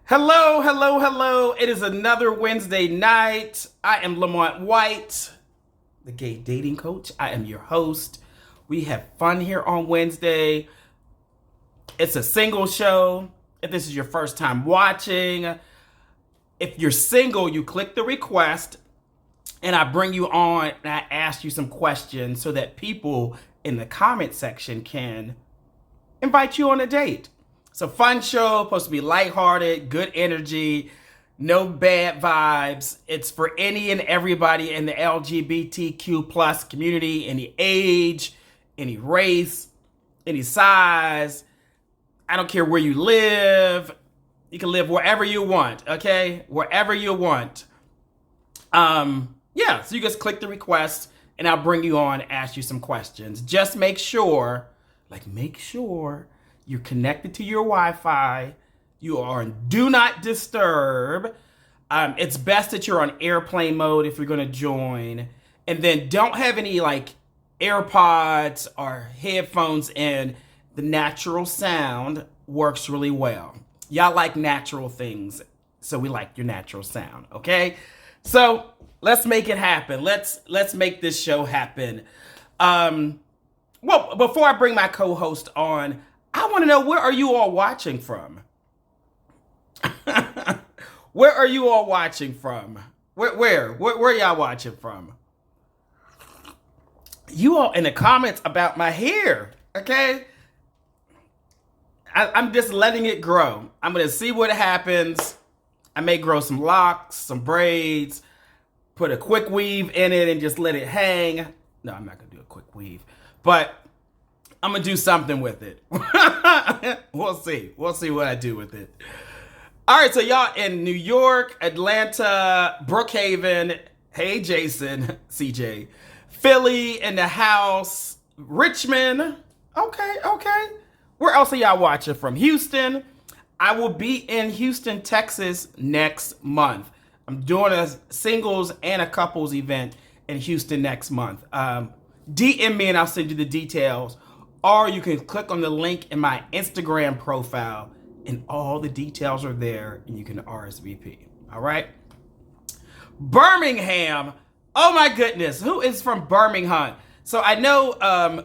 Hello, hello, hello. It is another Wednesday night. I am Lamont White, the gay dating coach. I am your host. We have fun here on Wednesday. It's a single show. If this is your first time watching, if you're single, you click the request and I bring you on and I ask you some questions so that people in the comment section can invite you on a date. It's a fun show, supposed to be lighthearted, good energy, no bad vibes. It's for any and everybody in the LGBTQ plus community, any age, any race, any size. I don't care where you live. You can live wherever you want, okay? Wherever you want. So you just click the request and I'll bring you on and ask you some questions. Just make sure you're connected to your Wi-Fi. You are on do not disturb. It's best that you're on airplane mode if you're going to join. And then don't have any like AirPods or headphones in. The natural sound works really well. Y'all like natural things, so we like your natural sound, okay? So let's make it happen. Let's make this show happen. Well, before I bring my co-host on, I want to know, where are you all watching from? Where are you all watching from? Where y'all watching from? You all in the comments about my hair, okay? I'm just letting it grow. I'm going to see what happens. I may grow some locks, some braids, put a quick weave in it and just let it hang. No, I'm not going to do a quick weave, but I'm going to do something with it. We'll see. We'll see what I do with it. All right, so y'all in New York, Atlanta, Brookhaven, hey Jason, CJ, Philly in the house, Richmond, okay. Where else are y'all watching from? Houston. I will be in Houston, Texas next month. I'm doing a singles and a couples event in Houston next month. DM me and I'll send you the details. Or you can click on the link in my Instagram profile and all the details are there and you can RSVP. All right? Birmingham. Oh my goodness. Who is from Birmingham? So I know, I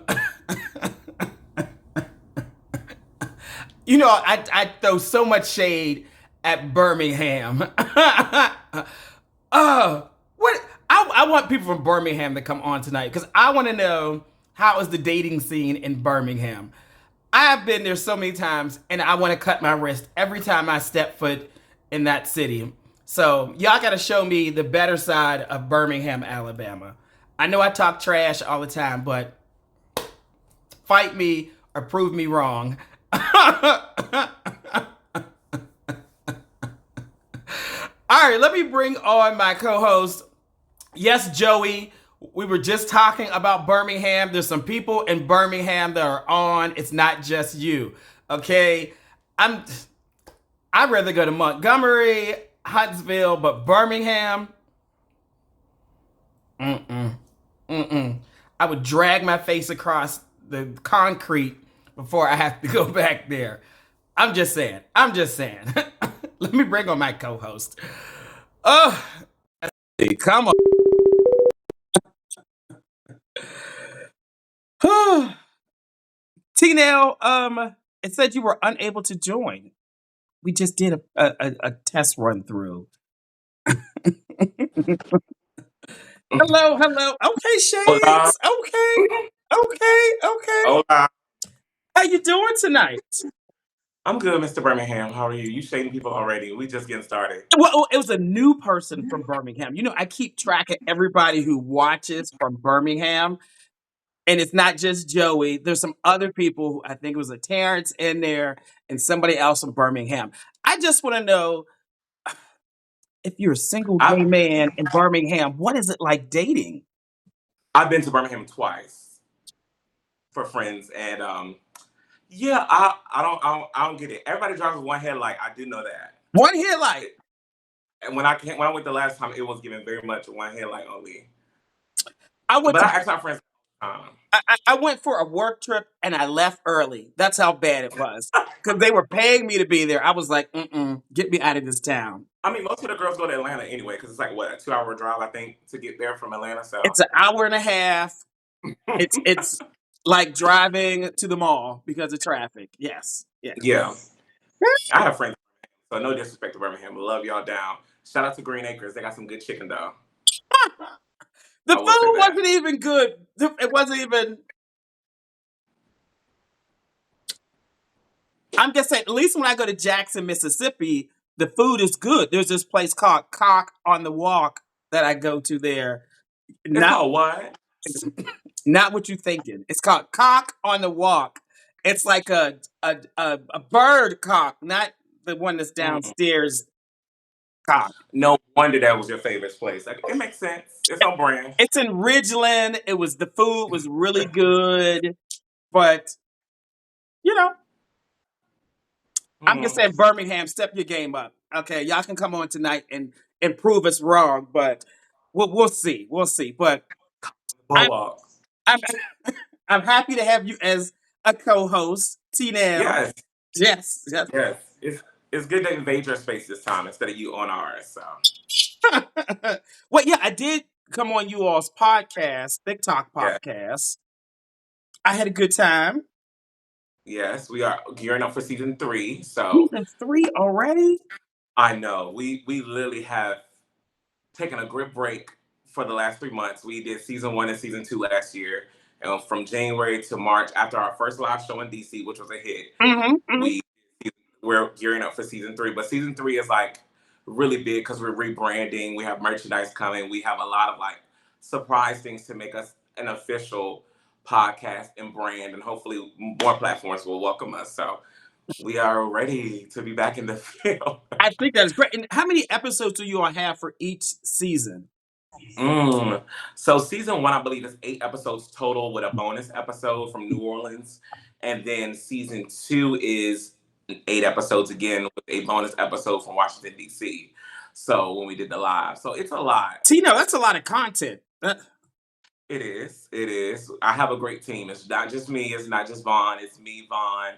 throw so much shade at Birmingham. I want people from Birmingham to come on tonight because I want to know, how is the dating scene in Birmingham? I have been there so many times and I want to cut my wrist every time I step foot in that city. So y'all got to show me the better side of Birmingham, Alabama. I know I talk trash all the time, but fight me or prove me wrong. All right, let me bring on my co-host. Yes, Joey, we were just talking about Birmingham. There's some people in Birmingham that are on. It's not just you, okay? I'd rather go to Montgomery, Huntsville, but Birmingham, I would drag my face across the concrete before I have to go back there. I'm just saying. Let me bring on my co-host. Oh, come on. T-Nail, it said you were unable to join. We just did a test run through. Hello. Okay, Hola. Shades. Okay. Hola. How you doing tonight? I'm good, Mr. Birmingham. How are you? You shading people already. We just getting started. Well, it was a new person from Birmingham. I keep track of everybody who watches from Birmingham. And it's not just Joey. There's some other people. I think it was a Terrence in there and somebody else from Birmingham. I just want to know, if you're a single gay I've man in Birmingham, what is it like dating? I've been to Birmingham twice for friends, and yeah, I don't get it. Everybody drives with one headlight. I do know that. One headlight. And when I went the last time, it was given very much one headlight only. I went But to I asked my friends. I went for a work trip and I left early. That's how bad it was. Because they were paying me to be there. I was like, get me out of this town. I mean, most of the girls go to Atlanta anyway, because it's like, what, a 2-hour drive, I think, to get there from Atlanta. So, It's an hour and a half. It's like driving to the mall because of traffic. Yes. Yes. yeah. I have friends, so no disrespect to Birmingham. We love y'all down. Shout out to Green Acres. They got some good chicken, though. The I will say food that. wasn't even good. It wasn't even. I'm just saying, at least when I go to Jackson, Mississippi, the food is good. There's this place called Cock on the Walk that I go to there. It's Not called what? not what you're thinking. It's called Cock on the Walk. It's like a bird cock, not the one that's Mm. downstairs cock. No wonder that was your favorite place. Like, it makes sense. It's on brand. It's in Ridgeland. The food was really good, but you know, I'm just Mm. saying, Birmingham, step your game up. Okay, y'all can come on tonight and prove us wrong, but we'll see. We'll see. But I'm Boardwalk. I'm I'm happy to have you as a co-host, T-Nam. Yes. Yes, yes. Yes. It's good to invade your space this time instead of you on ours. So, Well, yeah, I did come on you all's podcast, TikTok yeah. podcast. I had a good time. Yes, we are gearing up for season 3. So, Season 3 already? I know we literally have taken a grip break for the last 3 months. We did season 1 and season 2 last year, and from January to March, after our first live show in DC, which was a hit, Mm-hmm. we we're gearing up for season 3. But season 3 is like really big because we're rebranding. We have merchandise coming. We have a lot of like surprise things to make us an official podcast and brand, and hopefully more platforms will welcome us. So we are ready to be back in the field. I think that is great. And how many episodes do you all have for each season? So season 1, I believe, is 8 episodes total with a bonus episode from New Orleans, and then season 2 is 8 episodes again with a bonus episode from Washington D.C. So when we did the live, so it's a lot. Tino, that's a lot of content. It is. It is. I have a great team. It's not just me. It's not just Vaughn. It's me, Vaughn,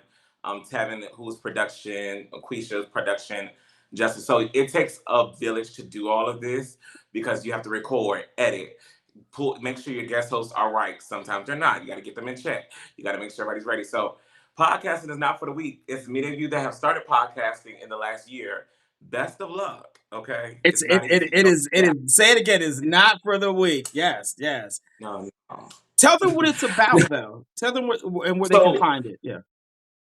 Tevin, who's production, Quisha's production, Justice. So it takes a village to do all of this because you have to record, edit, make sure your guest hosts are right. Sometimes they're not. You got to get them in check. You got to make sure everybody's ready. So podcasting is not for the weak. It's many of you that have started podcasting in the last year. Best of luck. Okay, It's it's it, not it easy. it is it is say it again, is not for the weak. Yes, yes. No, no. Tell them what it's about though. Tell them where they can So find it. Yeah.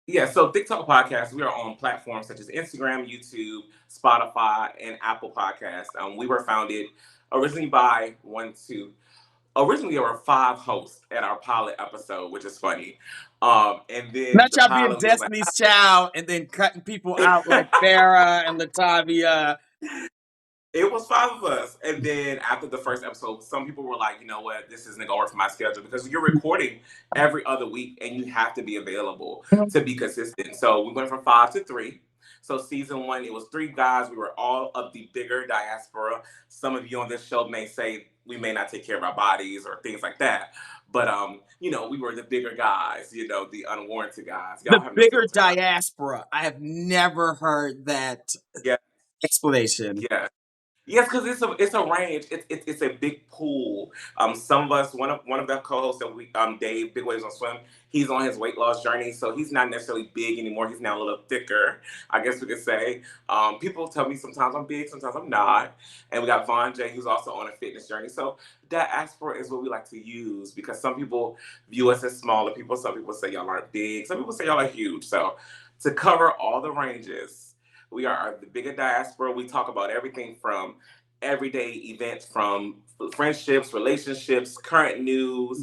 yeah, so TikTok podcast, we are on platforms such as Instagram, YouTube, Spotify, and Apple Podcasts. We were founded originally by originally there were 5 hosts at our pilot episode, which is funny. And then Not the y'all being pilot was like, Destiny's Child and then cutting people out like Farrah and Latavia. it was 5 of us. And then after the first episode, some people were like, you know what, this isn't going to work for my schedule because you're recording every other week and you have to be available to be consistent. So we went from 5 to 3. So season 1, it was 3 guys. We were all of the bigger diaspora. Some of you on this show may say we may not take care of our bodies or things like that. But we were the bigger guys, the unwarranted guys. Y'all The have no bigger filter. diaspora. I have never heard that Yeah. explanation. Yeah. Yes, because it's a range. It's a big pool. Some of us, one of the co-hosts that we Dave Big Waves on Swim, he's on his weight loss journey, so he's not necessarily big anymore. He's now a little thicker, I guess we could say. People tell me sometimes I'm big, sometimes I'm not. And we got Vaughn J, who's also on a fitness journey. So diaspora is what we like to use because some people view us as smaller people. Some people say y'all aren't big. Some people say y'all are huge. So to cover all the ranges. We are the bigger diaspora. We talk about everything from everyday events, from friendships, relationships, current news.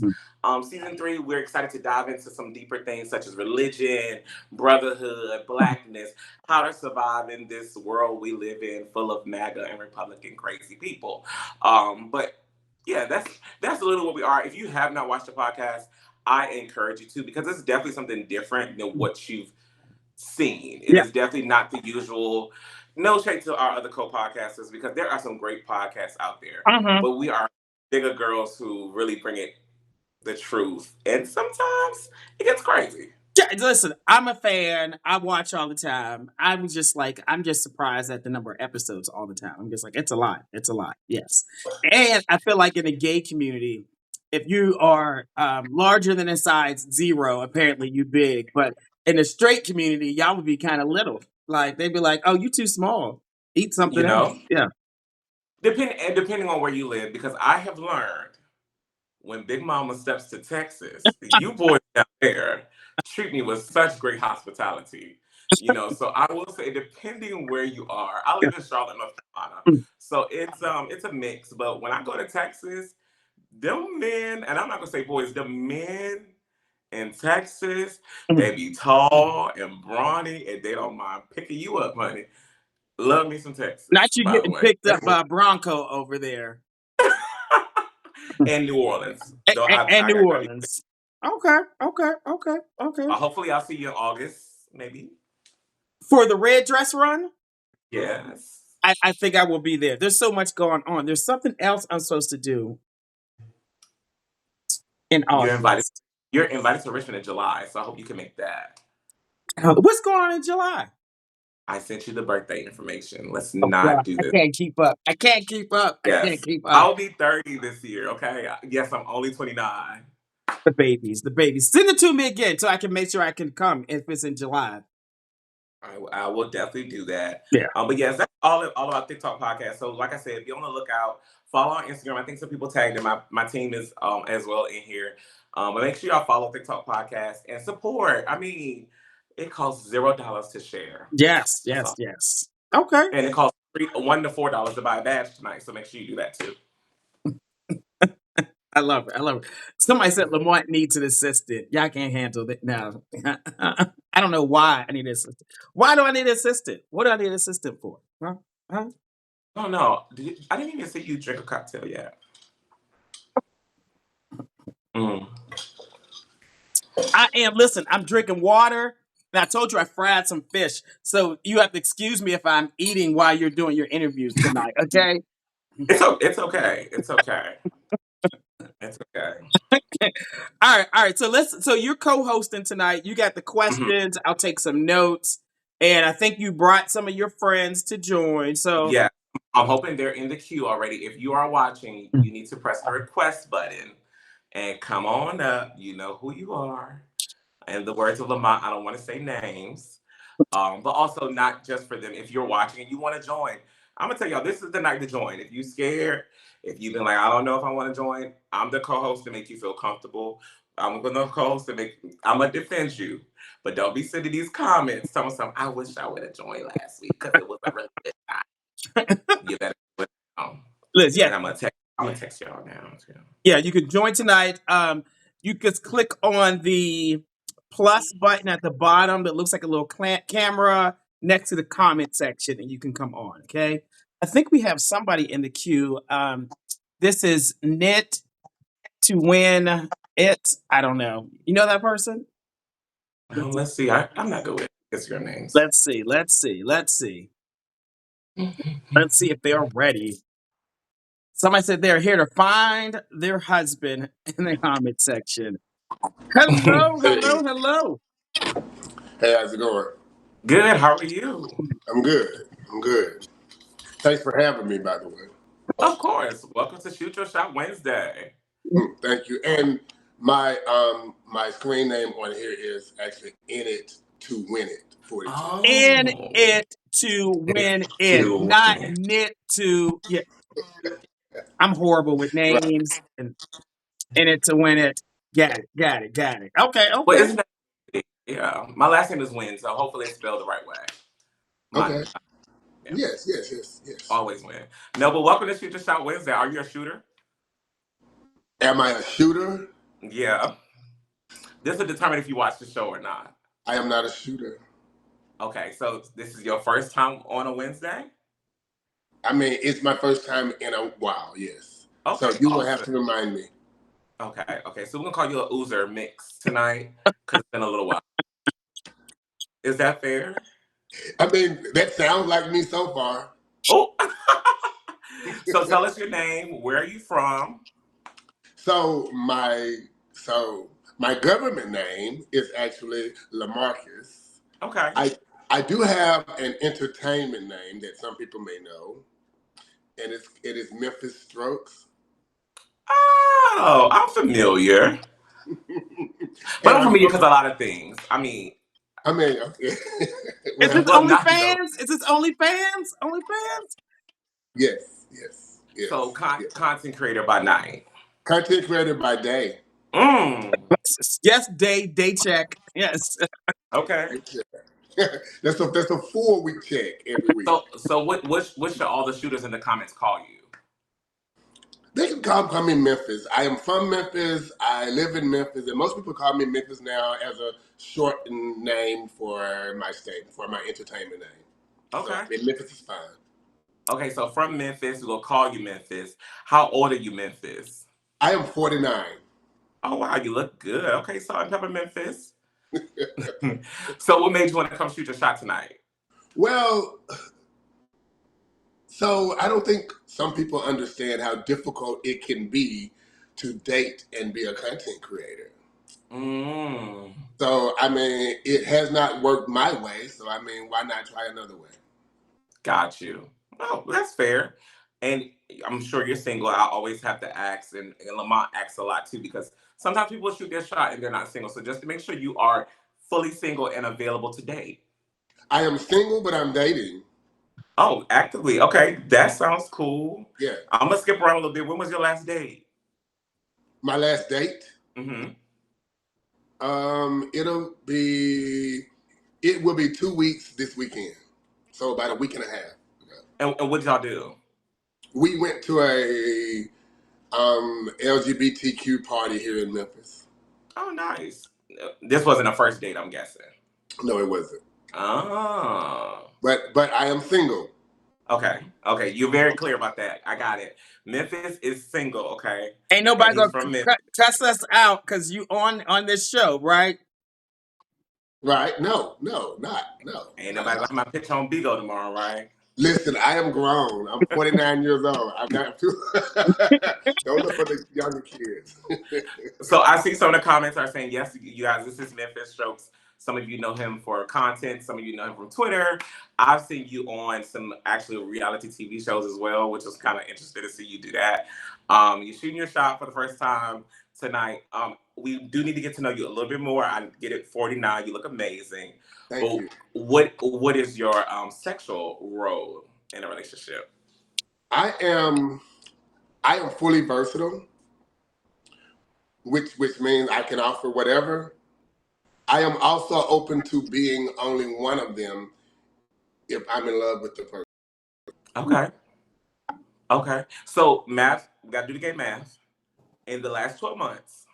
Season 3, we're excited to dive into some deeper things such as religion, brotherhood, blackness, how to survive in this world we live in, full of MAGA and Republican crazy people. But yeah, that's a little what we are. If you have not watched the podcast, I encourage you to because it's definitely something different than what you've seen. It Yeah. is definitely not the usual. No shade to our other co-podcasters because there are some great podcasts out there, Uh-huh. but we are bigger girls who really bring it the truth. And sometimes it gets crazy. Yeah, listen, I'm a fan. I watch all the time. I'm just surprised at the number of episodes all the time. I'm just like, it's a lot. It's a lot. Yes. And I feel like in the gay community, if you are larger than a size zero, apparently you big. But in the straight community, y'all would be kind of little. Like they'd be like, oh, you too small. Eat something You else. know, Yeah. depending on where you live, because I have learned when Big Mama steps to Texas, you boys down there treat me with such great hospitality. So I will say, depending on where you are, I live in Charlotte, North Carolina, Mm, so it's a mix. But when I go to Texas, them men, and I'm not gonna say boys, the men in Texas, mm. they be tall and brawny, and they don't mind picking you up, honey. Love me some Texas, Not you by the getting way. picked up by a Bronco over there. And New Orleans. Though And I New gotta be. Orleans. Okay, okay, okay, okay. Hopefully, I'll see you in August, maybe. For the red dress run, Yes. I think I will be there. There's so much going on. There's something else I'm supposed to do in You're invited. August. You're invited to Richmond in July, so I hope you can make that. What's going on in July? I sent you the birthday information. Let's Oh not God, do I this. can't keep up. I can't keep up. I can't Yes. keep up. I'll be 30 this year, okay? Yes, I'm only 29. The babies. Send it to me again so I can make sure I can come if it's in July. I will definitely do that. Yeah. But yes, that's all about TikTok podcast. So like I said, be on the lookout. Follow on Instagram. I think some people tagged in. My team is as well in here. But make sure y'all follow TikTok podcast and support. I mean, it costs $0 to share. Yes, That's yes, all. yes. Okay. And it costs $1 to $4 to buy a badge tonight. So make sure you do that too. I love it. I love it. Somebody said Lamont needs an assistant. Y'all can't handle it now. I don't know why I need an assistant. Why do I need an assistant? What do I need an assistant for? Huh? Huh? Oh no, I didn't even see you drink a cocktail yet. Mm. I am. Listen, I'm drinking water. And I told you I fried some fish. So you have to excuse me if I'm eating while you're doing your interviews tonight. Okay. It's okay. It's okay. It's okay. All right. All right. So you're co-hosting tonight. You got the Mhm. questions. I'll take some notes. And I think you brought some of your friends to join. So Yeah, I'm hoping they're in the queue already. If you are watching, you need to press the request button and come on up. You know who you are. In the words of Lamont, I don't want to say names, but also not just for them. If you're watching and you want to join, I'm gonna tell y'all this is the night to join. If you scared, if you've been like, I don't know if I want to join, I'm the co-host to make you feel comfortable. I'm gonna co-host to make. I'm gonna defend you, but don't be sending these comments. Telling some, I wish I would have joined last week because it was a really good time. You better put it on. Liz, yeah, And I'm gonna text y'all now too. yeah, you could join tonight. You could click on the plus button at the bottom that looks like a little camera next to the comment section, and you can come on. Okay. I think we have somebody in the queue. This is Knit to win it. I don't know. You know that person? Let's see. I'm not good with Instagram names. Let's see. Let's see. Let's see. Let's see if they're ready. Somebody said they're here to find their husband in the comment section. Hello, Hey, hello, hello. hey, how's it going? Good. How are you? I'm good. I'm good. Thanks for having me, by the way. Of course. Welcome to Shoot Your Shot Wednesday. Thank you. And my screen name on here is actually In It to Win It 42. In Oh, it to win it, to win not it. knit to. Yeah, I'm horrible with Right. names and in it to win it. Got it, got it, got it. Okay, Well, okay. isn't that? Yeah. My last name is Win, so hopefully it's spelled the right way. Okay. Yeah, Yes, yes, yes, yes. always win. No, but welcome to Shoot Your Shot Wednesday. Are you a shooter? Am I a shooter? Yeah. This will determine if you watch the show or not. I am not a shooter. Okay, so this is your first time on a Wednesday? I mean, it's my first time in a while, yes. So Okay, you will have awesome. to remind me. Okay. So we're gonna call you a Oozer mix tonight because it's been a little while. Is that fair? I mean, that sounds like me so far. Oh. So tell us your name. Where are you from? So my So my government name is actually Lamarcus. Okay. I do have an entertainment name that some people may know, and it is Memphis Strokes. Oh, I'm familiar. But And I'm familiar because a lot of things. I mean, okay. Is this well, not you know. OnlyFans? Is this OnlyFans? OnlyFans? Yes, So yes. content creator by night. Content creator by day. Mm. Yes, day check. Yes. Okay. That's a 4-week check every week. So what should all the shooters in the comments call you? They can call me Memphis. I am from Memphis. I live in Memphis, and most people call me Memphis now as a shortened name for my state, for my entertainment name. Okay. So Memphis is fine. Okay, so from Memphis, we'll call you Memphis. How old are you, Memphis? I am 49. Oh wow, you look good. Okay, so I'm Pepper Memphis. So what made you want to come shoot your shot tonight? Well, so I don't think some people understand how difficult it can be to date and be a content creator. Mm. So, I mean, it has not worked my way. So, I mean, why not try another way? Got you. Oh, that's fair. And I'm sure you're single. I always have to ask, and Lamont asks a lot too, because sometimes people shoot their shot and they're not single. So just to make sure you are fully single and available to date. I am single, but I'm dating. Oh, actively. Okay, that sounds cool. Yeah. I'm gonna skip around a little bit. When was your last date? My last date? Mm-hmm. It will be 2 weeks this weekend. So about a week and a half. And what did y'all do? We went to a LGBTQ party here in Memphis. Oh, nice. This wasn't a first date, I'm guessing. No, it wasn't. Oh. But I am single. Okay. You're very clear about that. I got it. Memphis is single, okay? Ain't nobody And he's gonna from Memphis. cuss us out because you on this show, right? Right? No. Ain't nobody gonna have my picture on Bigo tomorrow, right? Listen, I am grown. I'm 49 years old. I'm not too. Don't look for the younger kids. So I see some of the comments are saying, yes, you guys, this is Memphis Strokes. Some of you know him for content. Some of you know him from Twitter. I've seen you on some actually reality TV shows as well, which was kind of interesting to see you do that. You're shooting your shot for the first time tonight. We do need to get to know you a little bit more. I get it, 49. You look amazing. Thank you. What is your sexual role in a relationship? I am fully versatile, which means I can offer whatever. I am also open to being only one of them if I'm in love with the person. Okay. So math, we gotta do the game math. In the last 12 months,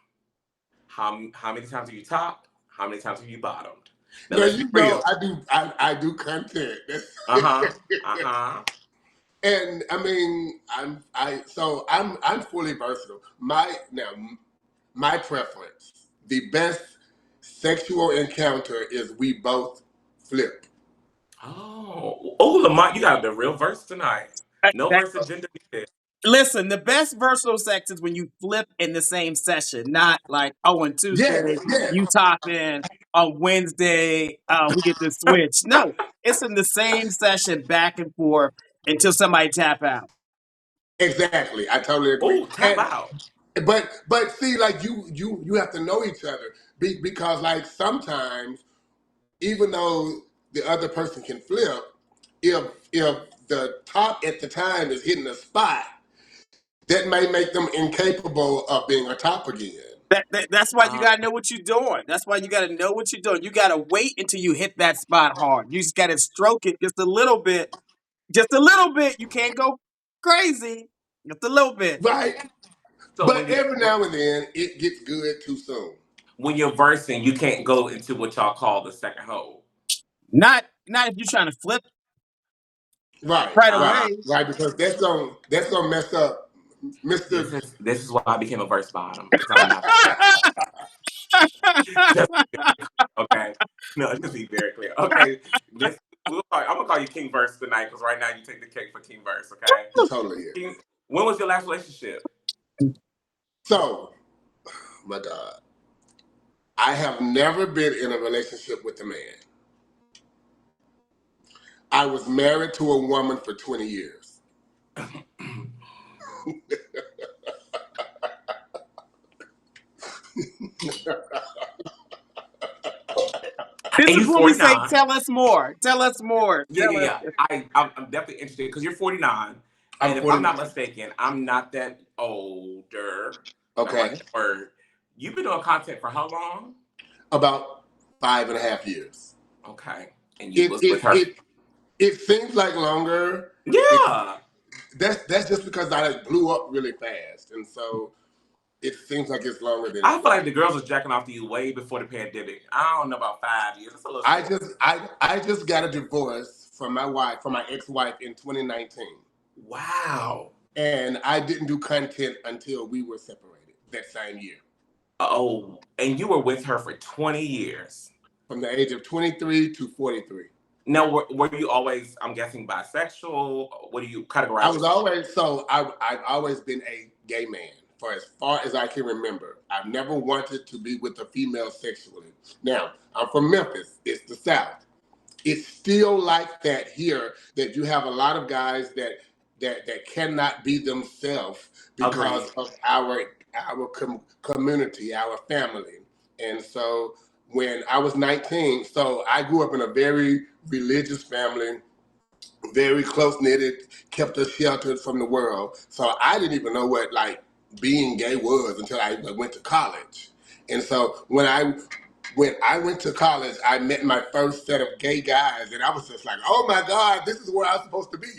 how many times have you topped? How many times have you bottomed? Now Now let's be you know real. I do content. Uh-huh. And I mean I'm fully versatile. My preference, the best sexual encounter is we both flip. Oh, Lamont, you got the real verse tonight. No verse agenda needed. Listen, the best versatile sex is when you flip in the same session, not like, on Tuesday, Yes. you top in, on Wednesday, we get to switch. No, it's in the same session back and forth until somebody tap out. Exactly. I totally agree. Oh, tap out. But see, like you have to know each other because like sometimes even though the other person can flip, if the top at the time is hitting a spot, that may make them incapable of being a top again. That's why you gotta know what you're doing. That's why you gotta know what you're doing. You gotta wait until you hit that spot hard. You just gotta stroke it just a little bit. Just a little bit. You can't go crazy. Just a little bit. Right. So But every now and then it gets good too soon. when you're versing, you can't go into what y'all call the second hole. Not if you're trying to flip Right, right right, away. right. Because that's gonna mess up Mr. This is why I became a verse bottom, because I'm not just okay. No, just be very clear. Okay, I'm gonna call you King Verse tonight because right now you take the cake for King Verse. Okay. Totally here. King, when was your last relationship? So my God. I have never been in a relationship with a man. I was married to a woman for 20 years. This And is you when we say, 49. tell us more. Tell us more. Yeah, Tell yeah, us. yeah. I'm definitely interested because you're 49. I'm And if I'm 49. not mistaken, I'm not that older. I don't like Okay. that word. You've been doing content for how long? About 5.5 years. Okay. And you It was with it her. it it seems like longer. It, Yeah. that's just because I like, blew up really fast, and so it seems like it's longer than I it feel like really the is. girls was jacking off to you way before the pandemic. I don't know about 5 years. It's a little I short. just I just got a divorce from my ex-wife in 2019, Wow. and I didn't do content until we were separated that same year. Oh, and you were with her for 20 years. From the age of 23 to 43. Now, were you always, I'm guessing, bisexual? What do you I categorize was yourself? always I've always been a gay man for as far as I can remember. I've never wanted to be with a female sexually. Now, I'm from Memphis. It's the South. It's still like that here, that you have a lot of guys that cannot be themselves Agreed. because of our community, our family. And so when I was 19, so I grew up in a very religious family, very close knitted, kept us sheltered from the world. So I didn't even know what like being gay was until I went to college. And so when I went to college, I met my first set of gay guys, and I was just like, "Oh my God, this is where I'm supposed to be."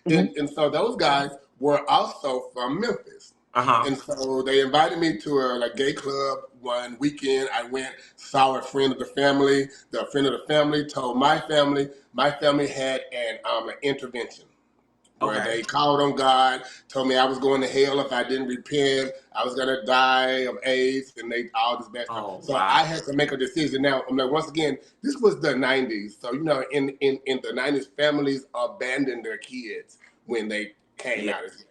Mhm. And so those guys were also from Memphis, Uh-huh. and so they invited me to a like gay club one weekend. I went, saw a friend of the family. The friend of the family told my family. My family had an intervention where Okay. they called on God, told me I was going to hell if I didn't repent, I was gonna die of AIDS, and they all this bad stuff. Oh, So I wow. had to make a decision. Now, I'm like, once again, this was the '90s, so in the '90s, families abandoned their kids when they came Yeah. out as gay.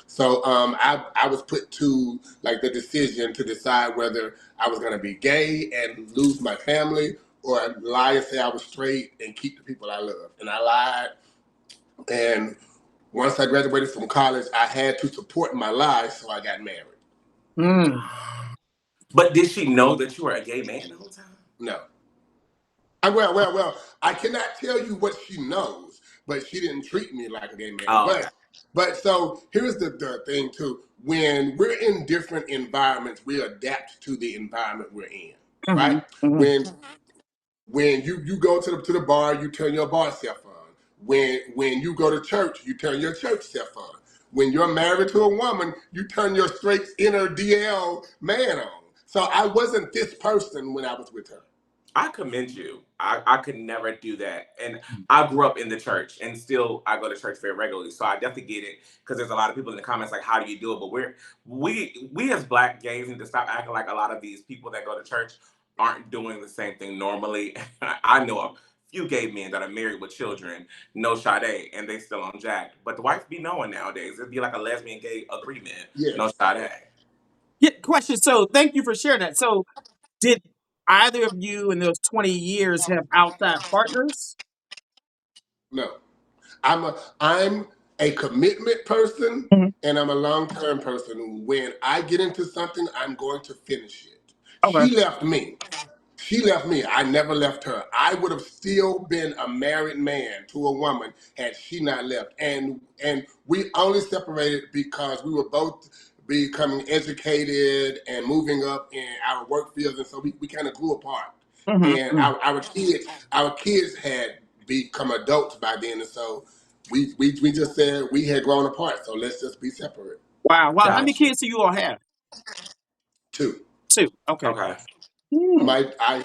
So I was put to like the decision to decide whether I was gonna be gay and lose my family, or lie and say I was straight and keep the people I love. And I lied, and once I graduated from college, I had to support my life, so I got married. Mm. But did she know that you were a gay man the whole time? No. Well. I cannot tell you what she knows, but she didn't treat me like a gay man. Oh, okay. But so here's the thing too. When we're in different environments, we adapt to the environment we're in, right? Mhm. Mhm. When you go to the bar, you turn your bar self on. When you go to church, you turn your church self on. When you're married to a woman, you turn your straight inner DL man on. So I wasn't this person when I was with her. I commend you. I could never do that. And I grew up in the church and still I go to church very regularly. So I definitely get it because there's a lot of people in the comments like, how do you do it? But we as black gays need to stop acting like a lot of these people that go to church aren't doing the same thing normally. I know a few gay men that are married with children, no Sade, and they still on Jack. But the wife be knowing nowadays. It'd be like a lesbian gay agreement, no Yes. Sade. Yeah, question. So thank you for sharing that. So did either of you in those 20 years have outside partners? No. I'm a commitment person, Mhm. and I'm a long-term person. When I get into something, I'm going to finish it. Okay. She left me. She left me. I never left her. I would have still been a married man to a woman had she not left. And we only separated because we were both becoming educated and moving up in our work fields, and so we kind of grew apart. Mhm. And Mhm. our kids had become adults by then, and so we just said we had grown apart, so let's just be separate. Wow. Wow. How many Gotcha. kids do you all have? Too. Two. Okay. Okay. Hmm. My I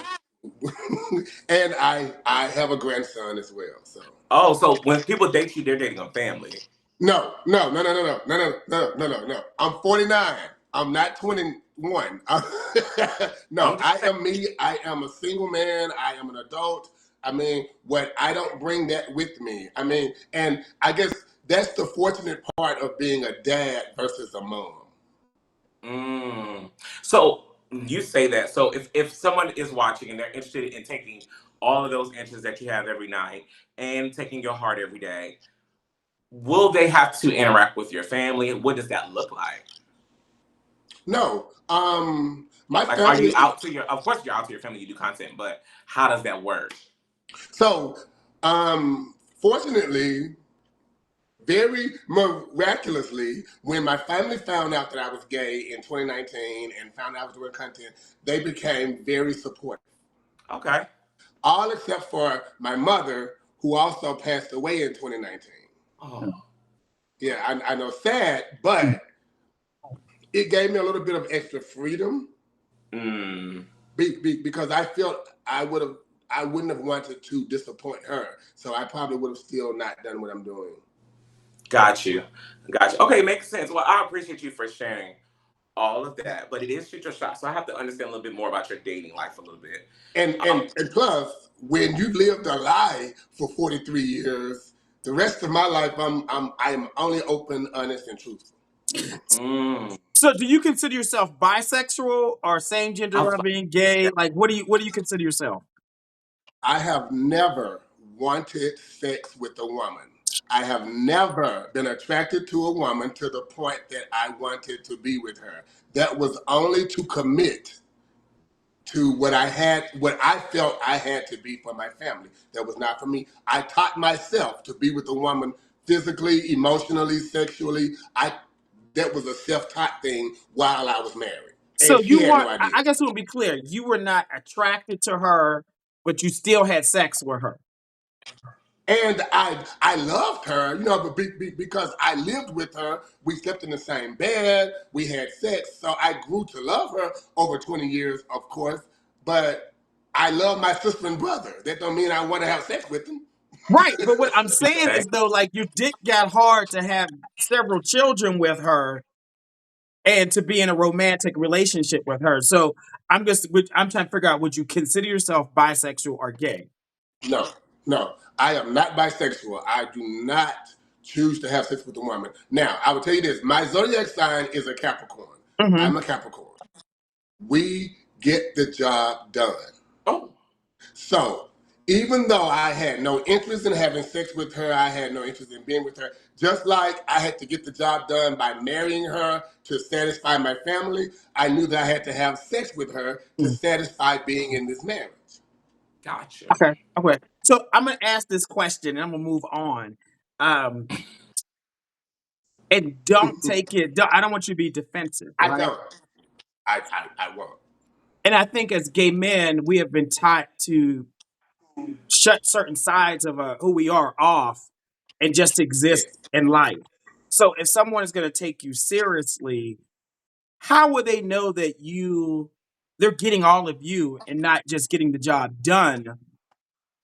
and I have a grandson as well. So Oh, so when people date you, they're dating a family. no. I'm 49. I'm not 21. No, I'm just I saying. am me. I am a single man. I am an adult. I mean, what I don't bring that with me. I mean, and I guess that's the fortunate part of being a dad versus a mom. Mm. So You say that. So if someone is watching and they're interested in taking all of those interests that you have every night and taking your heart every day, will they have to interact with your family? What does that look like? No. My Like, are you family. out to your? Of course, you're out to your family. You do content, but how does that work? So, fortunately, very miraculously, when my family found out that I was gay in 2019 and found out I was doing content, they became very supportive. Okay. All except for my mother, who also passed away in 2019. Oh. Yeah, I know, sad, but it gave me a little bit of extra freedom because I felt I wouldn't have wanted to disappoint her, so I probably would have still not done what I'm doing. Got you. Got you. Okay, makes sense. Well, I appreciate you for sharing all of that, but it is shoot your shot, so I have to understand a little bit more about your dating life a little bit. And plus, when you've lived a lie for 43 years, the rest of my life I'm only open, honest, and truthful. So, do you consider yourself bisexual or same gender loving, gay? Like, what do you consider yourself? I have never wanted sex with a woman. I have never been attracted to a woman to the point that I wanted to be with her. That was only to commit to what I felt I had to be for my family. That was not for me. I taught myself to be with a woman physically, emotionally, sexually. That was a self-taught thing while I was married. So And she you had weren't. no idea. I guess it would be clear. You were not attracted to her, but you still had sex with her. And I loved her, but because I lived with her, we slept in the same bed, we had sex, so I grew to love her over 20 years, of course. But I love my sister and brother. That don't mean I want to have sex with them. Right, but what I'm saying is though, like your dick got hard to have several children with her and to be in a romantic relationship with her. So I'm trying to figure out, would you consider yourself bisexual or gay? No, I am not bisexual. I do not choose to have sex with a woman. Now, I will tell you this: my zodiac sign is a Capricorn. I'm a Capricorn. We get the job done. Oh. So, even though I had no interest in having sex with her, I had no interest in being with her, just like I had to get the job done by marrying her to satisfy my family, I knew that I had to have sex with her to satisfy being in this marriage. Gotcha. Okay. So I'm gonna ask this question and I'm gonna move on. And don't take it. I don't want you to be defensive, I right? don't. I won't. And I think as gay men, we have been taught to shut certain sides of who we are off and just exist Yes. in life. So if someone is going to take you seriously, how would they know that they're getting all of you and not just getting the job done?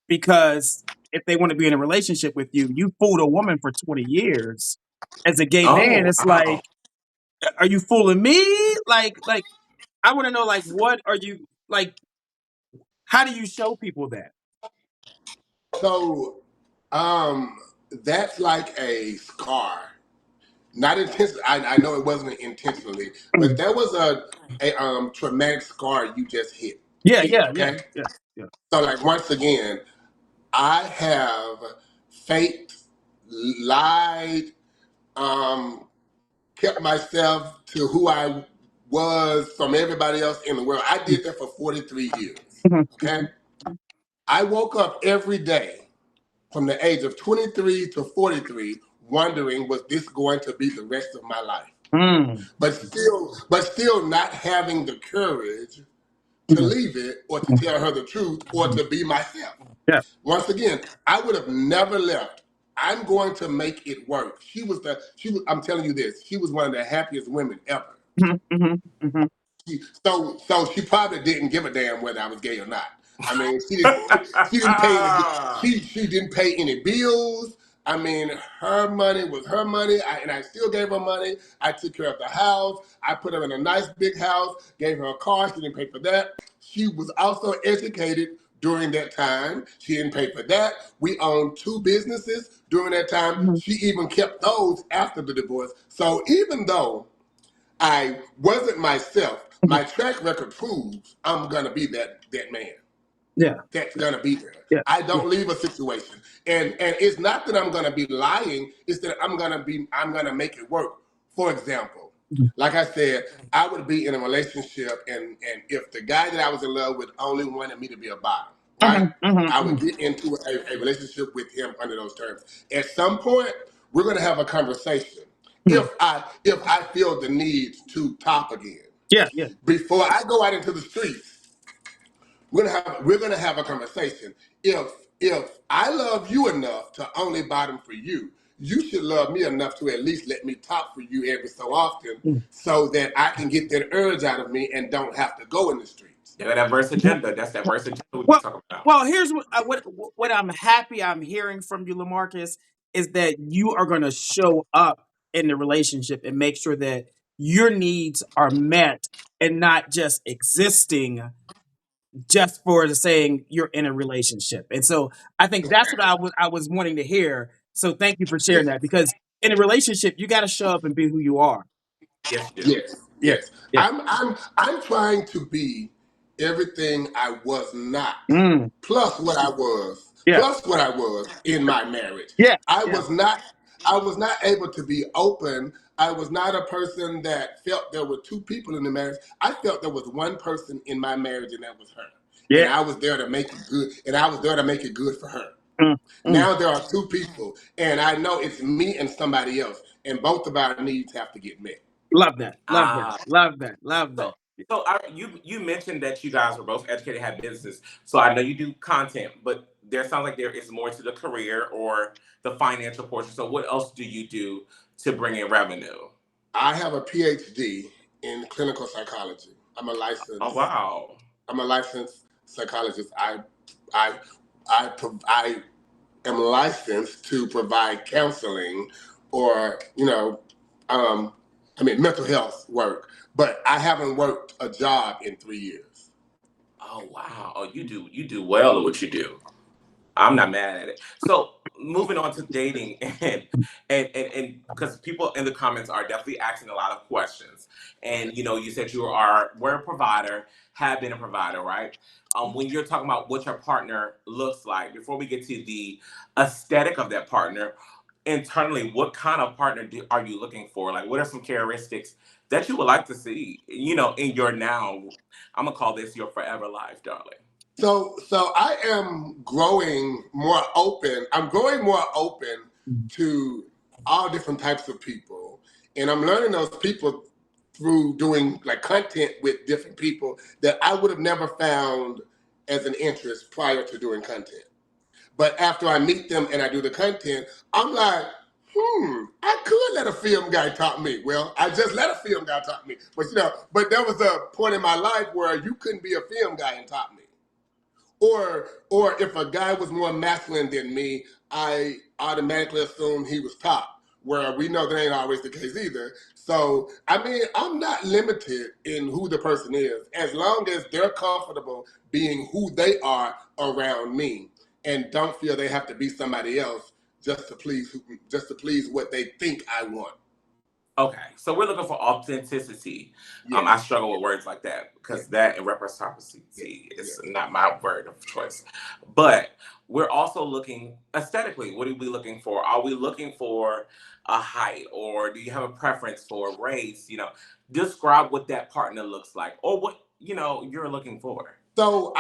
Because if they want to be in a relationship with you, you fooled a woman for 20 years. As a gay man, Oh, it's wow. like, are you fooling me? Like I want to know, like, what are you like? How do you show people that? So, that's like a scar. Not intentionally. I know it wasn't intentionally, but there was a traumatic scar you just hit. Yeah. Okay. Yeah. So, like, once again, I have faked, lied, um, kept myself to who I was from everybody else in the world. I did that for 43 years. Okay. I woke up every day from the age of 23 to 43 wondering, was this going to be the rest of my life? But still not having the courage to leave it or to tell her the truth or to be myself. Yeah. Once again, I would have never left. I'm going to make it work. I'm telling you this, she was one of the happiest women ever. So she probably didn't give a damn whether I was gay or not. I mean, she didn't pay she didn't pay any bills. I mean, her money was her money, and I still gave her money. I took care of the house. I put her in a nice big house, gave her a car. She didn't pay for that. She was also educated during that time. She didn't pay for that. We owned 2 businesses during that time. She even kept those after the divorce. So even though I wasn't myself, my track record proves I'm gonna be that man. Yeah. That's gonna be there. Yeah. I don't leave a situation, and it's not that I'm gonna be lying. It's that I'm gonna make it work. For example, like I said, I would be in a relationship, and if the guy that I was in love with only wanted me to be a bottom, right? I would get into a relationship with him under those terms. At some point, we're gonna have a conversation. If I feel the need to top again, Yeah. Yeah. before I go out into the streets, we're gonna have a conversation. If I love you enough to only bottom for you, you should love me enough to at least let me top for you every so often, so that I can get that urge out of me and don't have to go in the streets. Yeah, that verse agenda. That's that verse agenda we Well, talking about. well, here's what I'm happy I'm hearing from you, LaMarcus, is that you are going to show up in the relationship and make sure that your needs are met and not just existing just for the saying you're in a relationship. And so I think that's what I was wanting to hear. So thank you for sharing Yes, that, because in a relationship you got to show up and be who you are. Yes, you do. yes, Yeah. yes. Yeah. I'm trying to be everything I was not, Mm. plus what I was, Yeah. plus what I was in my marriage. Yeah. I Yeah. was not I was not able to be open. I was not a person that felt there were two people in the marriage. I felt there was one person in my marriage, and that was her. And Yeah. I was there to make it good, and I was there to make it good for her. Mm. Mm. Now there are two people, and I know it's me and somebody else, and both of our needs have to get met. Love that. Love that. Ah, Love that. Love that. so you mentioned that you guys were both educated, had businesses. So I know you do content, but there sounds like there is more to the career or the financial portion. So what else do you do to bring in revenue? I have a PhD in clinical psychology. Oh wow. I'm a licensed psychologist. I I am licensed to provide counseling, or mental health work, but I haven't worked a job in 3 years. Oh wow. Oh, you do well at what you do. I'm not mad at it. So moving on to dating and because people in the comments are definitely asking a lot of questions. And you said were a provider, have been a provider, right? When you're talking about what your partner looks like, before we get to the aesthetic of that partner, internally, what kind of partner are you looking for? Like, what are some characteristics that you would like to see, in your now, I'm gonna call this your forever life, darling. So I am growing more open. I'm growing more open to all different types of people, and I'm learning those people through doing like content with different people that I would have never found as an interest prior to doing content. But after I meet them and I do the content, I'm like, I could let a film guy talk me. Well, I just let a film guy talk me. But there was a point in my life where you couldn't be a film guy and talk me. Or if a guy was more masculine than me, I automatically assumed he was top, where we know that ain't always the case either. So, I mean, I'm not limited in who the person is, as long as they're comfortable being who they are around me and don't feel they have to be somebody else just to please what they think I want. Okay, so we're looking for authenticity. Yes, I struggle with words like that yes, because that and yes, reciprocity is yes. not my word of choice. But we're also looking aesthetically. What are we looking for? Are we looking for a height, or do you have a preference for race? Describe what that partner looks like, or what you're looking for. So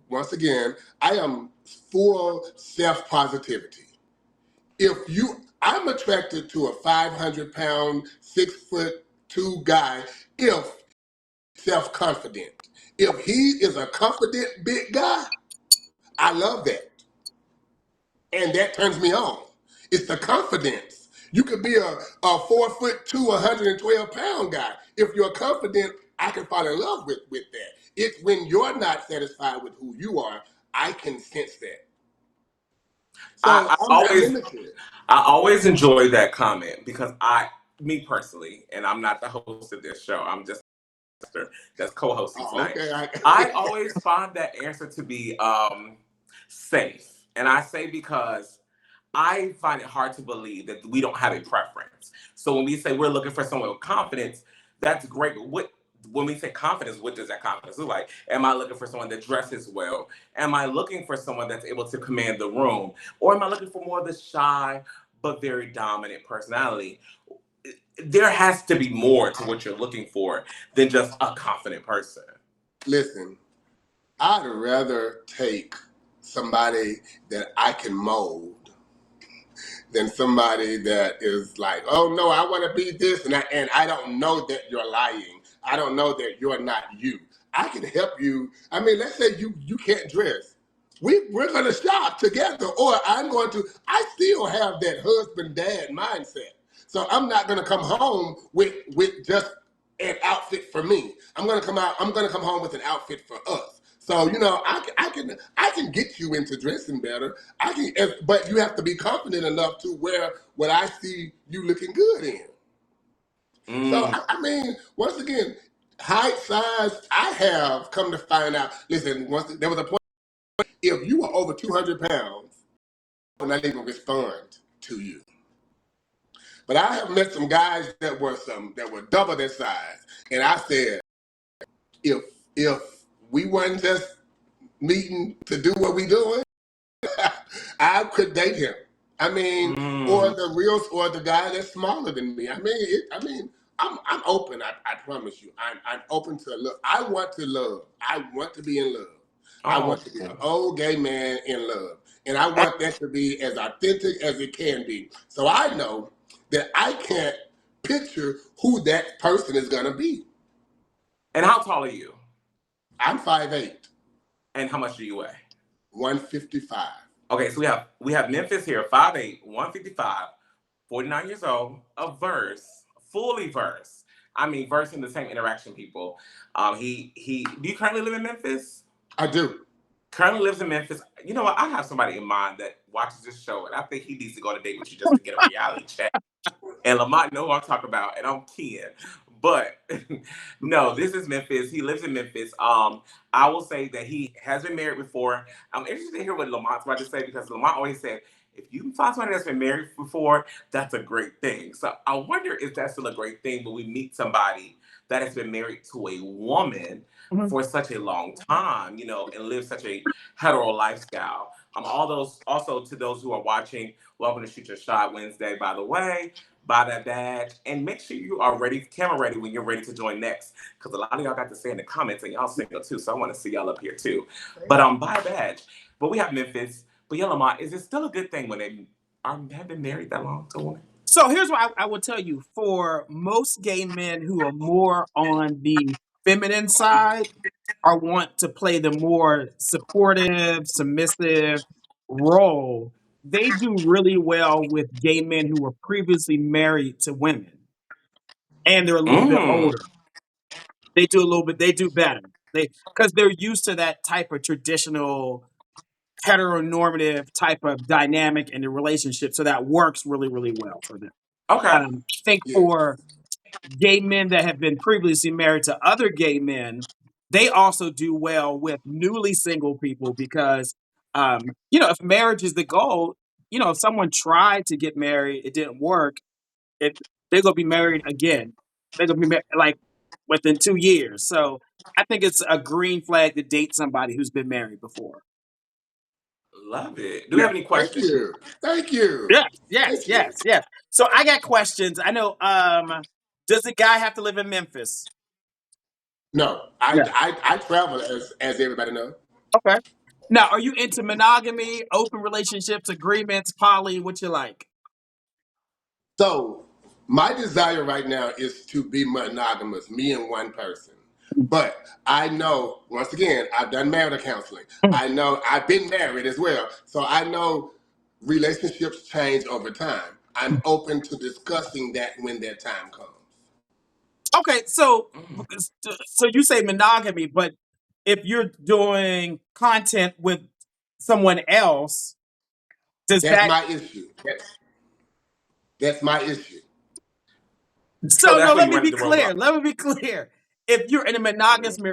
once again, I am full self-positivity. I'm attracted to a 500-pound, 6'2" guy if self-confident. If he is a confident big guy, I love that. And that turns me on. It's the confidence. You could be a 4'2", 112-pound guy. If you're confident, I can fall in love with that. It's when you're not satisfied with who you are, I can sense that. I, So I I'm not always limited. I always enjoy that comment because me personally, and I'm not the host of this show. I'm just that's co-hosting Oh, tonight. okay. I always find that answer to be safe. And I say because I find it hard to believe that we don't have a preference. So when we say we're looking for someone with confidence, that's great. But what when we say confidence, what does that confidence look like? Am I looking for someone that dresses well? Am I looking for someone that's able to command the room? Or am I looking for more of the shy but very dominant personality? There has to be more to what you're looking for than just a confident person. Listen, I'd rather take somebody that I can mold than somebody that is like, oh no, I want to be this, and I don't know that you're lying. I don't know that you're not you. I can help you. I mean, let's say you can't dress. We're gonna shop together, or I still have that husband dad mindset. So I'm not gonna come home with just an outfit for me. I'm gonna come home with an outfit for us. So I can get you into dressing better. But you have to be confident enough to wear what I see you looking good in. So I mean, once again, height, size. I have come to find out. Listen, there was a point. If you were over 200 pounds, I'm not even respond to you. But I have met some guys that were double their size, and I said, if we weren't just meeting to do what we doing, I could date him. I mean, or the guy that's smaller than me. I'm open. I promise you, I'm open to love. I want to love. I want to be in love. I want to be an old gay man in love, and I want that to be as authentic as it can be. So I know that I can't picture who that person is gonna be. And how tall are you? I'm 5'8". And how much do you weigh? 155. Okay, so we have Memphis here, 5'8", 155, 49 years old, a verse, fully verse. I mean, verse in the same interaction, people. He. Do you currently live in Memphis? I do. Currently lives in Memphis. You know what? I have somebody in mind that watches this show, and I think he needs to go on a date with you just to get a reality check. And Lamont know who I'm talking about, and I'm 10. But no, this is Memphis. He lives in Memphis. I will say that he has been married before. I'm interested to hear what Lamont's about to say because Lamont always said, if you can find somebody that's been married before, that's a great thing. So I wonder if that's still a great thing when we meet somebody that has been married to a woman for such a long time, you know, and live such a hetero lifestyle. All those also to those who are watching, welcome to Shoot Your Shot Wednesday, by the way. Buy that badge and make sure you are ready, camera ready when you're ready to join next. Because a lot of y'all got to say in the comments and y'all single too. So I want to see y'all up here too. But buy a badge. But we have Memphis. But yeah, Lamont, is it still a good thing when they have been married that long to a woman? So here's what I will tell you. For most gay men who are more on the feminine side or want to play the more supportive, submissive role, they do really well with gay men who were previously married to women and they're a little bit older. They do better. Because they're used to that type of traditional heteronormative type of dynamic in the relationship. So that works really, really well for them. Okay. I think Yeah. for gay men that have been previously married to other gay men, they also do well with newly single people because, if marriage is the goal, if someone tried to get married, it didn't work, they're going to be married again. They're going to be like within 2 years. So I think it's a green flag to date somebody who's been married before. Love it. Do we have any Thank questions? you. Thank you. Yes, yes, Thank you. yes, yes. So I got questions. I know. Does the guy have to live in Memphis? No, No. I travel as everybody knows. Okay. Now, are you into monogamy, open relationships, agreements, poly? What you like? So my desire right now is to be monogamous, me and one person. But I know, once again, I've done marital counseling. I know I've been married as well. So I know relationships change over time. I'm open to discussing that when that time comes. Okay, so you say monogamy, but if you're doing content with someone else, does That's that? my issue. That's my issue. So So no, that's where let you me run be into the roadblock. clear. Let me be clear. If you're in a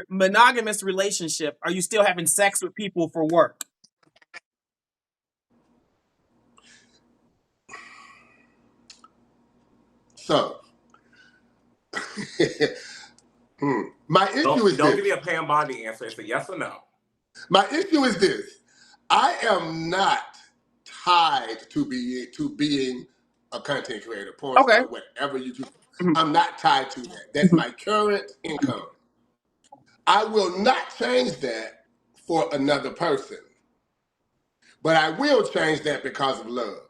monogamous relationship, are you still having sex with people for work? So, My issue is Don't give me this. a Pam Bondi answer. It's a yes or no. My issue is this. I am not tied to being a content creator, porn Okay. star, whatever you do. Mhm. I'm not tied to that. That's my current income. I will not change that for another person. But I will change that because of love.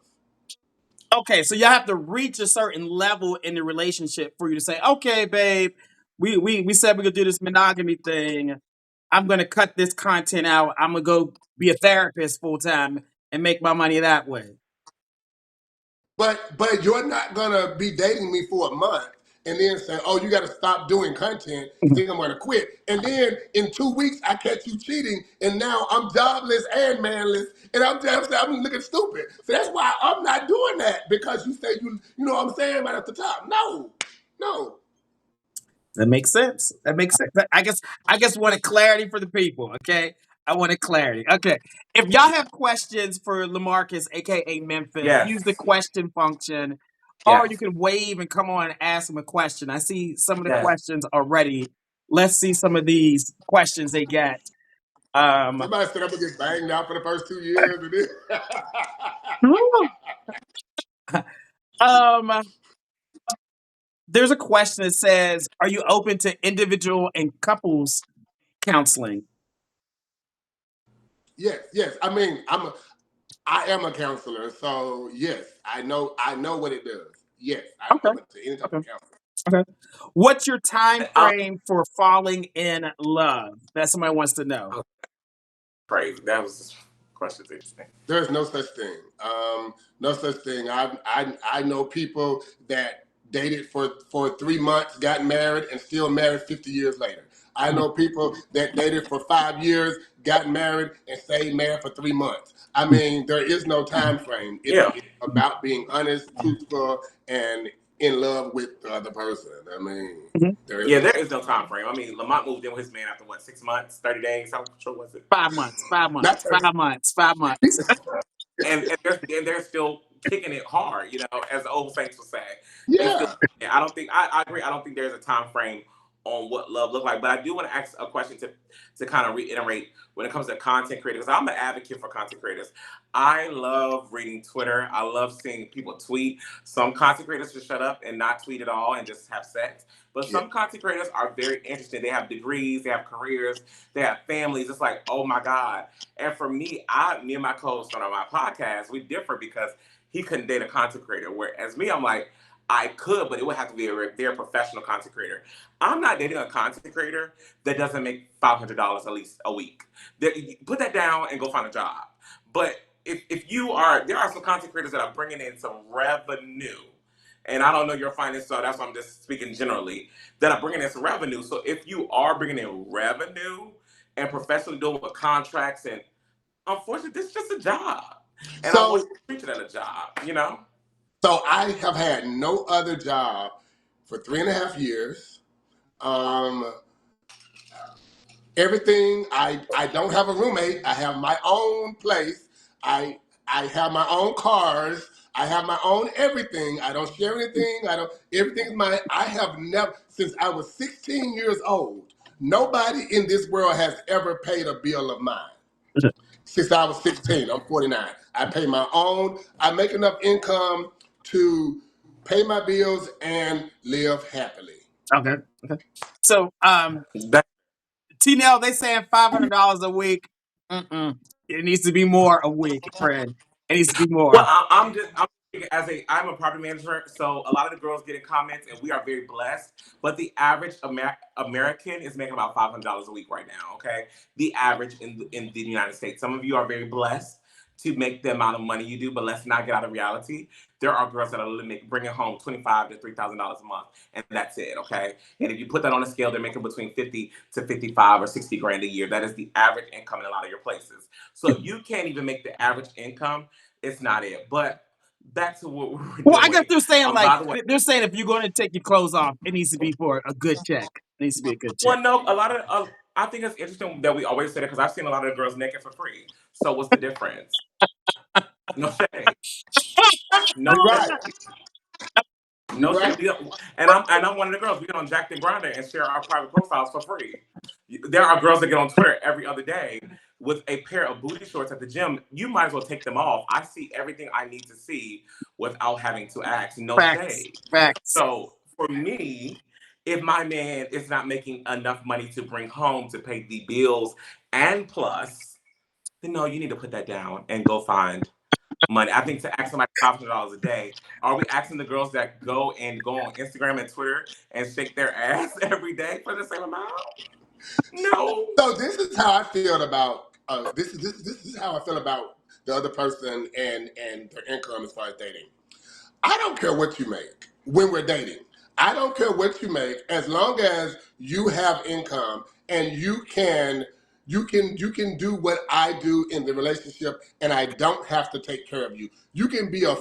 Okay, so y'all have to reach a certain level in the relationship for you to say, okay, babe, we said we're gonna do this monogamy thing. I'm gonna cut this content out. I'm gonna go be a therapist full time and make my money that way. But you're not gonna be dating me for a month and then say, oh, you gotta stop doing content, you think I'm gonna quit. And then in 2 weeks I catch you cheating and now I'm jobless and manless and I'm looking stupid. So that's why I'm not doing that because you say you know what I'm saying right at the top. No. That makes sense. That makes sense. I guess wanted clarity for the people. Okay, I wanted clarity. Okay, if y'all have questions for Lamarcus, aka Memphis, use the Yes. question function, or you Yes. can wave and come on and ask him a question. I see some of the Yes. questions already. Let's see some of these questions they get. Somebody said I'm gonna get banged out for the first 2 years and then um, there's a question that says, "Are you open to individual and couples counseling?" yes. I mean, I am a counselor, so yes, I know what it does. Yes, I'm Okay. open to any type Okay. of counseling. Okay. What's your time Um, frame for falling in love? That somebody wants to know. crazy. That was questions interesting. There's no such thing. No such thing. I know people that dated for 3 months, got married, and still married 50 years later. I know people that dated for 5 years, got married, and stayed married for 3 months. I mean, there is no time frame. It's Yeah. about being honest, truthful, and in love with the other person. I mean, Mhm. there is Yeah, no there time. is no time frame. I mean, Lamont moved in with his man after what, 6 months, 30 days? How sure was it? 5 months. 5 months. Not 30. 5 months. 5 months. And they're still kicking it hard, as the old saints would say. They still. Yeah. I don't think I agree. I don't think there's a time frame on what love look like. But I do want to ask a question to kind of reiterate when it comes to content creators. I'm an advocate for content creators. I love reading Twitter. I love seeing people tweet. Some content creators just shut up and not tweet at all and just have sex. But Yeah. some content creators are very interesting. They have degrees, they have careers, they have families. It's like, oh my God. And for me, me and my co-host on my podcast, we differ because he couldn't date a content creator. Whereas me, I'm like, I could, but it would have to be a very professional content creator. I'm not dating a content creator that doesn't make $500 at least a week. Put that down and go find a job. But if you are, there are some content creators that are bringing in some revenue. And I don't know your finance, so that's why I'm just speaking generally, that are bringing in some revenue. So if you are bringing in revenue and professionally doing with contracts, and unfortunately, this is just a job. And I want So you to treat it as a job. So I have had no other job for 3.5 years. Um, everything I don't have a roommate. I have my own place. I have my own cars. I have my own everything. I don't share anything. I don't. Everything's mine. I have never since I was 16 years old. Nobody in this world has ever paid a bill of mine. Since I was 16, I'm 49. I pay my own. I make enough income to pay my bills and live happily. Okay. Okay. So, That, T-Nell, they saying $500 a week. Mm-mm. It needs to be more a week, friend. It needs to be well, more. I'm a property manager, so a lot of the girls get in comments, and we are very blessed. But the average American is making about $500 a week right now. Okay, the average in the United States. Some of you are very blessed to make the amount of money you do, but let's not get out of reality. There are girls that are bringing home $25,000 to $3,000 a month, and that's it. Okay, and if you put that on a scale, they're making between 50 to 55 or 60 grand a year. That is the average income in a lot of your places. So if you can't even make the average income, it's not it. But back to what we were Well, I guess doing. they're saying By the way, they're saying if you're going to take your clothes off, it needs to be for a good check. It needs to be a good check. well, no, a lot of I think it's interesting that we always say that because I've seen a lot of the girls naked for free. So what's the difference? No shade. No You're right. shade. No Right? shit. And I'm one of the girls. We get on Jacked and Grindr and share our private profiles for free. There are girls that get on Twitter every other day with a pair of booty shorts at the gym. You might as well take them off. I see everything I need to see without having to ask. No Facts. shade. Facts. So for me, if my man is not making enough money to bring home to pay the bills and plus, then no, you need to put that down and go find money. I think to ask somebody $500 a day, are we asking the girls that go on Instagram and Twitter and shake their ass every day for the same amount? No. So this is how I feel about this is how I feel about the other person and their income as far as dating. I don't care what you make when we're dating. I don't care what you make as long as you have income and you can do what I do in the relationship, and I don't have to take care of you. You can be a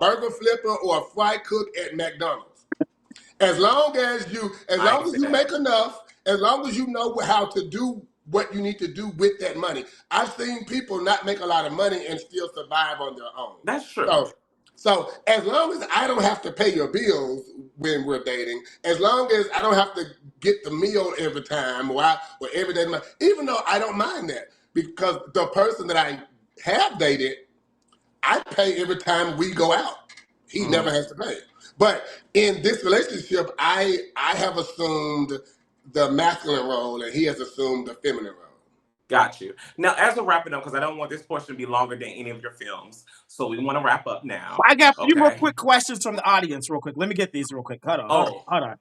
burger flipper or a fry cook at McDonald's. As long as I can say that. make enough, as long as you know how to do what you need to do with that money. I've seen people not make a lot of money and still survive on their own. That's true. So as long as I don't have to pay your bills when we're dating, as long as I don't have to get the meal every time or every day, even though I don't mind that, because the person that I have dated, I pay every time we go out. He never has to pay. But in this relationship, I have assumed the masculine role and he has assumed the feminine role. Got you. Now, as we're wrapping up, because I don't want this portion to be longer than any of your films, so we want to wrap up now. I got a few more Okay. quick questions from the audience, real quick. Let me get these real quick. Hold Oh, on.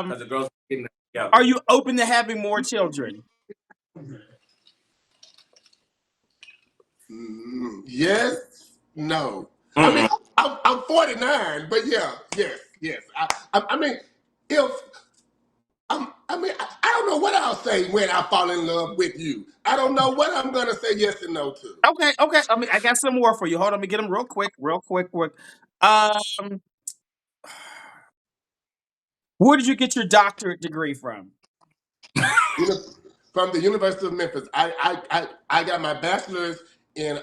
because the girls are getting it together. Are you open to having more children? Yes, no. I mean, I'm 49, but yeah, yes. I mean, if I don't know what I'll say when I fall in love with you. I don't know what I'm gonna say yes and no to. Okay. I mean, I got some more for you. Hold on, let me get them real quick. Where did you get your doctorate degree from? From the University of Memphis. I got my bachelor's in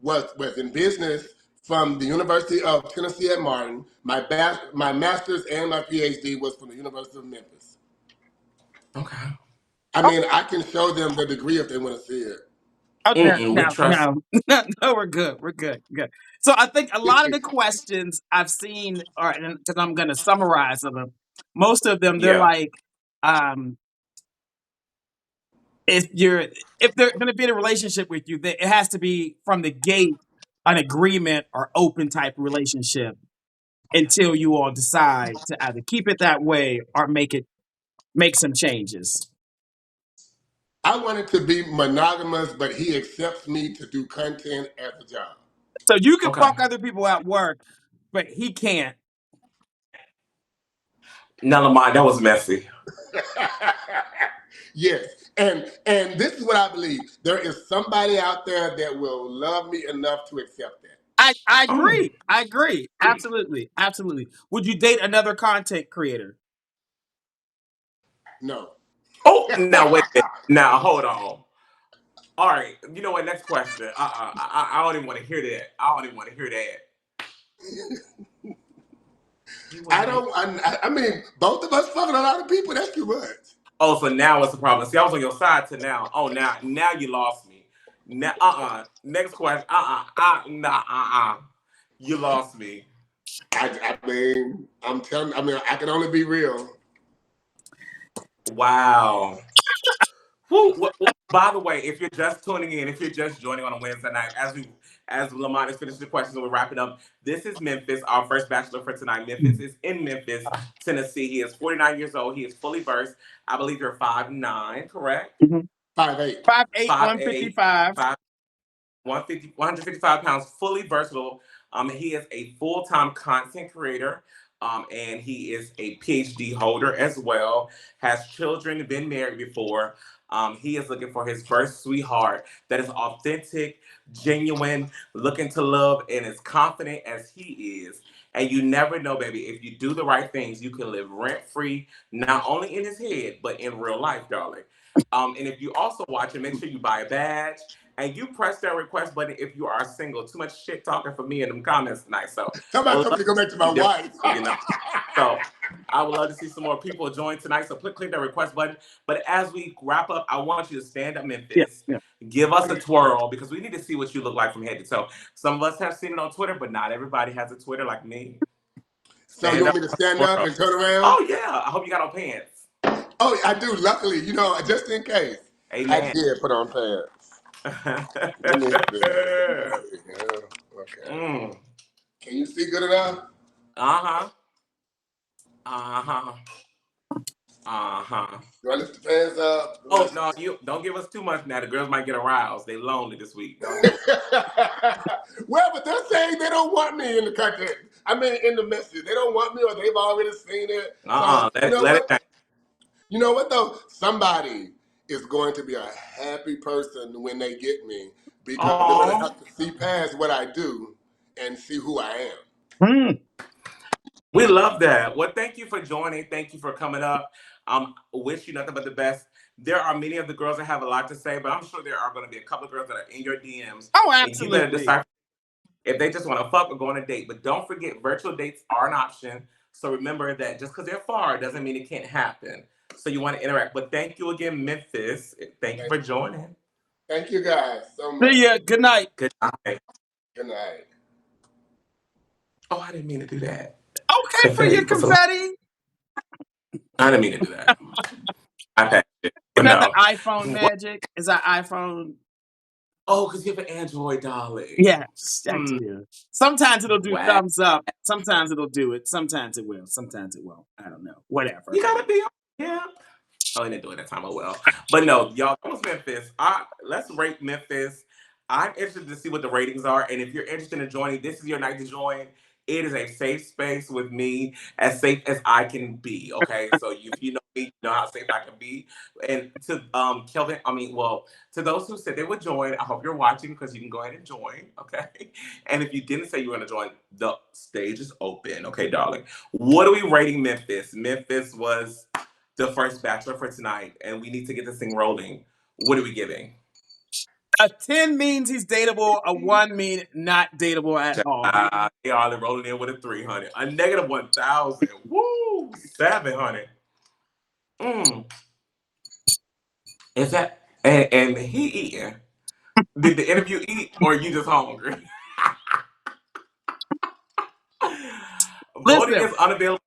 was in business from the University of Tennessee at Martin. My master's and my PhD was from the University of Memphis. Okay. I mean, I can show them the degree if they want to see it. Okay, We trust. no, we're good. So I think a lot of the questions I've seen are, because I'm going to summarize them. Most of them, they're Yeah. like, if they're going to be in a relationship with you, it has to be from the gate an agreement or open type relationship until you all decide to either keep it that way or make some changes. I wanted to be monogamous, but he accepts me to do content as a job. So you can Okay. fuck other people at work, but he can't. Never mind. That was messy. Yes, and this is what I believe. There is somebody out there that will love me enough to accept that. I Oh. agree. I agree. Absolutely. Would you date another content creator? No. Oh, now wait a minute. Now hold on. All right. You know what? Next question. I don't even want to hear that. I mean, both of us fucking a lot of people. That's too much. Oh, so now what's the problem? See, I was on your side to now. Oh, now you lost me. Now, Next question. You lost me. I mean, I can only be real. Wow. Well, by the way, if you're just tuning in, if you're just joining on a Wednesday night, as Lamont is finishing the questions and we're wrapping up, this is Memphis, our first bachelor for tonight. Memphis is in Memphis, Tennessee. He is 49 years old. He is fully versed. I believe you're 5'9", correct? 5'8". 5'8", 5'8", 155. 155 pounds, fully versatile. He is a full-time content creator, and he is a PhD holder as well. Has children, been married before. He is looking for his first sweetheart that is authentic, genuine, looking to love, and as confident as he is. And you never know, baby, if you do the right things, you can live rent-free, not only in his head, but in real life, darling. And if you also watch it, make sure you buy a badge and you press that request button if you are single. Too much shit talking for me in them comments tonight. So Somebody told me to go back to my wife. so I would love to see some more people join tonight. So click that request button. But as we wrap up, I want you to stand up, Memphis. Yeah. Give us a twirl because we need to see what you look like from head to toe. Some of us have seen it on Twitter, but not everybody has a Twitter like me. So you want me to stand up and turn around? Oh yeah. I hope you got on pants. Oh, I do. Luckily, just in case. Amen. I did put on pants. Let me see. Okay. Can you see good enough? Uh-huh. Do I lift the pants up? Oh no, you don't give us too much now. The girls might get aroused. They lonely this week. Well, but they're saying they don't want me in the content. I mean, in the message. They don't want me, or they've already seen it. Let it down. You know what though? Somebody is going to be a happy person when they get me because they're going to have to see past what I do and see who I am. We love that. Well, thank you for joining. Thank you for coming up. Wish you nothing but the best. There are many of the girls that have a lot to say, but I'm sure there are going to be a couple of girls that are in your DMs. Oh, absolutely. And you better decide if they just want to fuck or go on a date. But don't forget, virtual dates are an option. So remember that just because they're far doesn't mean it can't happen. So you want to interact. But thank you again, Memphis. Thank you for joining. Thank you guys so much. See ya. Good night. Good night. Good night. Oh, I didn't mean to do that. Okay, for your confetti. I didn't mean to do that. I patched it. Is that the iPhone magic? Is that iPhone? Oh, because you have an Android, darling. Yes, I do. Sometimes it'll do thumbs up. Sometimes it'll do it. Sometimes it will. Sometimes it won't. I don't know. Whatever. You gotta be. Yeah. Oh, I didn't do it that time. Oh well. But no, y'all, that was Memphis. Let's rate Memphis. I'm interested to see what the ratings are, and if you're interested in joining, this is your night to join. It is a safe space with me, as safe as I can be. Okay, so if you know me, you know how safe I can be. And to Kelvin, to those who said they would join, I hope you're watching because you can go ahead and join. Okay, and if you didn't say you were going to join, the stage is open. Okay, darling. What are we rating Memphis? Memphis was the first bachelor for tonight, and we need to get this thing rolling. What are we giving? A 10 means he's dateable. A 1 means not dateable at all. They are rolling in with a 300. A negative 1,000. Woo! 700. Is that and he eating? Did the interview eat, or are you just hungry? Voting is unavailable.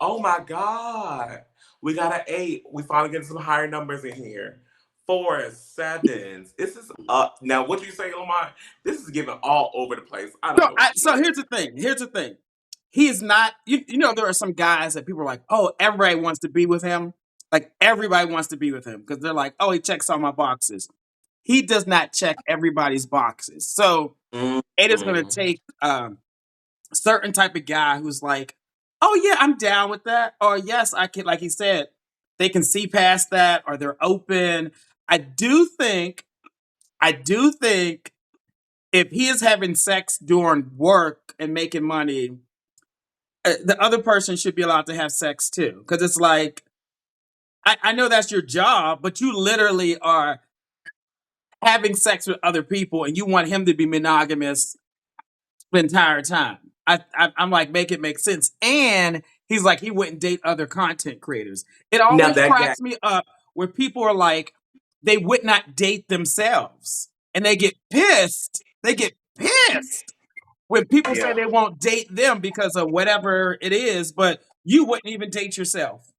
Oh my God. We got an 8. We finally getting some higher numbers in here. 4s, 7s. This is now what you say, Lamont? This is giving all over the place. I don't know. So here's the thing. He is not, you know, there are some guys that people are like, oh, everybody wants to be with him. Like everybody wants to be with him because they're like, oh, he checks all my boxes. He does not check everybody's boxes. So it is going to take a certain type of guy who's like, oh yeah, I'm down with that. Or yes, I can, like he said, they can see past that or they're open. I do think if he is having sex during work and making money, the other person should be allowed to have sex too. Because it's like, I know that's your job, but you literally are having sex with other people and you want him to be monogamous the entire time. I'm like, make it make sense. And he's like, he wouldn't date other content creators. It always cracks me up where people are like, they would not date themselves. And they get pissed. When people say they won't date them because of whatever it is, but you wouldn't even date yourself.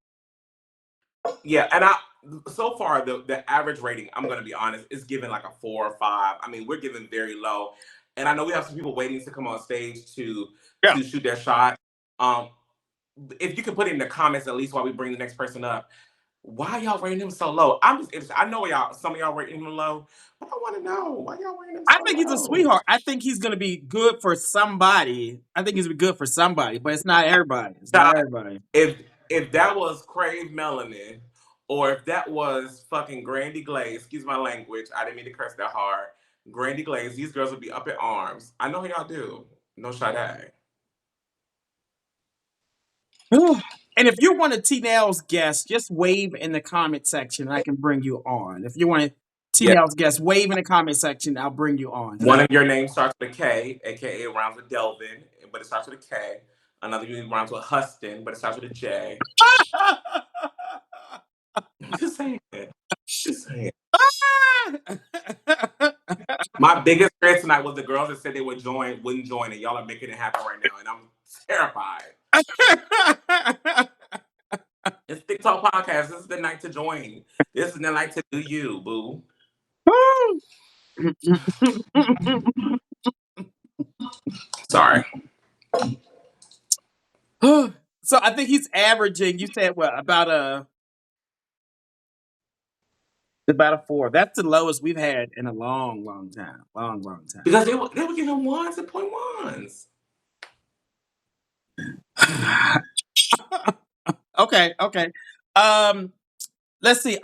Yeah, and so far the average rating, I'm gonna be honest, is given like a 4 or 5. I mean, we're giving very low. And I know we have some people waiting to come on stage to shoot their shot. If you can put it in the comments at least while we bring the next person up, why y'all rating him so low? I'm just interested. I know some of y'all rating him low, but I want to know why y'all rating him so low. I think he's a sweetheart. I think he's going to be good for somebody. But it's not everybody. If that was Crave Melanin, or if that was fucking Grandy Glaze, excuse my language, I didn't mean to curse that hard. Grandy Glaze, these girls would be up in arms. I know how y'all do. No Sade. And if you want a T-Nails guest, just wave in the comment section and I can bring you on. If you want to Yeah. TL's guest. Wave in the comment section. I'll bring you on. One of your names starts with a K, aka it rhymes with Delvin, but it starts with a K. Another name rhymes with Huston, but it starts with a J. Just saying. Just saying. My biggest fear tonight was the girls that said they would join, wouldn't join, and y'all are making it happen right now, and I'm terrified. It's TikTok podcast. This is the night to join. This is the night to do you, boo. Sorry. So I think he's averaging. You said what about a 4? That's the lowest we've had in a long time. Long time. Because they were getting ones and point ones. Okay. Let's see.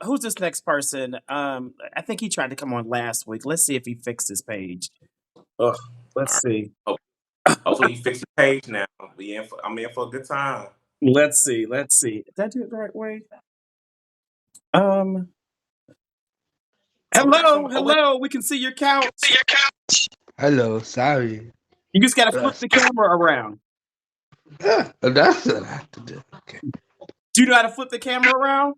Who's this next person? I think he tried to come on last week. Let's see if he fixed his page. Let's see. Hopefully, you fix your page now. I'm in for a good time. Let's see. Did I do it the right way? Hello. We can see your couch. Hello, sorry. You just gotta flip the camera around. That's what I have to do. Okay. Do you know how to flip the camera around?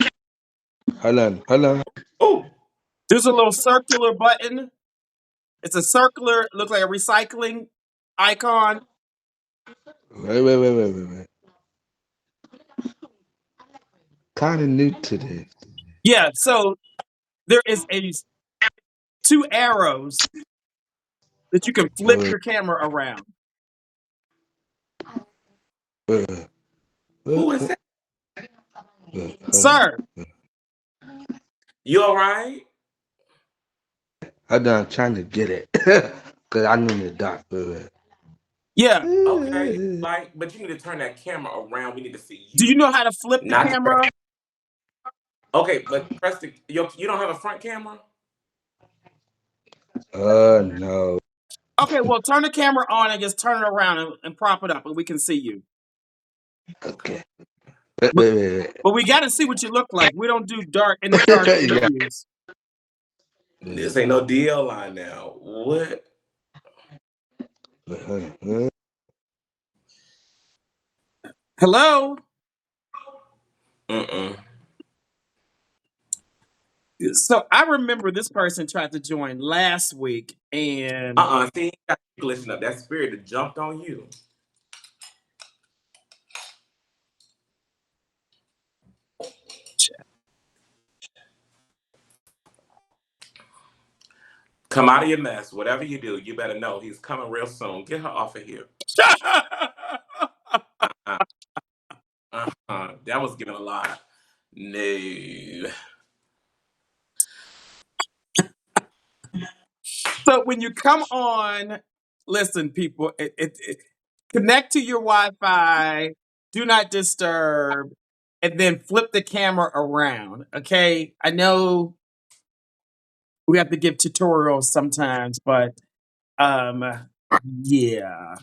Hold on. Oh, There's a little circular button. It's a circular, looks like a recycling icon. Wait. Kind of new to this. Yeah, so there is 2 arrows that you can flip your camera around. who is that? Sir. You all right? Hold on, I'm trying to get it. Because I'm in the dark. Yeah. Okay, but you need to turn that camera around. We need to see you. Do you know how to flip the camera? Okay, but press you don't have a front camera? No. Okay, well, turn the camera on and just turn it around and prop it up and we can see you. Okay. Wait. But we got to see what you look like. We don't do dark interviews. This ain't no DL line now. What? Hello? So I remember this person tried to join last week and... See, you got glitching up. That spirit that jumped on you. Come out of your mess. Whatever you do, you better know he's coming real soon. Get her off of here. That was giving a lot. No. So when you come on, listen, people, connect to your Wi-Fi, do not disturb, and then flip the camera around. Okay, I know we have to give tutorials sometimes, but yeah.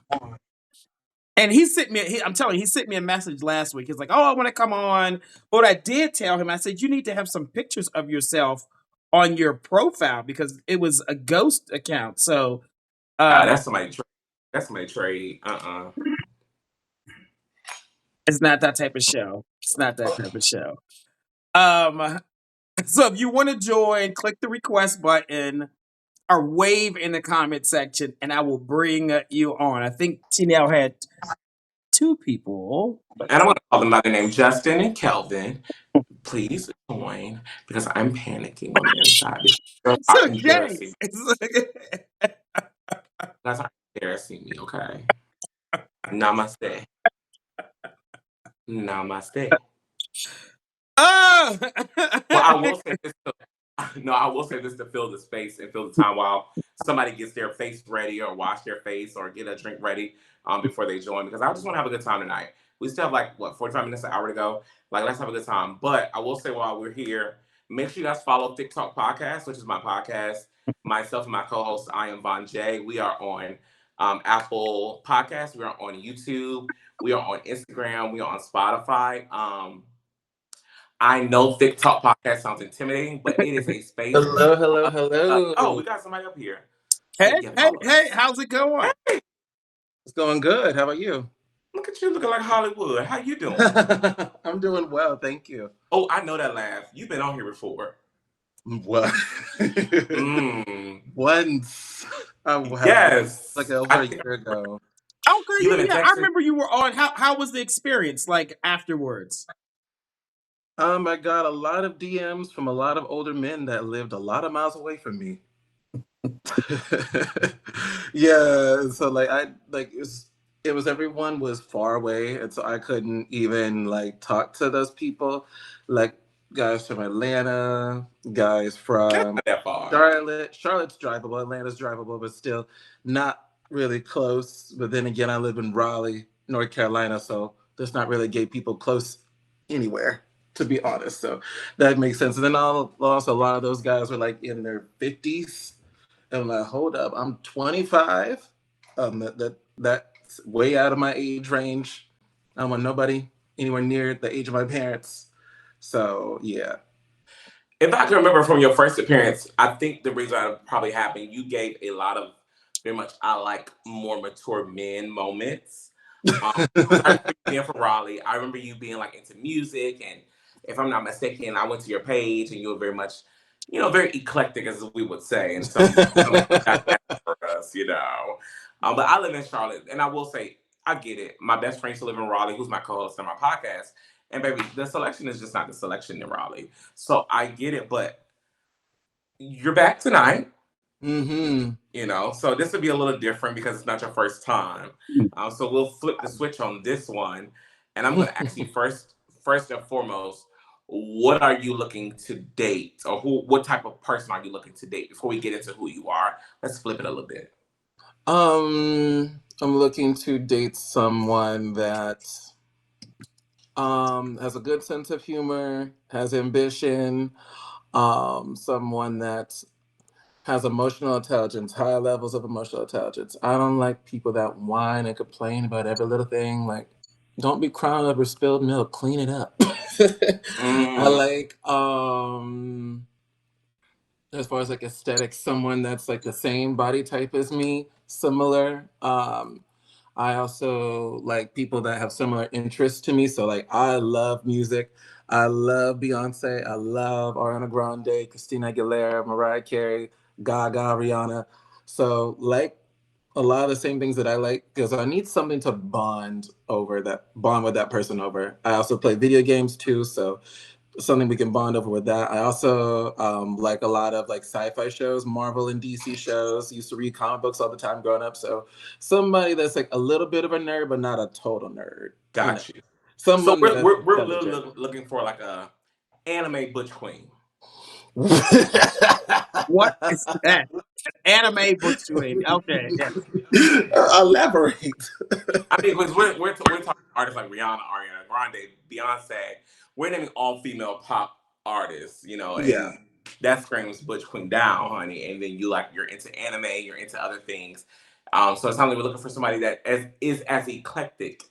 And he sent me. I'm telling you, he sent me a message last week. He's like, "Oh, I want to come on." But I did tell him. I said, "You need to have some pictures of yourself on your profile because it was a ghost account." So that's somebody. That's somebody trade. It's not that type of show. So if you want to join, click the request button or wave in the comment section, and I will bring you on. I think Chanel had 2 people. And I want to call them by the name Justin and Kelvin. Please join because I'm panicking on the inside. Because So embarrassing. That's not embarrassing me, okay? Namaste. Oh! Well, I will say this. I will say this to fill the space and fill the time while somebody gets their face ready or wash their face or get a drink ready before they join, because I just want to have a good time tonight. We still have 45 minutes, an hour to go. Let's have a good time. But I will say while we're here, make sure you guys follow TikTok Podcast, which is my podcast. Myself and my co-host, I am Von J. We are on Apple Podcasts. We are on YouTube. We are on Instagram. We are on Spotify. I know Thick Talk Podcast sounds intimidating, but it is a space. Hello. We got somebody up here. Hey, Yeah, hey, how's it going? It's going good. How about you? look at you looking like Hollywood. How you doing? I'm doing well, thank you. Oh, I know that laugh. You've been on here before. What? Once. Yes. Like over a year ago. Okay, You live in yeah. I Texas? remember you were on. How was the experience like afterwards? I got a lot of DMs from a lot of older men that lived a lot of miles away from me. Yeah, so like it was everyone was far away, and so I couldn't even like talk to those people, like guys from Atlanta, guys from Not that far. Charlotte. Charlotte's drivable, Atlanta's drivable, but still not really close. But then again, I live in Raleigh, North Carolina, so there's not really gay people close anywhere, to be honest. So that makes sense. And then also a lot of those guys were like in their 50s. And I'm like, hold up, I'm 25. That's way out of my age range. I don't want nobody anywhere near the age of my parents. So yeah. If I can remember from your first appearance, I think the reason that probably happened, you gave a lot of very much I like more mature men moments. I remember you being from Raleigh. I remember you being like into music, and if I'm not mistaken, I went to your page and you were very much, very eclectic as we would say, and some got that for us, But I live in Charlotte, and I will say I get it. My best friend used to live in Raleigh, who's my co-host on my podcast, and baby, the selection is just not the selection in Raleigh. So I get it, but you're back tonight. So this will be a little different because it's not your first time. So we'll flip the switch on this one, and I'm going to ask you first and foremost, what are you looking to date, or what type of person are you looking to date? Before we get into who you are, let's flip it a little bit. I'm looking to date someone that has a good sense of humor, has ambition, someone that has emotional intelligence, high levels of emotional intelligence. I don't like people that whine and complain about every little thing. Like, don't be crying over spilled milk, clean it up. I like, as far as like aesthetics, someone that's like the same body type as me, similar. I also like people that have similar interests to me. So like I love music. I love Beyonce. I love Ariana Grande, Christina Aguilera, Mariah Carey, Gaga, Rihanna. So like a lot of the same things that I like because I need something to bond with that person over. I also play video games too, so something we can bond over with that. I also like a lot of like sci-fi shows, Marvel and DC shows. Used to read comic books all the time growing up. So somebody that's like a little bit of a nerd, but not a total nerd. Got you. Someone so that's we're really looking for like a anime butch queen. What is that? Anime butch queen. Okay, yeah. Elaborate. I mean, because we're talking artists like Rihanna, Ariana Grande, Beyonce. We're naming all female pop artists, Yeah. and that screams butch queen down, honey. And then you're into anime, you're into other things. So it sounds like we're looking for somebody that is as eclectic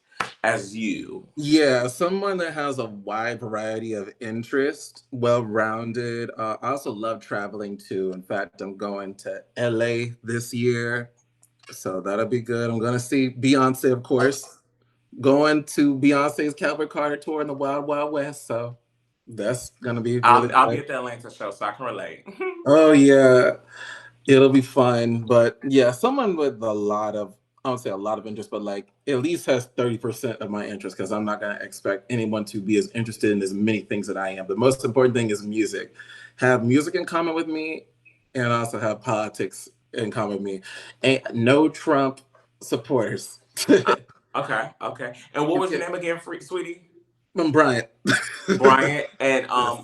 as you. Yeah, someone that has a wide variety of interest, well-rounded. I also love traveling too. In fact, I'm going to LA this year, so that'll be good. I'm going to see Beyonce, of course. Going to Beyonce's Calvert Carter tour in the Wild Wild West, so that's going to be really I'll be good. at the Atlanta show, so I can relate. Oh yeah, it'll be fun. But yeah, someone with I don't say a lot of interest, but like at least has 30% of my interest because I'm not going to expect anyone to be as interested in as many things that I am. The most important thing is music. Have music in common with me and also have politics in common with me. And no Trump supporters. Okay. And what was your name again, sweetie? I'm Bryant. Bryant. And Yes.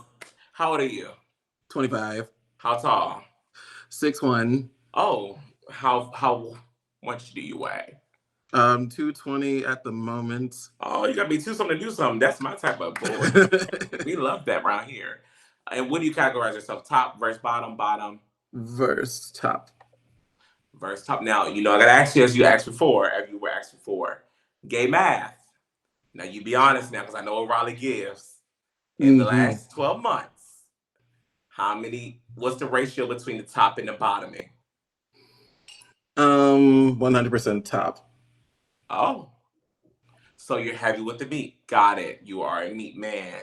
how old are you? 25. How tall? 6'1". Oh, how much do you weigh? 220 at the moment. Oh, you gotta be two something to do something. That's my type of boy. We love that around here. And what do you categorize yourself? Top versus bottom, bottom? Verse top. Versus top. Now, I gotta ask you as you asked before, as you were asked before, gay math. Now you be honest now, because I know what Raleigh gives. In the last 12 months, what's the ratio between the top and the bottoming? 100% top. Oh. So you're heavy with the meat. Got it. You are a meat man.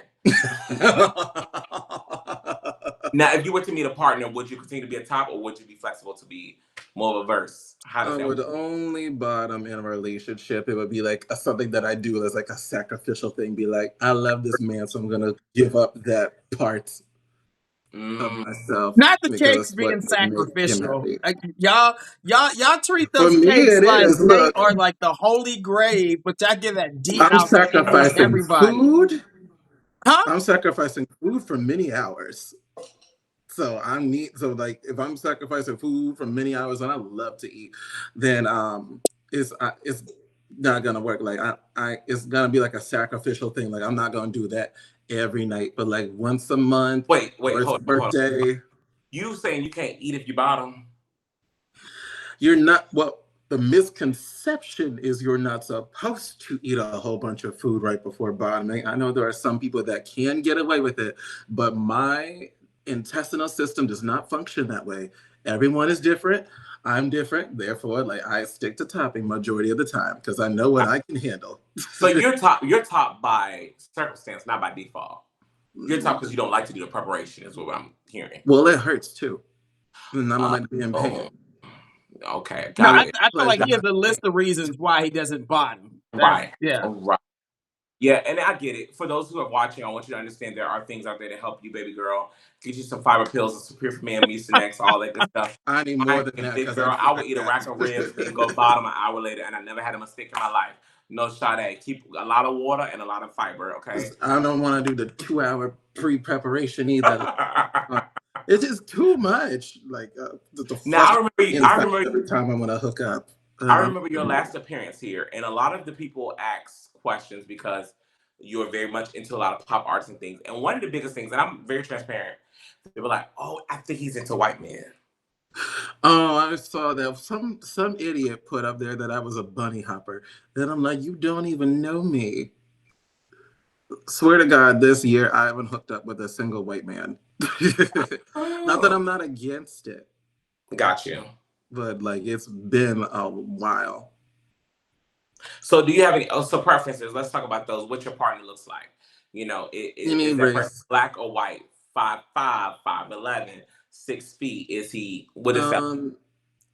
Now, if you were to meet a partner, would you continue to be a top, or would you be flexible to be more of a verse? How does I that would work? only bottom in a relationship. It would be like something that I do as like a sacrificial thing. Be like, I love this man, so I'm gonna give up that part of myself Not the because cakes that's what being would make him sacrificial. happy. Like, y'all treat For those me, cakes it like is. they Look, are like the holy grave, but y'all give that deep I'm out to any and sacrificing everybody. food. Huh? I'm sacrificing food for many hours. So like if I'm sacrificing food for many hours and I love to eat, then it's not gonna work. Like I it's gonna be like a sacrificial thing. Like I'm not gonna do that every night, but like once a month Wait, or it's a hold on. birthday. You saying you can't eat if you bottom? You're not well. The misconception is you're not supposed to eat a whole bunch of food right before bottoming. I know there are some people that can get away with it, but my intestinal system does not function that way. Everyone is different. I'm different. Therefore, like I stick to topping majority of the time because I know what I can handle. So you're top by circumstance, not by default. You're top because you don't like to do the preparation, is what I'm hearing. Well, it hurts too. And I don't like to be in pain. Oh, okay, No, got it. I feel like Pleasure. he has a list of reasons why he doesn't bottom. Right, Yeah. right. Yeah, and I get it. For those who are watching, I want you to understand there are things out there to help you, baby girl. Get you some fiber pills, and some Pure for Man, Mucinex, all that good stuff. I need more than And that big because girl, I would I eat a rack of ribs and go forgot. bottom an hour later, and I never had a mistake in my life. No Sade. Keep a lot of water and a lot of fiber, okay? I don't want to do the 2 hour pre-preparation either. It's just too much. Like the Now flush inside every time I want to hook up. I remember your last appearance here, and a lot of the people ask questions because you're very much into a lot of pop arts and things. And one of the biggest things, and I'm very transparent, they were like, "Oh, I think he's into white men." Oh, I saw that some idiot put up there that I was a bunny hopper. Then I'm like, you don't even know me. Swear to God, this year I haven't hooked up with a single white man. Not that I'm not against it, Got you. but like it's been a while. So, do you have any preferences? Let's talk about those. What your partner looks like? You know, Any is that person race. black or white? 5'5", 5'11", 6 feet? Is he? What is that?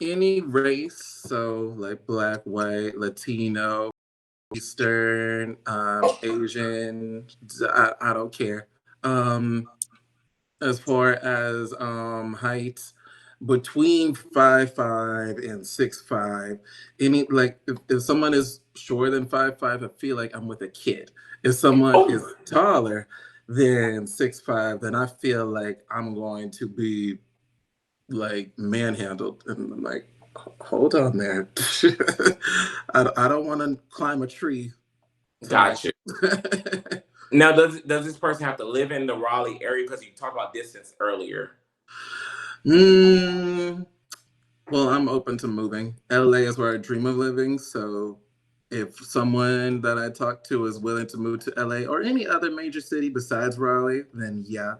Any race, so like black, white, Latino, Eastern, Asian, I don't care. As far as height, between 5'5" and 6'5", any like if someone is shorter than 5'5", I feel like I'm with a kid. If someone is taller than 6'5", then I feel like I'm going to be like manhandled, and I'm like, hold on there. I don't want to climb a tree tonight. Got you. Now, does this person have to live in the Raleigh area? Because you talked about distance earlier. Well, I'm open to moving. LA is where I dream of living. So if someone that I talk to is willing to move to LA or any other major city besides Raleigh, then yeah,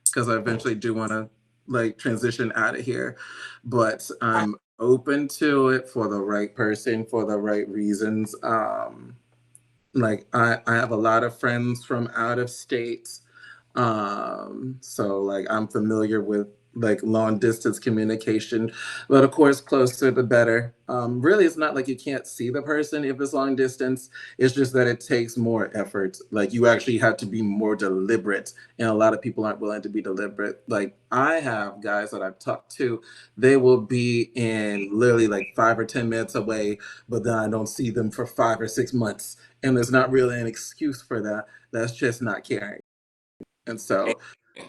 because I eventually do want to like transition out of here. But I'm open to it for the right person, for the right reasons. Like I have a lot of friends from out of state. So like I'm familiar with like long distance communication, but of course closer the better. Really it's not like you can't see the person if it's long distance. It's just that it takes more effort. Like you actually have to be more deliberate, and a lot of people aren't willing to be deliberate. Like I have guys that I've talked to, they will be in literally like 5 or 10 minutes away, but then I don't see them for 5 or 6 months. And there's not really an excuse for that. That's just not caring. And so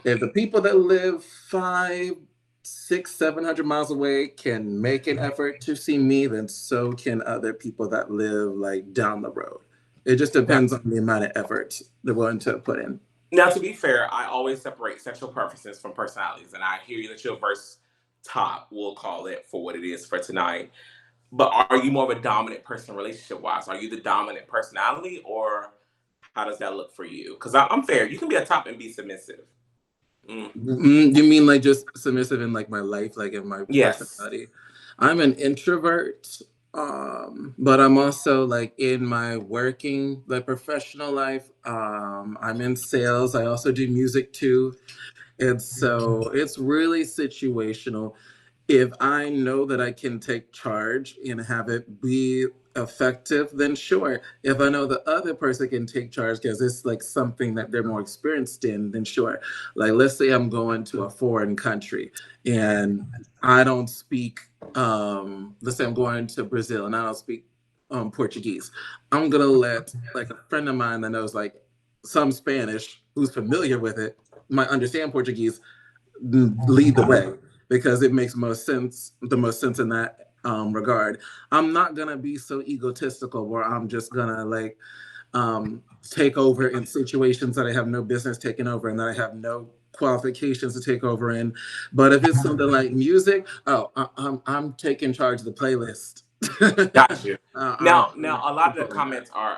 if the people that live 5, 6, 700 miles away can make an effort to see me, then so can other people that live like down the road. It just depends on the amount of effort they're willing to put in. Now, to be fair, I always separate sexual preferences from personalities, and I hear you that you're verse top, we'll call it for what it is for tonight. But are you more of a dominant person relationship wise? Are you the dominant personality, or How does that look for you? Because I'm fair. You can be a top and be submissive. You mean like just submissive in like my life, like in my Yes. personality? I'm an introvert, but I'm also like in my working, like professional life. I'm in sales. I also do music too. And so it's really situational. If I know that I can take charge and have it be effective, then sure. If I know the other person can take charge because it's like something that they're more experienced in, then sure. Like let's say I'm going to a foreign country and I don't speak let's say I'm going to Brazil and I don't speak Portuguese. I'm gonna let like a friend of mine that knows like some Spanish who's familiar with it, might understand Portuguese, lead the way because it makes the most sense in that regard. I'm not gonna be so egotistical where I'm just gonna like take over in situations that I have no business taking over and that I have no qualifications to take over in. But if it's something like music, I'm taking charge of the playlist. Got you. I'm Now, a lot of the controlling that. comments are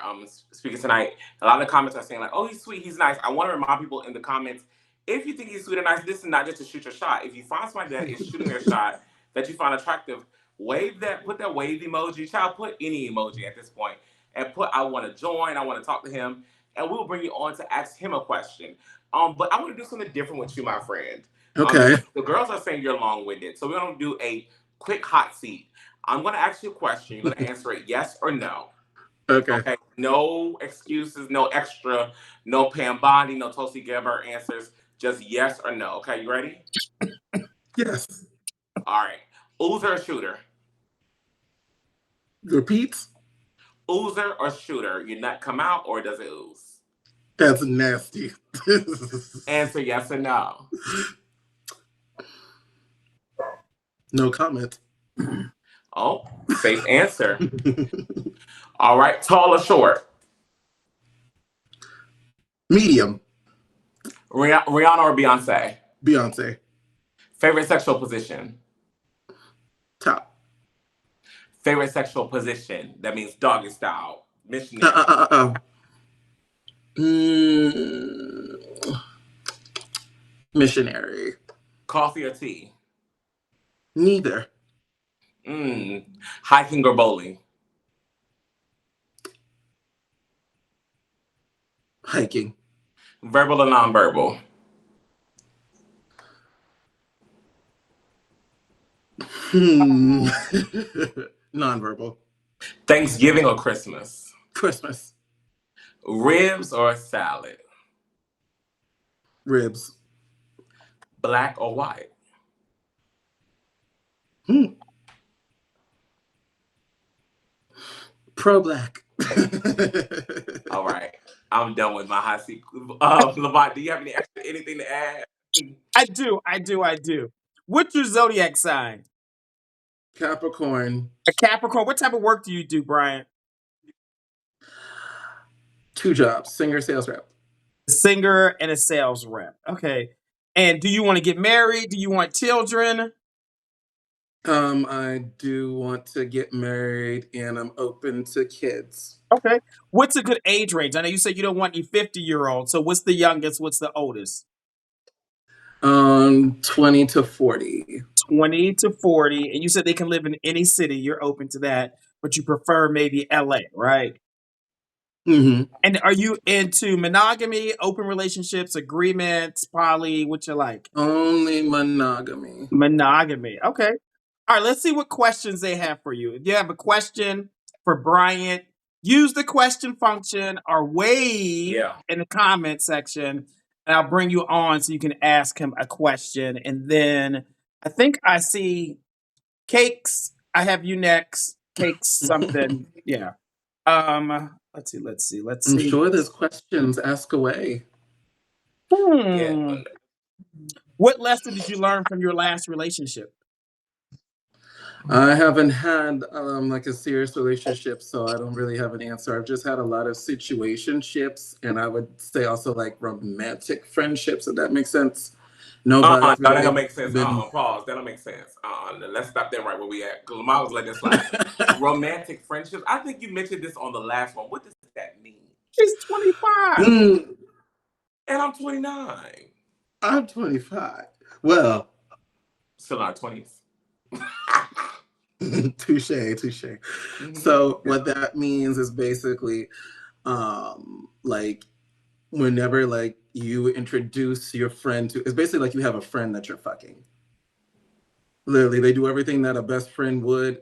speaking tonight. A lot of the comments are saying like, "Oh, he's sweet, he's nice." I want to remind people in the comments, if you think he's sweet and nice, this is not just to shoot your shot. If you find somebody that is shooting their shot that you find attractive, put that wave emoji. Child, put any emoji at this point, and put "I want to join," "I want to talk to him," and we'll bring you on to ask him a question. But I want to do something different with you, my friend. Okay. The girls are saying you're long-winded, so we're gonna do a quick hot seat. I'm going to ask you a question. You're going to answer it yes or no. Okay. Okay? No excuses, no extra, no Pam Bondi, no Tulsi Gabbard answers. Just yes or no. Okay, you ready? Yes. All right. Oozer or shooter? Repeats. Oozer or shooter? Your nut come out or does it ooze? That's nasty. Answer yes or no. No comment. Oh, safe answer. All right. Tall or short? Medium. Rihanna or Beyonce? Beyonce. Favorite sexual position? Top. Favorite sexual position? That means doggy style, Uh, missionary. uh, uh, uh. Mm, missionary. Coffee or tea? Neither. Hiking or bowling? Hiking. Verbal or nonverbal? Nonverbal. Thanksgiving or Christmas? Christmas. Ribs or salad? Ribs. Black or white? Pro-black. All right. I'm done with my hot seat. Lamont, do you have anything to add? I do. What's your zodiac sign? Capricorn. A Capricorn. What type of work do you do, Bryant? 2 jobs. Singer, sales rep. A singer and a sales rep. Okay. And do you want to get married? Do you want children? I do want to get married and I'm open to kids. Okay. What's a good age range? I know you said you don't want any 50-year-olds. So what's the youngest? What's the oldest? 20 to 40. 20 to 40. And you said they can live in any city. You're open to that, but you prefer maybe LA, right? Mm-hmm. And are you into monogamy, open relationships, agreements, poly? What you like? Only monogamy. Monogamy. Okay. All right. Let's see what questions they have for you. If you have a question for Bryant, use the question function or wave in the comment section, and I'll bring you on so you can ask him a question. And then I think I see Cakes. I have you next. Cakes something. Yeah. Let's I'm see. sure there's questions. Ask away. Yeah. What lesson did you learn from your last relationship? I haven't had like a serious relationship, so I don't really have an answer. I've just had a lot of situationships, and I would say also like romantic friendships, if that makes sense. Nobody's That really don't make sense. been. Pause. That don't make sense. Let's stop there right where we at. Because Lamont was letting this slide. Romantic friendships. I think you mentioned this on the last one. What does that mean? She's 25. Mm, And I'm 29. I'm 25. Well, Still in our 20s. touche, touche. So what that means is basically, like whenever like you introduce your friend to, it's basically like you have a friend that you're fucking. Literally, they do everything that a best friend would,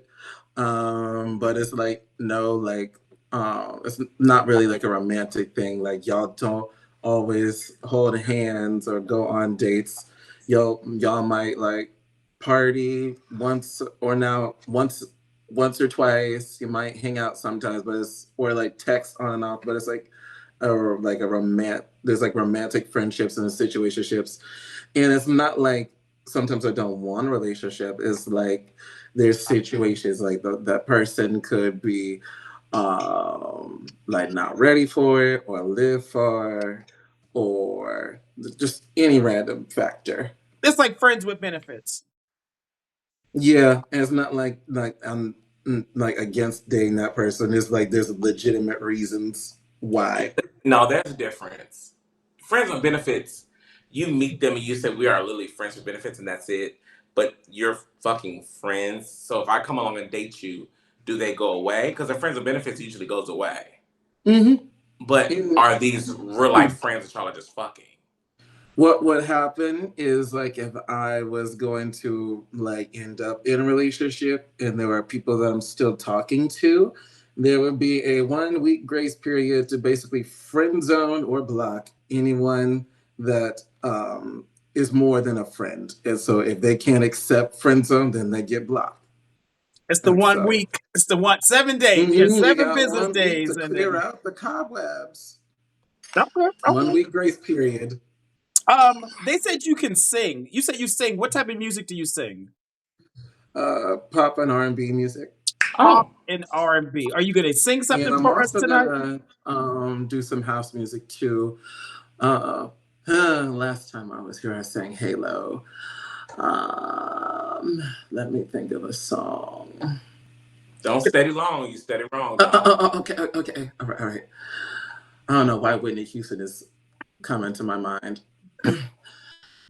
but it's like no, like it's not really like a romantic thing. Like y'all don't always hold hands or go on dates. Y'all might like party once or twice. You might hang out sometimes, but it's or like text on and off. But it's like a romantic. There's like romantic friendships and situationships, and it's not like sometimes I don't want a relationship. It's like there's situations like that person could be like not ready for it or live for or just any random factor. It's like friends with benefits. Yeah, and it's not like I'm like against dating that person. It's like there's legitimate reasons why. No, there's a difference. Friends with benefits, you meet them and you say, we are literally friends with benefits and that's it. But you're fucking friends. So if I come along and date you, do they go away? Because the friends with benefits usually goes away. Mm-hmm. But are these real life friends that y'all are just fucking? What would happen is like if I was going to like end up in a relationship and there are people that I'm still talking to, there would be a 1 week grace period to basically friend zone or block anyone that is more than a friend. And so if they can't accept friend zone, then they get blocked. It's the And 1 week. It's the 7 days. Yeah, you 7 got business 1 week days, to and clear then out the cobwebs. okay. 1 week grace period. They said you can sing. You said you sing. What type of music do you sing? Pop and R&B music. Pop Oh. and R&B. Are you gonna sing And something I'm for us also tonight? gonna do some house music too. Last time I was here, I sang Halo. Let me think of a song. Don't steady long, you steady wrong, dog. Okay. All right. I don't know why Whitney Houston is coming to my mind.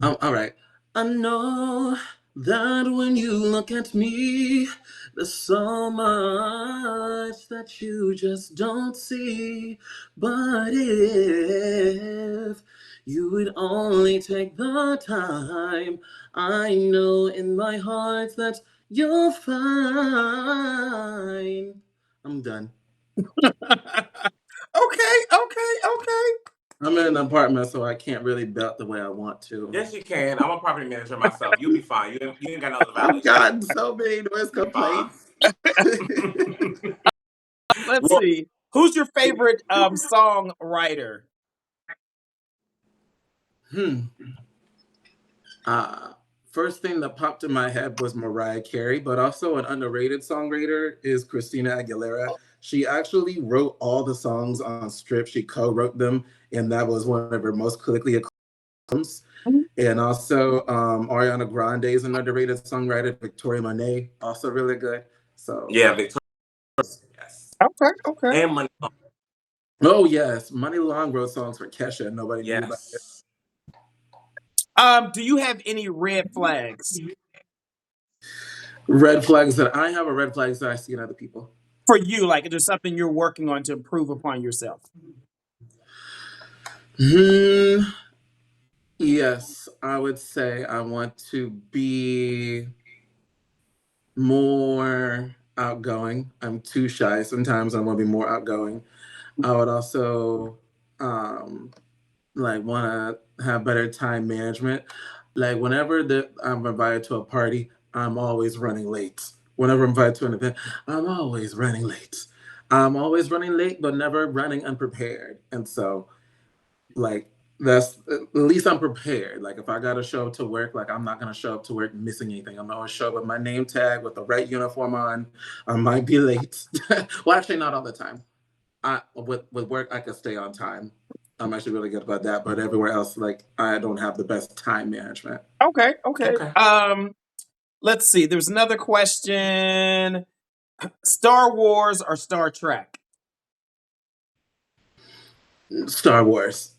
All right. I know that when you look at me, there's so much that you just don't see. But if you would only take the time, I know in my heart that you'll find. I'm done. Okay. I'm in an apartment, so I can't really belt the way I want to. Yes, you can. I'm a property manager myself. You'll be fine. You ain't got no other I've violations. gotten so many noise You'll be fine. complaints. Let's Well, see. Who's your favorite songwriter? First thing that popped in my head was Mariah Carey, but also an underrated songwriter is Christina Aguilera. She actually wrote all the songs on Strip. She co-wrote them, and that was one of her most critically acclaimed albums. And also Ariana Grande is an underrated songwriter. Victoria Monet, also really good. So yeah, Victoria. Yes. Okay. And Money Long. oh yes, Money Long wrote songs for Kesha. Nobody knew about it. Yes. Do you have any red flags Red flags that I have or red flags that I see in other people? for you? Like, is there something you're working on to improve upon yourself? Yes, I would say I want to be more outgoing. I'm too shy sometimes. I want to be more outgoing. I would also like want to have better time management. Like whenever I'm invited to a party, I'm always running late. Whenever I'm invited to an event, I'm always running late. I'm always running late, but never running unprepared. And so, like, that's at least I'm prepared. Like, if I got to show up to work, like, I'm not going to show up to work missing anything. I'm going to show up with my name tag with the right uniform on. I might be late. Well, actually, not all the time. With work, I could stay on time. I'm actually really good about that. But everywhere else, like I don't have the best time management. Okay. Okay. Let's see. There's another question. Star Wars or Star Trek? Star Wars.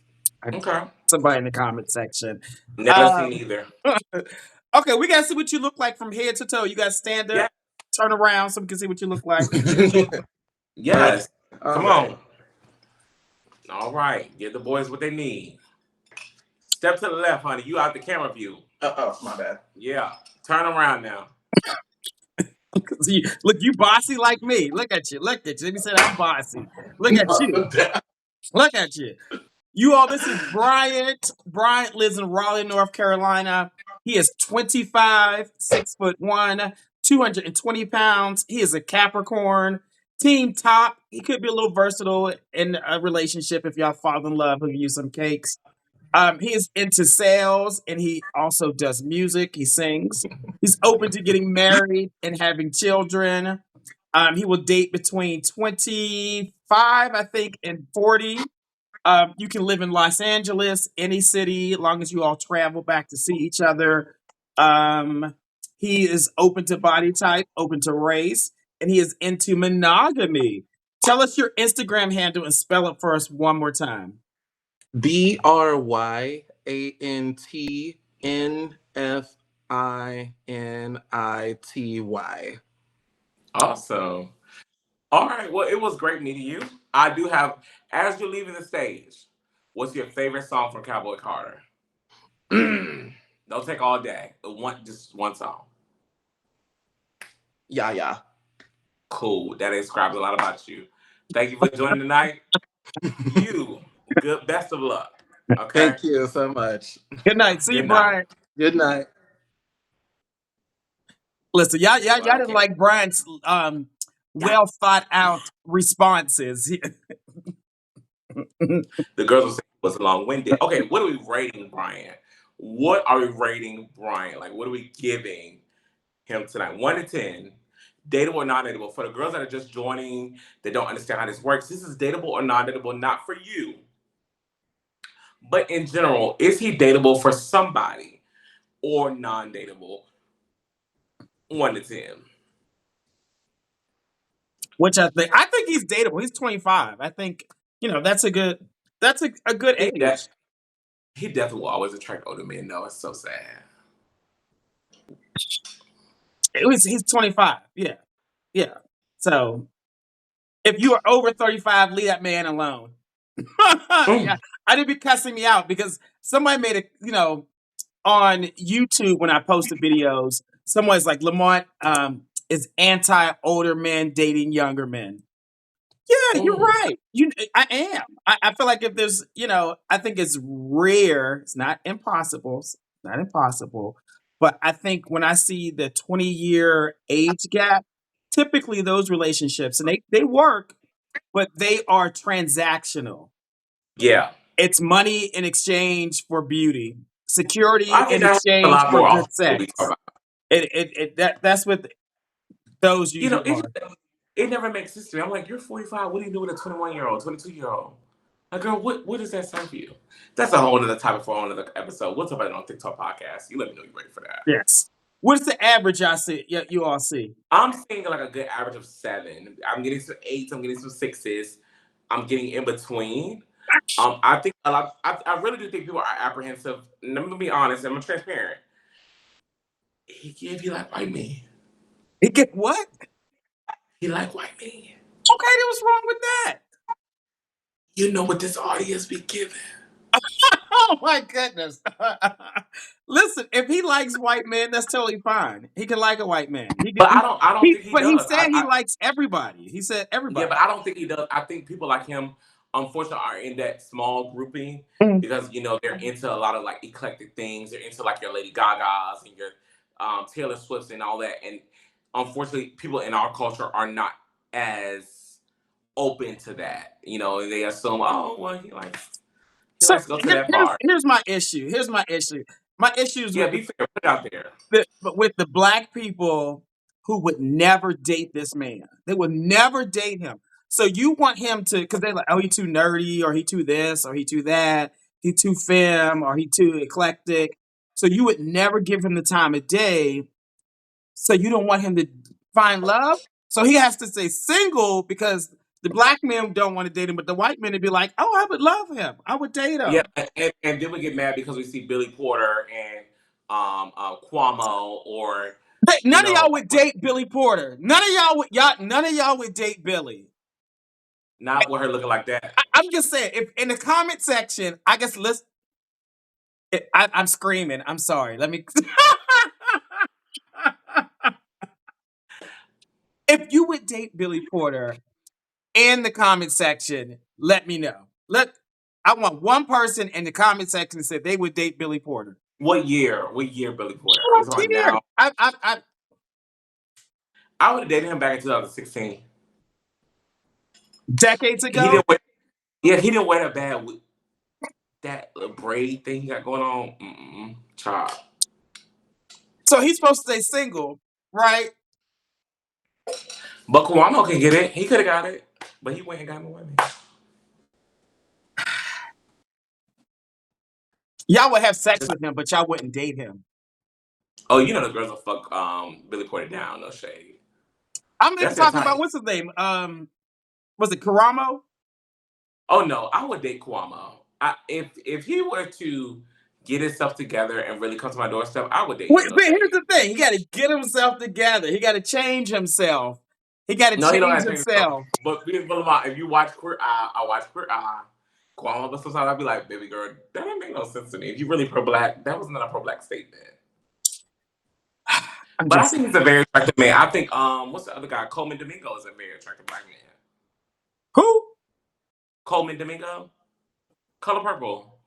Okay. Somebody in the comment section. Never seen either. Okay, we gotta see what you look like from head to toe. You gotta stand Yeah. up, turn around so we can see what you look like. Yes. All Come right. on. All right. Give the boys what they need. Step to the left, honey. You out the camera view. Oh, my bad. Yeah. Turn around now. Look, you bossy like me. Look at you. Look at you. Let me say that I'm bossy. Look at you. Look at you. You all, this is Bryant. Bryant lives in Raleigh, North Carolina. He is 25, 6'1", 220 pounds. He is a Capricorn. Team top. He could be a little versatile in a relationship if y'all fall in love. He'll give you some cakes. He is into sales and he also does music. He sings. He's open to getting married and having children. He will date between 25, I think, and 40. You can live in Los Angeles, any city, as long as you all travel back to see each other. He is open to body type, open to race, and he is into monogamy. Tell us your Instagram handle and spell it for us one more time. BRYANTNFINITY. Awesome. All right. Well, it was great meeting you. I do have, as you're leaving the stage, what's your favorite song from Cowboy Carter? Don't take all day. Just one song. Yeah. Cool. That describes a lot about you. Thank you for joining tonight. You, good. Best of luck. Okay. Thank you so much. Good night. See you, Good night. Brian. Good night. Listen, y'all didn't Okay. like Brian's well thought out responses. The girls will say it was long winded. Okay, what are we rating Brian? What are we rating Brian? Like, what are we giving him tonight? 1 to 10, dateable or non-dateable. For the girls that are just joining, that don't understand how this works, this is dateable or non-dateable, not for you. But in general, is he dateable for somebody or non-dateable? 1 to 10. Which I think he's dateable. He's 25. I think, that's a good He, age. he definitely will always attract older men. No, it's so sad. He's 25. Yeah. Yeah. So if you are over 35, leave that man alone. Yeah. I didn't be cussing me out because somebody made on YouTube when I posted videos, someone's like, Lamont is anti older men dating younger men. Yeah, you're right. I am. I feel like if there's, I think it's rare. It's not impossible. It's not impossible. But I think when I see the 20-year age gap, typically those relationships, and they work, but they are transactional. Yeah. It's money in exchange for beauty, security I think in that's a exchange lot for more good often what we sex. talk about. That's what those usually are. It never makes sense to me. I'm like, you're 45. What do you do with a 21-year-old, 22-year-old? Like, girl, what does that say for you? That's a whole other topic for another episode. We'll talk about it on TikTok podcast. You let me know you're ready for that. Yes. What's the average you all see? I'm seeing like a good average of 7. I'm getting some 8s. I'm getting some 6s. I'm getting in between. I think a lot. I really do think people are apprehensive. And I'm gonna be honest. I'm transparent. He give you like white men. He get what? He like white men. Okay, what's wrong with that? You know what this audience be giving. Oh my goodness. Listen, if he likes white men, that's totally fine. He can like a white man. But I don't think he but he does. said he likes everybody. He said everybody. Yeah, but I don't think he does. I think people like him, unfortunately, are in that small grouping because they're into a lot of like eclectic things. They're into like your Lady Gaga's and your Taylor Swift's and all that. And unfortunately, people in our culture are not as open to that. They assume, oh, well, he likes to go to that bar. Here's my issue. My issue is Be fair. Put it out there. with the black people who would never date this man. They would never date him. So you want him to, because they're like, oh, he too nerdy, or he too this, or he too that, he too femme, or he too eclectic. So you would never give him the time of day. So you don't want him to find love. So he has to stay single because The black men don't want to date him, but the white men would be like, "Oh, I would love him. I would date him." Yeah, and then we get mad because we see Billy Porter and Cuomo, or But you none of know, y'all would date Billy Porter. None of y'all would date Billy. not with her looking like that. I'm just saying, if in the comment section, I guess I'm screaming. I'm sorry. Let me. If you would date Billy Porter in the comment section, let me know. I want one person in the comment section to say they would date Billy Porter. What year? What year, Billy Porter? I Are we don't talking care. now? I would have dated him back in 2016. Decades He ago. didn't wear, yeah, he didn't wear that bad with that braid thing he got going on. Child. So he's supposed to stay single, right? But Cuomo can get it. He could have got it, but he went and got more women. Y'all would have sex with him, but y'all wouldn't date him. Oh, you know the girls will fuck Billy Porter down. No shade. I'm even That's their talking about type. what's his name? Was it Karamo? Oh no, I would date Cuomo. If he were to get himself together and really come to my doorstep, I would date Wait, him. No but here's shade. the thing: he got to get himself together. He got to change himself. He got to No, he don't change have to take himself. himself. But if you watch Queer Eye, I watch Queer Eye. Cuomo, but sometimes I'd be like, baby girl, that didn't make no sense to me. If you really pro-black, that was not a pro-black statement. I'm But I just think he's a very attractive man. I think what's the other guy? Coleman Domingo is a very attractive black man. who? Coleman Domingo, Color Purple.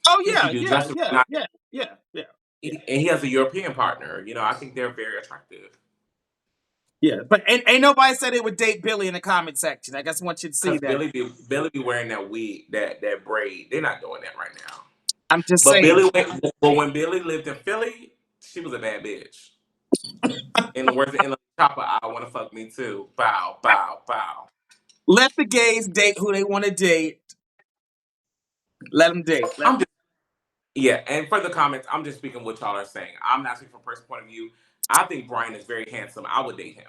Oh He's yeah, cute dude. yeah, Dressed yeah, really yeah, yeah, yeah, nice. And he has a European partner. You know, I think they're very attractive. yeah. But ain't nobody said they would date Billy in the comment section. I guess I want you to see Cause that. Billy be wearing that wig, that braid. They're not doing that right now. I'm just But saying. when Billy lived in Philly, she was a bad bitch. In the words of in the chopper, I want to fuck me too. Bow, bow, bow. Let the gays date who they want to date. Let them date. I'm just Yeah, and for the comments, I'm just speaking what y'all are saying. I'm not speaking from a personal point of view. I think Bryant is very handsome. I would date him.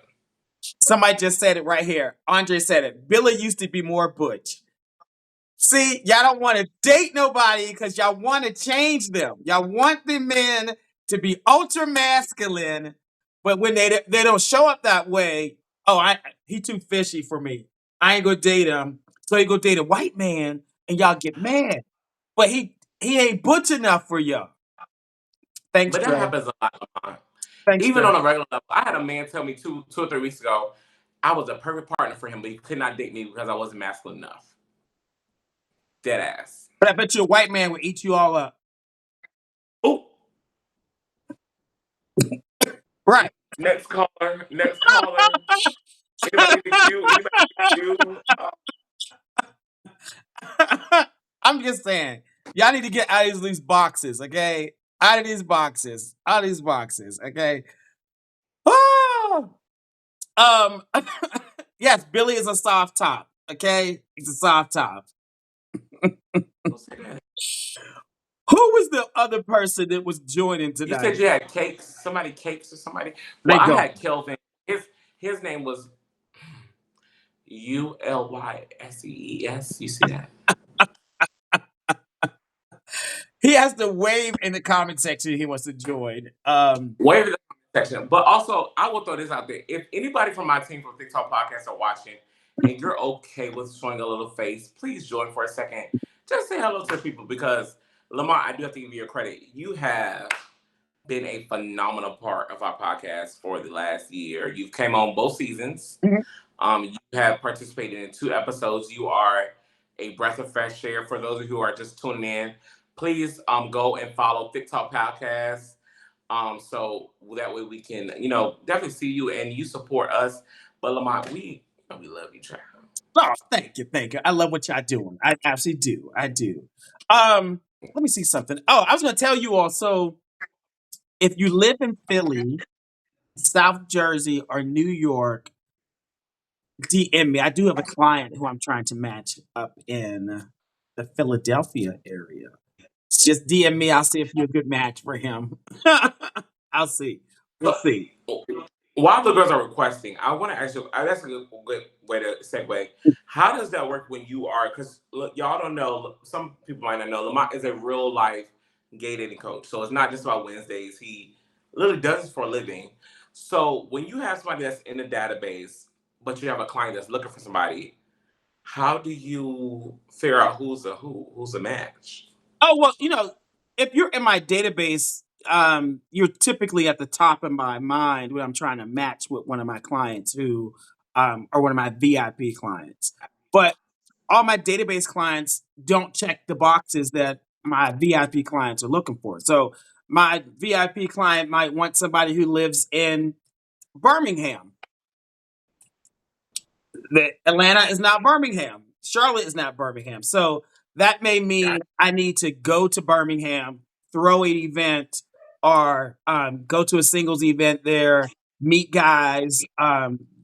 Somebody just said it right here. Andre said it. Billy used to be more butch. See, y'all don't want to date nobody because y'all want to change them. Y'all want the men to be ultra masculine, but when they don't show up that way, he too fishy for me. I ain't gonna date him. So he go date a white man, and y'all get mad. But he ain't butch enough for y'all. Thanks, But that Dre. happens a lot. Thanks, Even Dre. on a regular level. I had a man tell me two or 3 weeks ago I was a perfect partner for him, but he could not date me because I wasn't masculine enough. Dead ass. But I bet you a white man would eat you all up. Oh, Right. next caller. Next caller. Anybody in the queue? Anybody in the queue? I'm just saying, y'all need to get out of these boxes, okay? Out of these boxes. Out of these boxes, okay? Ah! Um, yes, Billy is a soft top, okay? He's a soft top. Don't say that. Who was the other person that was joining You tonight? said you had cakes. Somebody cakes or somebody. Well, They I go. had Kelvin. His name was ULYSEES. You see that? He has to wave in the comment section he wants to join. Wave in the comment section. But also, I will throw this out there. If anybody from my team from TikTok podcast are watching and you're okay with showing a little face, please join for a second. Just say hello to the people because Lamont, I do have to give you your credit. You have been a phenomenal part of our podcast for the last year. You've came on both seasons. Mhm. You have participated in 2 episodes. You are a breath of fresh air for those of you who are just tuning in. Please go and follow TikTok podcast. So that way we can, definitely see you and you support us. But Lamont, we love you, child. Oh, thank you, thank you. I love what y'all doing. I absolutely do. I do. Let me see something. Oh, I was gonna tell you also, if you live in Philly, South Jersey, or New York, DM me. I do have a client who I'm trying to match up in the Philadelphia area. Just DM me. I'll see if you're a good match for him. I'll see. We'll So, see. while the girls are requesting, I want to ask you. That's a good way to segue. How does that work when you are? Because y'all don't know. Some people might not know. Lamont is a real life gay dating coach, so it's not just about Wednesdays. He literally does this for a living. So when you have somebody that's in the database, but you have a client that's looking for somebody, how do you figure out who's a match? Oh, well, if you're in my database, you're typically at the top of my mind when I'm trying to match with one of my clients who are one of my VIP clients. But all my database clients don't check the boxes that my VIP clients are looking for. So my VIP client might want somebody who lives in Birmingham. Atlanta is not Birmingham. Charlotte is not Birmingham. So that may mean I need to go to Birmingham, throw an event, or go to a singles event there, meet guys,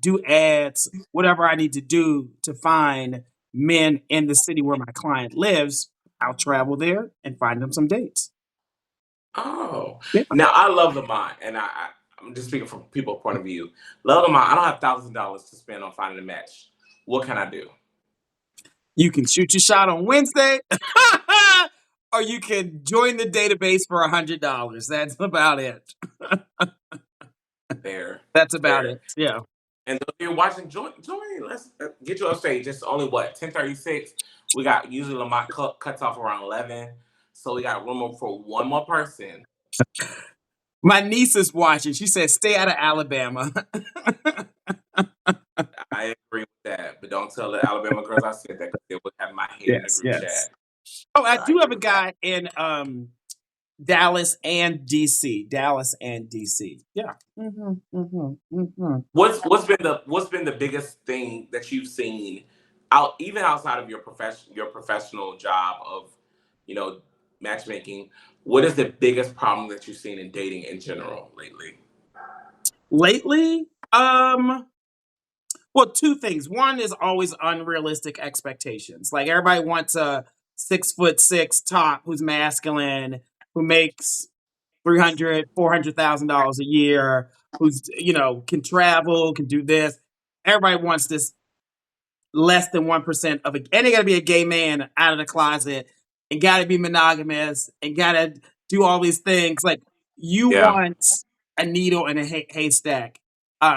do ads, whatever I need to do to find men in the city where my client lives. I'll travel there and find them some dates. Oh, Yeah. now I love Lamont, and I'm just speaking from people's point of view. Love Lamont. I don't have thousands of dollars to spend on finding a match. What can I do? You can shoot your shot on Wednesday, or you can join the database for $100. That's about it. There, That's about there. it. Yeah. And if you're watching, join. Let's get you on stage. It's only what 10:36. We got usually Lamont cuts off around 11, so we got room for one more person. My niece is watching. She said, "Stay out of Alabama." I agree with that, but don't tell the Alabama girls I said that because they would have my head in the Yes, group yes. chat. Oh, I So I do have agree a with that. guy in Dallas and DC. Dallas and DC. Yeah. What's been the biggest thing that you've seen out even outside of your professional job of you know matchmaking? What is the biggest problem that you've seen in dating in general lately? Lately, well, two things. One is always unrealistic expectations. Like everybody wants a 6'6" top who's masculine, who makes 300, $400,000 a year, who's can travel, can do this. Everybody wants this less than 1% of it. And they got to be a gay man out of the closet and got to be monogamous and got to do all these things. Like you Yeah. want a needle in a haystack.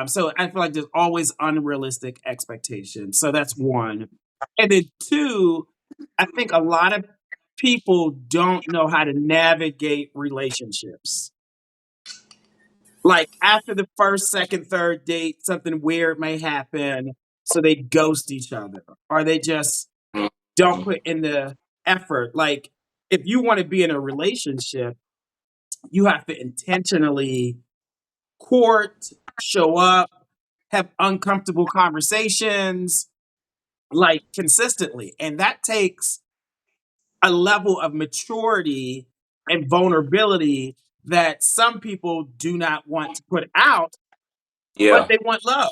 So I feel like there's always unrealistic expectations. So that's one. And then two, I think a lot of people don't know how to navigate relationships. Like after the first, second, third date, something weird may happen. So they ghost each other or they just don't put in the effort. Like if you want to be in a relationship, you have to intentionally court, show up, have uncomfortable conversations, like consistently. And that takes a level of maturity and vulnerability that some people do not want to put out, but Yeah. they want love.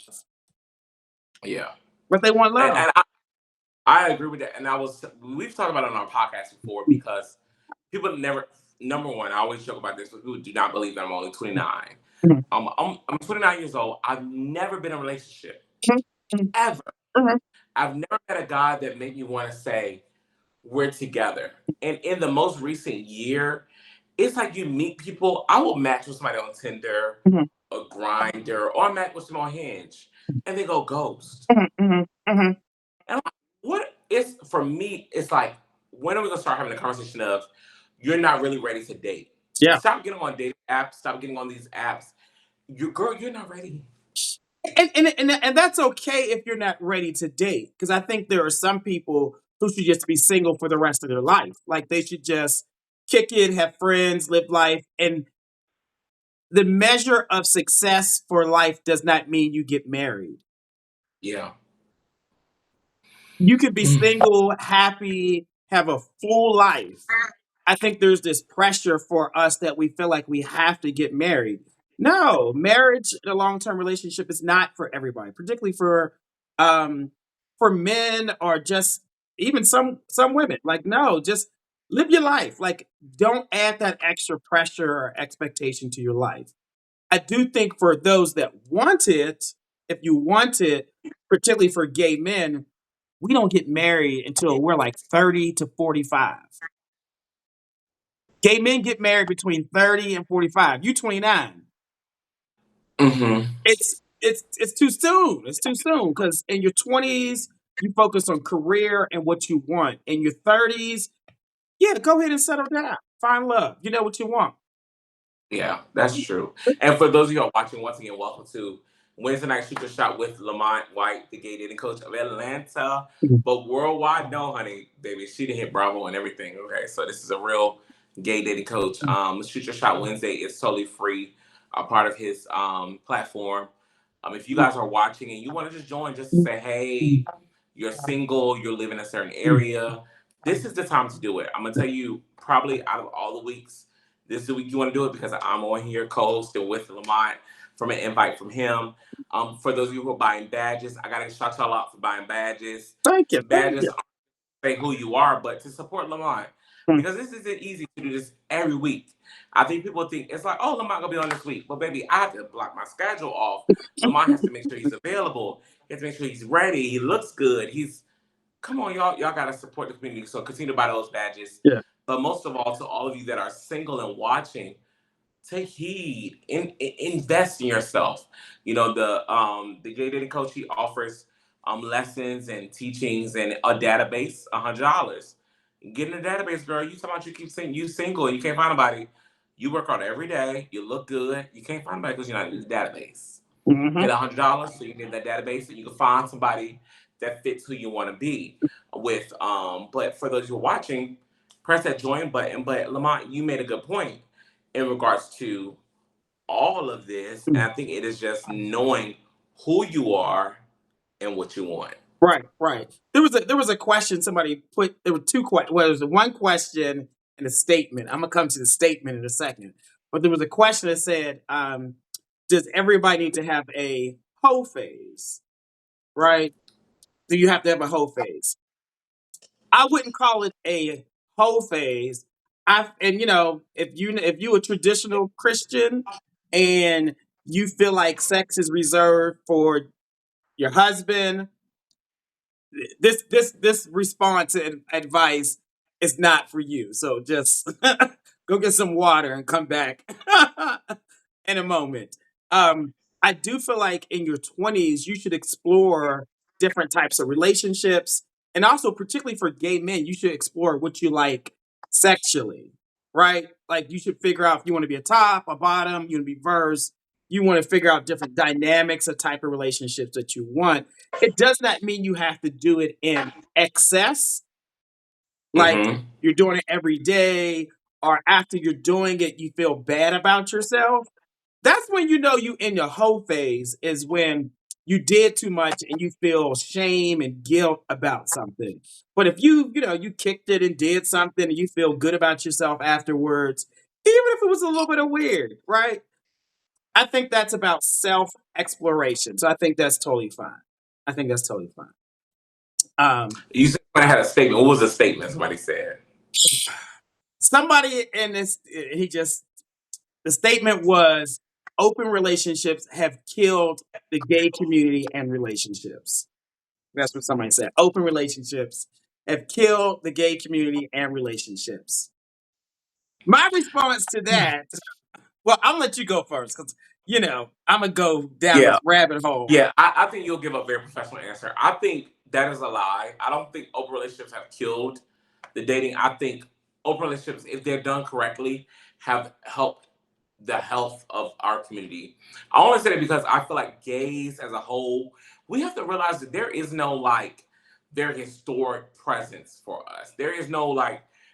Yeah. But they want And, love. and I agree with that. And we've talked about it on our podcast before because people never, number one, I always joke about this, but people do not believe that I'm only 29. Mhm, I'm 29 years old. I've never been in a relationship, mhm, mhm, ever. mhm. I've never met a guy that made me want to say, we're together. And in the most recent year, it's like you meet people. I will match with somebody on Tinder, Mhm, a Grinder, or I match with them on Hinge, and they go ghost. mhm, mhm, mhm. And I'm like, what is for me? It's like, when are we gonna start having a conversation of you're not really ready to date? Yeah. Stop getting on dating apps. Stop getting on these apps. You're not ready. And that's okay if you're not ready to date. Because I think there are some people who should just be single for the rest of their life. Like they should just kick it, have friends, live life. And the measure of success for life does not mean you get married. Yeah. You could be single, happy, have a full life. I think there's this pressure for us that we feel like we have to get married. No, marriage, a long-term relationship is not for everybody, particularly for men or just even some women. Like, no, just live your life. Like, don't add that extra pressure or expectation to your life. I do think for those that want it, if you want it, particularly for gay men, we don't get married until we're like 30 to 45. Gay men get married between 30 and 45. You 29. Mm-hmm. It's too soon. It's too soon because in your 20s, you focus on career and what you want. In your 30s, yeah, go ahead and settle down. Find love. You know what you want. Yeah, that's true. And for those of you who are watching, once again, welcome to Wednesday Night Shoot Your Shot with Lamont White, the gay dating coach of Atlanta. But worldwide, no, honey, baby, she done hit Bravo and everything. Okay, so this is a real gay dating coach. Shoot Your Shot Wednesday is totally free, a part of his platform. If you guys are watching and you want to just join, just to say, hey, you're single, you're living in a certain area, this is the time to do it. I'm gonna tell you, probably out of all the weeks, this is the week you want to do it because I'm on here co-hosting with Lamont from an invite from him. For those of you who are buying badges, I got to shout y'all out for buying badges. Thank you. Badges aren't to say who you are, but to support Lamont. Because this isn't easy to do this every week. I think people think it's like, oh, Lamont gonna be on this week. But baby, I have to block my schedule off. Lamont has to make sure he's available. He has to make sure he's ready. He looks good. Come on, y'all gotta support the community. So continue to buy those badges. Yeah. But most of all, to all of you that are single and watching, take heed, invest in yourself. You know, the gay dating coach, he offers lessons and teachings and a database, $100. Get in the database, girl. You talking about you keep saying you single and you can't find nobody. You work hard every day. You look good. You can't find nobody because you're not in the database. Get $100 so you can get that database and you can find somebody that fits who you want to be with. But for those who are watching, press that join button. But Lamont, you made a good point in regards to all of this. And I think it is just knowing who you are and what you want. Right. There was a question somebody put. There were two questions. Well, there was one question and a statement. I'm gonna come to the statement in a second. But there was a question that said, "Does everybody need to have a hoe phase? Right? Do you have to have a hoe phase?" I wouldn't call it a hoe phase. And if you a traditional Christian and you feel like sex is reserved for your husband, this response and advice is not for you. So just go get some water and come back in a moment. I do feel like in your 20s you should explore different types of relationships, and also particularly for gay men, you should explore what you like sexually, right? Like you should figure out if you want to be a top, a bottom, you want to be verse. You want to figure out different dynamics of type of relationships that you want. It does not mean you have to do it in excess, like Mm-hmm. you're doing it every day, or after you're doing it, you feel bad about yourself. That's when you know you in your whole phase, is when you did too much and you feel shame and guilt about something. But if you kicked it and did something and you feel good about yourself afterwards, even if it was a little bit of weird, right? I think that's about self exploration. So I think that's totally fine. I think that's totally fine. You said I had a statement. What was the statement somebody said? Somebody in this, the statement was, open relationships have killed the gay community and relationships. That's what somebody said. Open relationships have killed the gay community and relationships. My response to that, well, I'm gonna let you go first because I'm gonna go down Yeah. this rabbit hole. Yeah, I think you'll give a very professional answer. I think that is a lie. I don't think open relationships have killed the dating. I think open relationships, if they're done correctly, have helped the health of our community. I only say that because I feel like gays as a whole, we have to realize that there is no very historic presence for us. There is no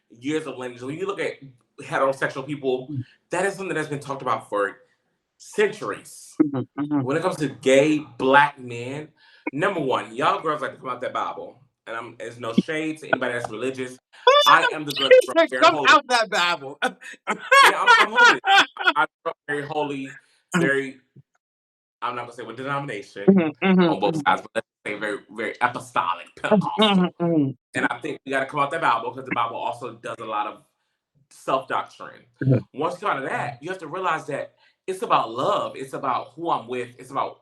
years of lineage. When you look at heterosexual people, that is something that's been talked about for centuries. When it comes to gay black men, number one, y'all girls like to come out that Bible, and there's no shade to anybody that's religious. I am the girl that's very Come holy. out that Bible. Yeah, I'm holy. I'm very holy, very. I'm not gonna say what denomination on both sides, but let's say very, very apostolic, Pentecostal. And I think we got to come out that Bible because the Bible also does a lot of self doctrine. Once you come out of that, you have to realize that it's about love. It's about who I'm with. It's about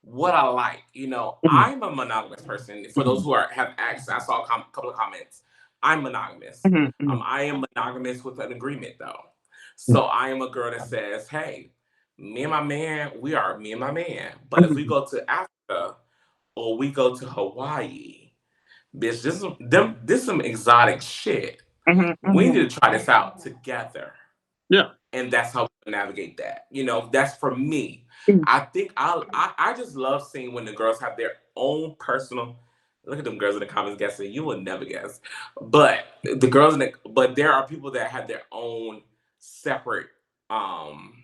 what I like. Mhm, I'm a monogamous person. For those mhm, who have access, I saw a couple of comments. I'm monogamous. mhm, mhm, I am monogamous with an agreement though. mhm, So I am a girl that says, "Hey, me and my man, we are me and my man. But if we mhm, go to Africa or we go to Hawaii, bitch, this some exotic shit. mhm, We mhm. need to try this out together." Yeah. And that's how we navigate that. That's for me. Mhm, I think I just love seeing when the girls have their own personal. Look at them girls in the comments guessing. You would never guess, but but there are people that have their own separate um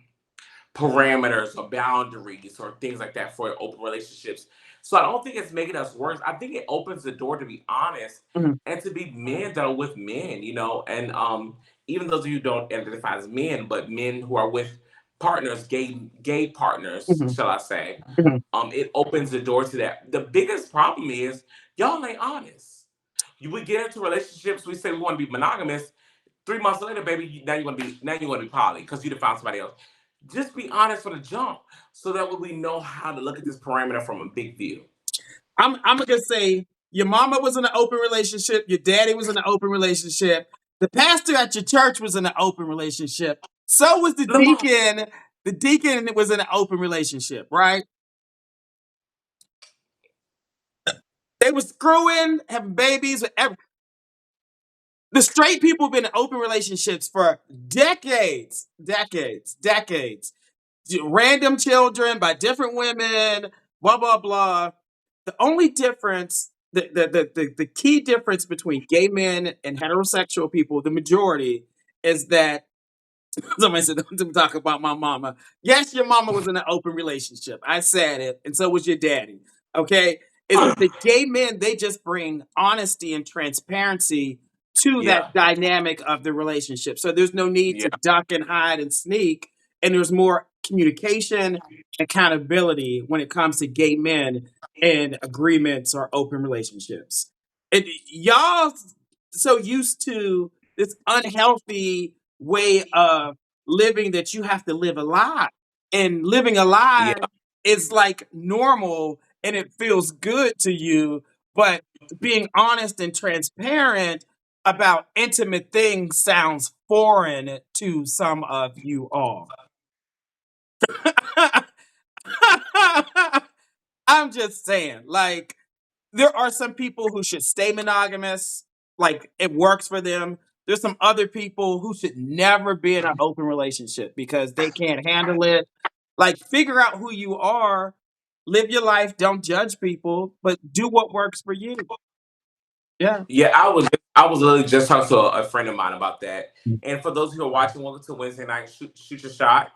parameters or boundaries or things like that for open relationships. So I don't think it's making us worse. I think it opens the door to be honest mhm, and to be men that are with men, and even those of you who don't identify as men, but men who are with partners, gay partners, mhm, shall I say, mhm. it opens the door to that. The biggest problem is y'all ain't honest. We get into relationships, we say we want to be monogamous. 3 months later, baby, now you want to be poly because you found somebody else. Just be honest from the jump, so that way we know how to look at this parameter from a big view. I'm gonna say your mama was in an open relationship, your daddy was in an open relationship, the pastor at your church was in an open relationship, so was the Lamont, deacon. The deacon was in an open relationship, right? They were screwing, having babies with the straight people have been in open relationships for decades, decades, decades. Random children by different women, blah blah blah. The only difference, the key difference between gay men and heterosexual people, the majority, is that somebody said, "Don't talk about my mama." Yes, your mama was in an open relationship. I said it, and so was your daddy. Okay, is that the gay men? They just bring honesty and transparency to that yeah, dynamic of the relationship. So there's no need yeah, to duck and hide and sneak, and there's more communication, accountability when it comes to gay men and agreements or open relationships. And y'all so used to this unhealthy way of living that you have to live a lie. And living a yeah, lie is like normal and it feels good to you. But being honest and transparent about intimate things sounds foreign to some of you all. I'm just saying, like, there are some people who should stay monogamous, like it works for them. There's some other people who should never be in an open relationship because they can't handle it. Like, figure out who you are, live your life, don't judge people, but do what works for you. Yeah. yeah. I was literally just talking to a friend of mine about that. And for those who are watching, welcome to Wednesday night shoot your shot.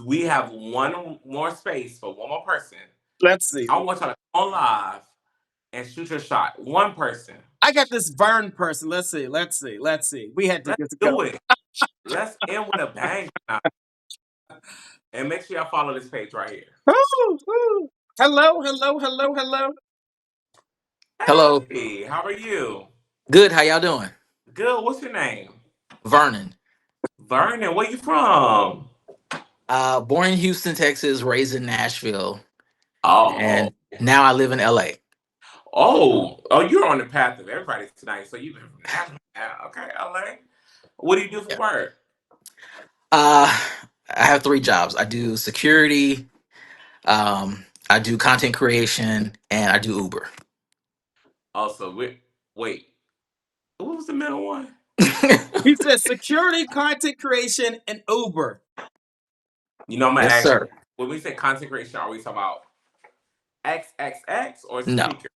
We have one more space for one more person. Let's see. I want y'all to come on live and shoot your shot. One person. I got this Vern person. Let's see. Let's see. Let's see. We had to Let's just do go. it. Let's end with a bang tonight. And make sure y'all follow this page right here. Woo, woo. Hello, hello, hello, hello. Hello. Hey, how are you? Good. How y'all doing? Good. What's your name? Vernon. Vernon. Where you from? Born in Houston, Texas, raised in Nashville, Oh, and now I live in LA. oh, you're on the path of everybody tonight. So you've been from Nashville. Okay, LA. What do you do for Yeah. work? Uh, I have three jobs. I do security, I do content creation, and I do Uber. Also, wait. What was the middle one? He said security, content creation, and Uber. I'm gonna Yes, ask. sir. When we say content creation, are we talking about XXX or No, sneaker?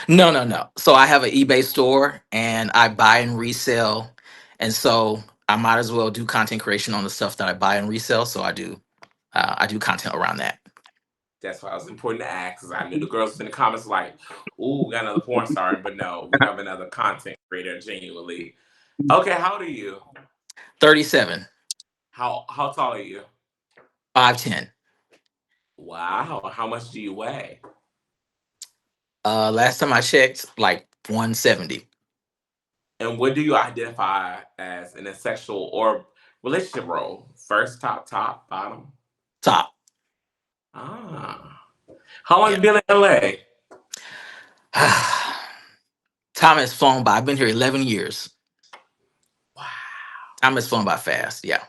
no, no, no. So I have an eBay store, and I buy and resell, and so I might as well do content creation on the stuff that I buy and resell. So I do content around that. That's why it was important to ask, because I knew the girls in the comments like, "Ooh, we got another porn star," but no, we have another content creator. Genuinely. Okay, how old are you? 37, How tall are you? 5'10". Wow. How much do you weigh? Last time I checked, like 170. And what do you identify as in a sexual or relationship role? First, top, bottom? Top. Ah. How long Yeah. you been in LA? Time has flown by. I've been here 11 years. Wow. Time has flown by fast. Yeah.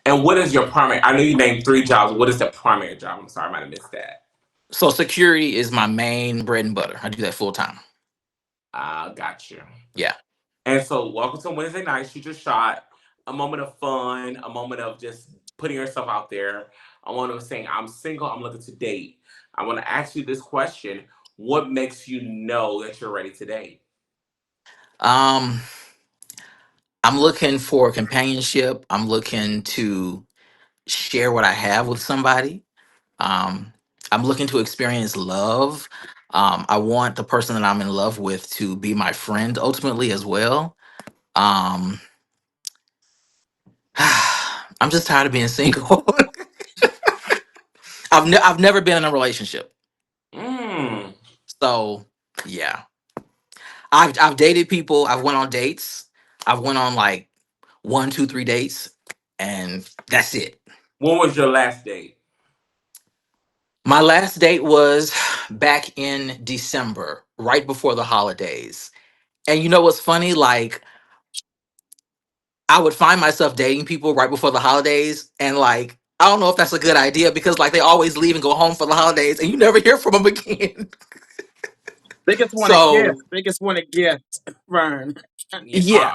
And what is your primary? I know you named 3 jobs. What is the primary job? I'm sorry, I might have missed that. So security is my main bread and butter. I do that full time. Got you. Yeah. And so, welcome to Wednesday night. Shoot your shot. A moment of fun. A moment of just putting yourself out there. A moment of saying, "I'm single. I'm looking to date." I want to ask you this question: what makes you know that you're ready to date? Um, I'm looking for companionship. I'm looking to share what I have with somebody. Um, I'm looking to experience love. I want the person that I'm in love with to be my friend ultimately as well. Um, I'm just tired of being single. I've never been in a relationship, Mm. so yeah. I've dated people. I've went on dates. I've went on like one, two, 3 dates, and that's it. When was your last date? My last date was back in December, right before the holidays. And you know what's funny? Like, I would find myself dating people right before the holidays, and like, I don't know if that's a good idea because like they always leave and go home for the holidays, and you never hear from them again. They just want a gift. So They just want a gift, Vern. Yeah, yeah,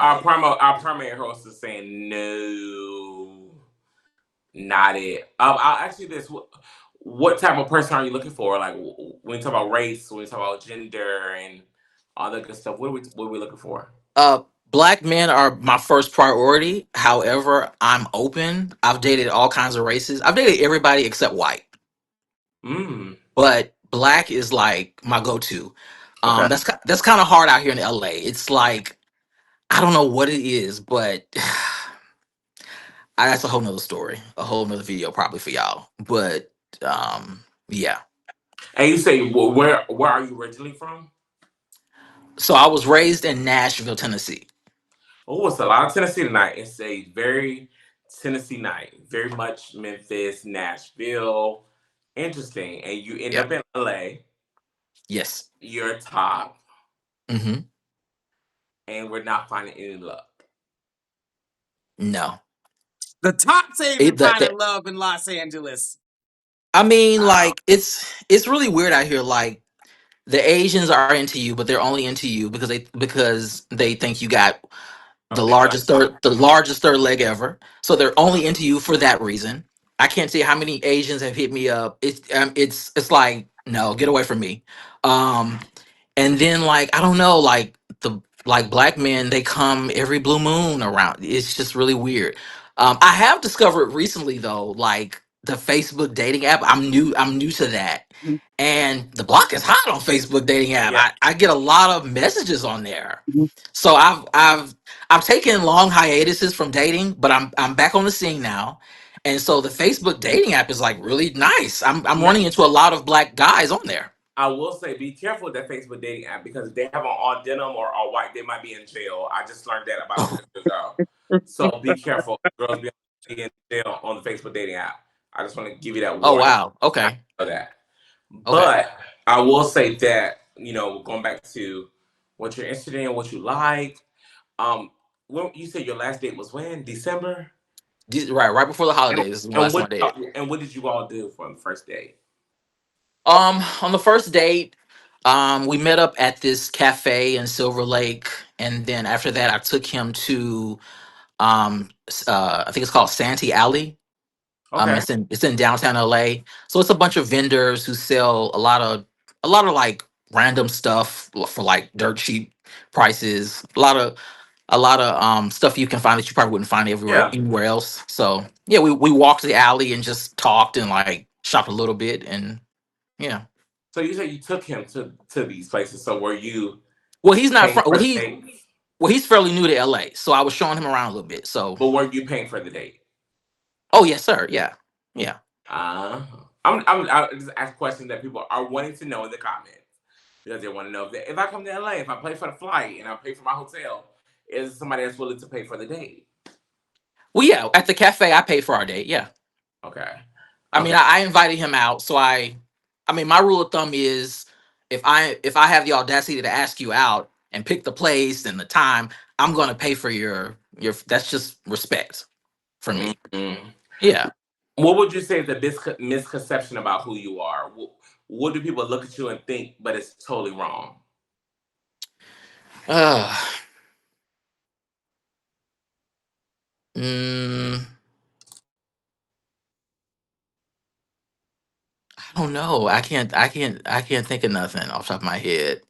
our primary host is saying no, not it. I'll ask you this: what type of person are you looking for? Like when you talk about race, when you talk about gender, and all that good stuff. What are we looking for? uh, black men are my first priority. However, I'm open. I've dated all kinds of races. I've dated everybody except white, Mm. but black is like my go-to. Okay. That's kind of hard out here in LA. It's like I don't know what it is, but that's a whole nother story, a whole nother video probably for y'all. But yeah. And you say where are you originally from? So I was raised in Nashville, Tennessee. Oh, it's a lot of Tennessee tonight. It's a very Tennessee night. Very much Memphis, Nashville. Interesting. And you end Yeah. up in LA. Yes. You're top, Hmm. and we're not finding any luck. No. The tops ain't even It, the, finding the, love in Los Angeles. I mean, Wow. like it's really weird out here. Like the Asians are into you, but they're only into you because they think you got A big black body. the largest third leg ever. So they're only into you for that reason. I can't say how many Asians have hit me up. It's like no, get away from me. Um, and then like I don't know, like the like black men they come every blue moon around. It's just really weird. I have discovered recently though, like the Facebook dating app. I'm new to that, and the block is hot on Facebook dating app. Yeah. I get a lot of messages on there. Mhm. So I've taken long hiatuses from dating, but I'm back on the scene now. And so the Facebook dating app is like really nice. I'm Now, running into a lot of black guys on there. I will say, be careful with that Facebook dating app because if they have on all denim or all white, they might be in jail. I just learned that about a week ago. So be careful. Girls be in jail on the Facebook dating app. I just want to give you that Oh warning. wow. I Okay. know that. Okay. But I will say that, going back to what you're interested in, what you like. When you said your last date was when? December? Right before the And, holidays is the and last what one I did. and what did you all do for the first date? On the first date, we met up at this cafe in Silver Lake, and then after that, I took him to I think it's called Santee Alley. Okay. It's in downtown LA. So it's a bunch of vendors who sell a lot of like random stuff for like dirt cheap prices. A lot of stuff you can find that you probably wouldn't find Yeah. anywhere else. So yeah, we walked the alley and just talked and like shopped a little bit and yeah. So you said you took him to these places. So were you Well, he's not paying from. for the date? He's fairly new to LA, so I was showing him around a little bit. So, But were you paying for the date? oh yes, sir. Yeah, yeah. Uh, I just ask questions that people are wanting to know in the comments because they want to know if I come to LA, if I pay for the flight and I pay for my hotel, is somebody that's willing to pay for the date? Well, yeah. At the cafe, I paid for our date. Yeah. Okay. I mean, Okay. I invited him out, so I mean, my rule of thumb is if I have the audacity to ask you out and pick the place and the time, I'm gonna pay for your. That's just respect for me. Mm-hmm. Yeah. What would you say is the misconception about who you are? What do people look at you and think, but it's totally wrong? Uh, mm, I don't know. I can't think of nothing off the top of my head.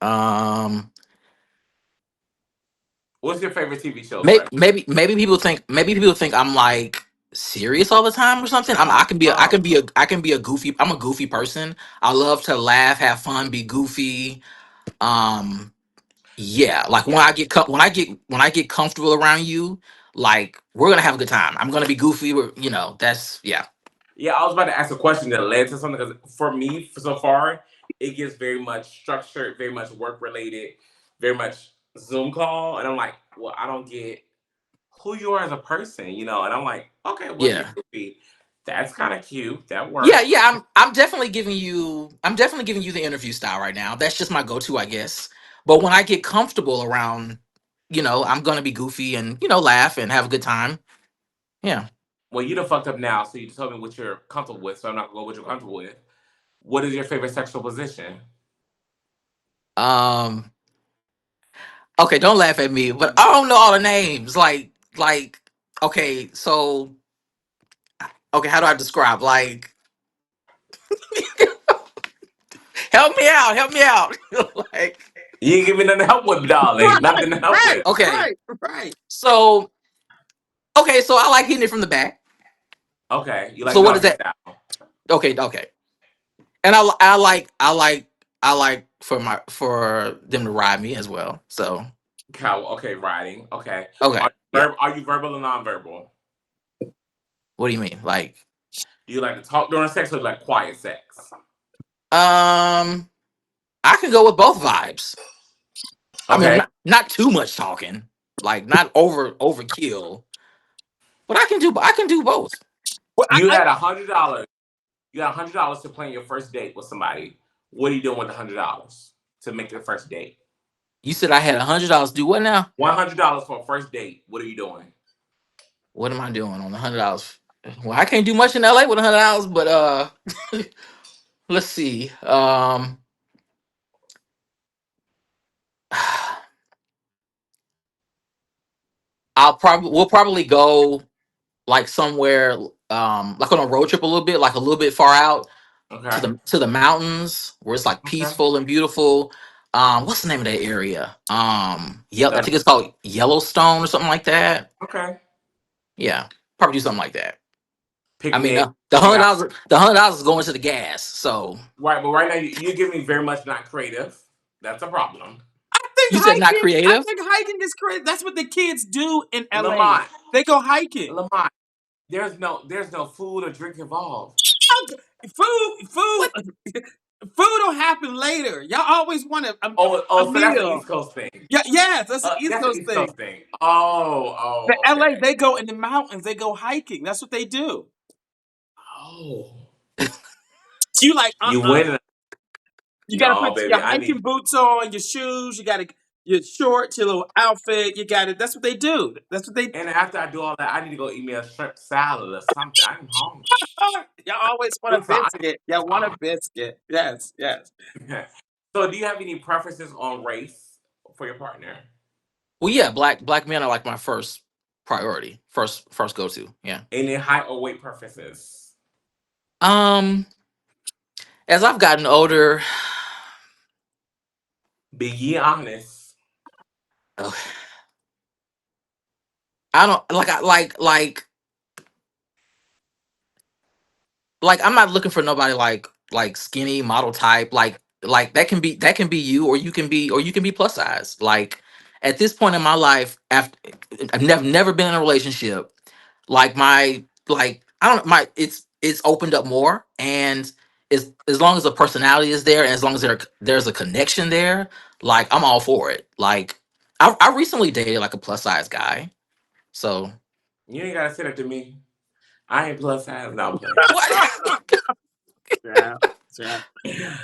What's your favorite TV show, Maybe Brett? maybe people think I'm like serious all the time or something. I can be a, I Oh, can be a I can be a goofy. I'm a goofy person. I love to laugh, have fun, be goofy. Um, yeah, like when I get comfortable around you, like we're gonna have a good time. I'm gonna be goofy. That's yeah. yeah. I was about to ask a question that led to something because for me, so far, it gets very much structured, very much work related, very much Zoom call, and I'm like, well, I don't get who you are as a person, And I'm like, okay, well, you're Yeah. goofy. That's kind of cute. That Yeah, works. yeah, I'm definitely giving you the interview style right now. That's just my go-to, I guess. But when I get comfortable around, I'm gonna be goofy and, laugh and have a good time. Yeah. Well, you done fucked up now, so you told me what you're comfortable with, so I'm not gonna go with what you're comfortable with. What is your favorite sexual position? Um, okay, don't laugh at me, but I don't know all the names. Like, okay, so okay, how do I describe? Like, help me out. Like, You ain't giving me nothing to help with, darling. Right, Nothing to help right, with. okay, right, right. so so I like hitting it from the back. Okay, you So like what is doggy that? style. Okay, okay. And I like for them to ride me as well. So Cow. Okay, riding. Okay. okay, yeah. Are you verbal or nonverbal? What do you mean? Like, Do you like to talk during sex or you like quiet sex? um, I can go with both vibes. I mean, Okay. not too much talking, like not overkill, but I can do both. Well, You had $100. You got $100 to plan your first date with somebody. What are you doing with $100 to make your first date? You said I had $100. Do what now? $100 for a first date. What are you doing? What am I doing on $100? Well, I can't do much in LA with $100, but let's see. We'll probably go like somewhere like on a road trip a little bit, like a little bit far out to Okay. the mountains where it's like Okay. peaceful and beautiful. What's the name of that area? Yeah, I Uh, think it's called Yellowstone or something like that. okay. Yeah, probably do something like that. I mean, Picnic. the Hang hundred out. dollars, the $100 is going to the gas. So Right, but right now you're giving me very much not creative. That's a problem. you said not I creative. think hiking is crazy. That's what the kids do in LA. Lamont. They go hiking. Lamont. There's no food or drink involved. Food, food will happen later. Y'all always want a So that's the meal. East Coast thing. Yeah, yes, that's the East That's the Coast East thing. Coast thing. The LA, Okay. they go in the mountains. They go hiking. That's what they do. Oh, You like, you win. you got to No, put baby, your I need. hiking boots on, your shoes. You got to your shorts, your little outfit. You got it. That's what they do. That's what they. And after I do all that, I need to go eat me a shrimp salad or something. I'm hungry. Y'all always want a Food for I need biscuit. Y'all want a some. biscuit. Yes, yes. So, do you have any preferences on race for your partner? Well, yeah, black men are like my first priority, first go to. Yeah. Any height or weight preferences? Um, as I've gotten older, Be ye honest. ugh, I don't like like I'm not looking for nobody like skinny model type like that can be you, or you can be plus size. Like at this point in my life, after I've never been in a relationship, like my like I don't my it's opened up more, and as long as the personality is there and as long as there's a connection there, like I'm all for it. Like I recently dated like a plus size guy, so You ain't gotta say that to me. I ain't plus size. No, I'm playing. What? Yeah. Yeah.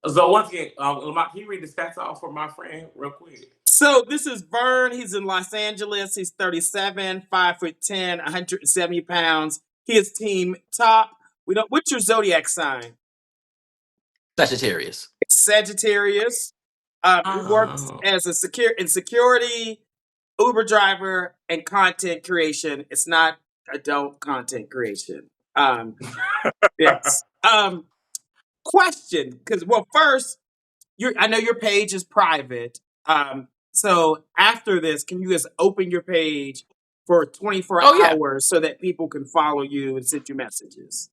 So once again, Lamont, can you read the stats off for my friend real quick? So this is Vern. He's in Los Angeles. He's 37, 5'10", 170 pounds. He is team top. We don't. What's your zodiac sign? Sagittarius. Sagittarius. He works Oh. as a security, Uber driver, and content creation. It's not adult content creation. Yes. Question, because first, I know your page is private. So after this, can you just open your page for 24 Oh yeah. hours so that people can follow you and send you messages?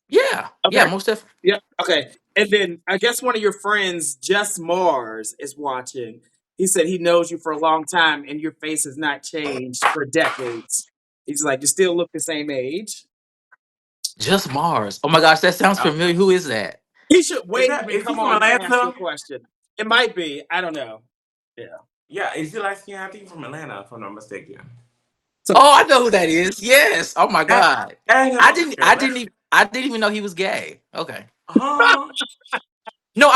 Yeah. Yeah, Okay. most definitely. Yep. Okay. And then I guess one of your friends, Just Mars, is watching. He said he knows you for a long time and your face has not changed for decades. He's like, you still look the same age. Just Mars. Oh my gosh, that sounds Uh, familiar. Who is that? He should wave and is he come from on to ask you a Atlanta? question. It might be. I don't know. Yeah. Yeah, is he light skinned? I think he's from Atlanta, if I'm not mistaken. So Oh, I know who that is. Yes. Oh my God. Add him on here. I didn't even know he was gay. Okay. Huh? No,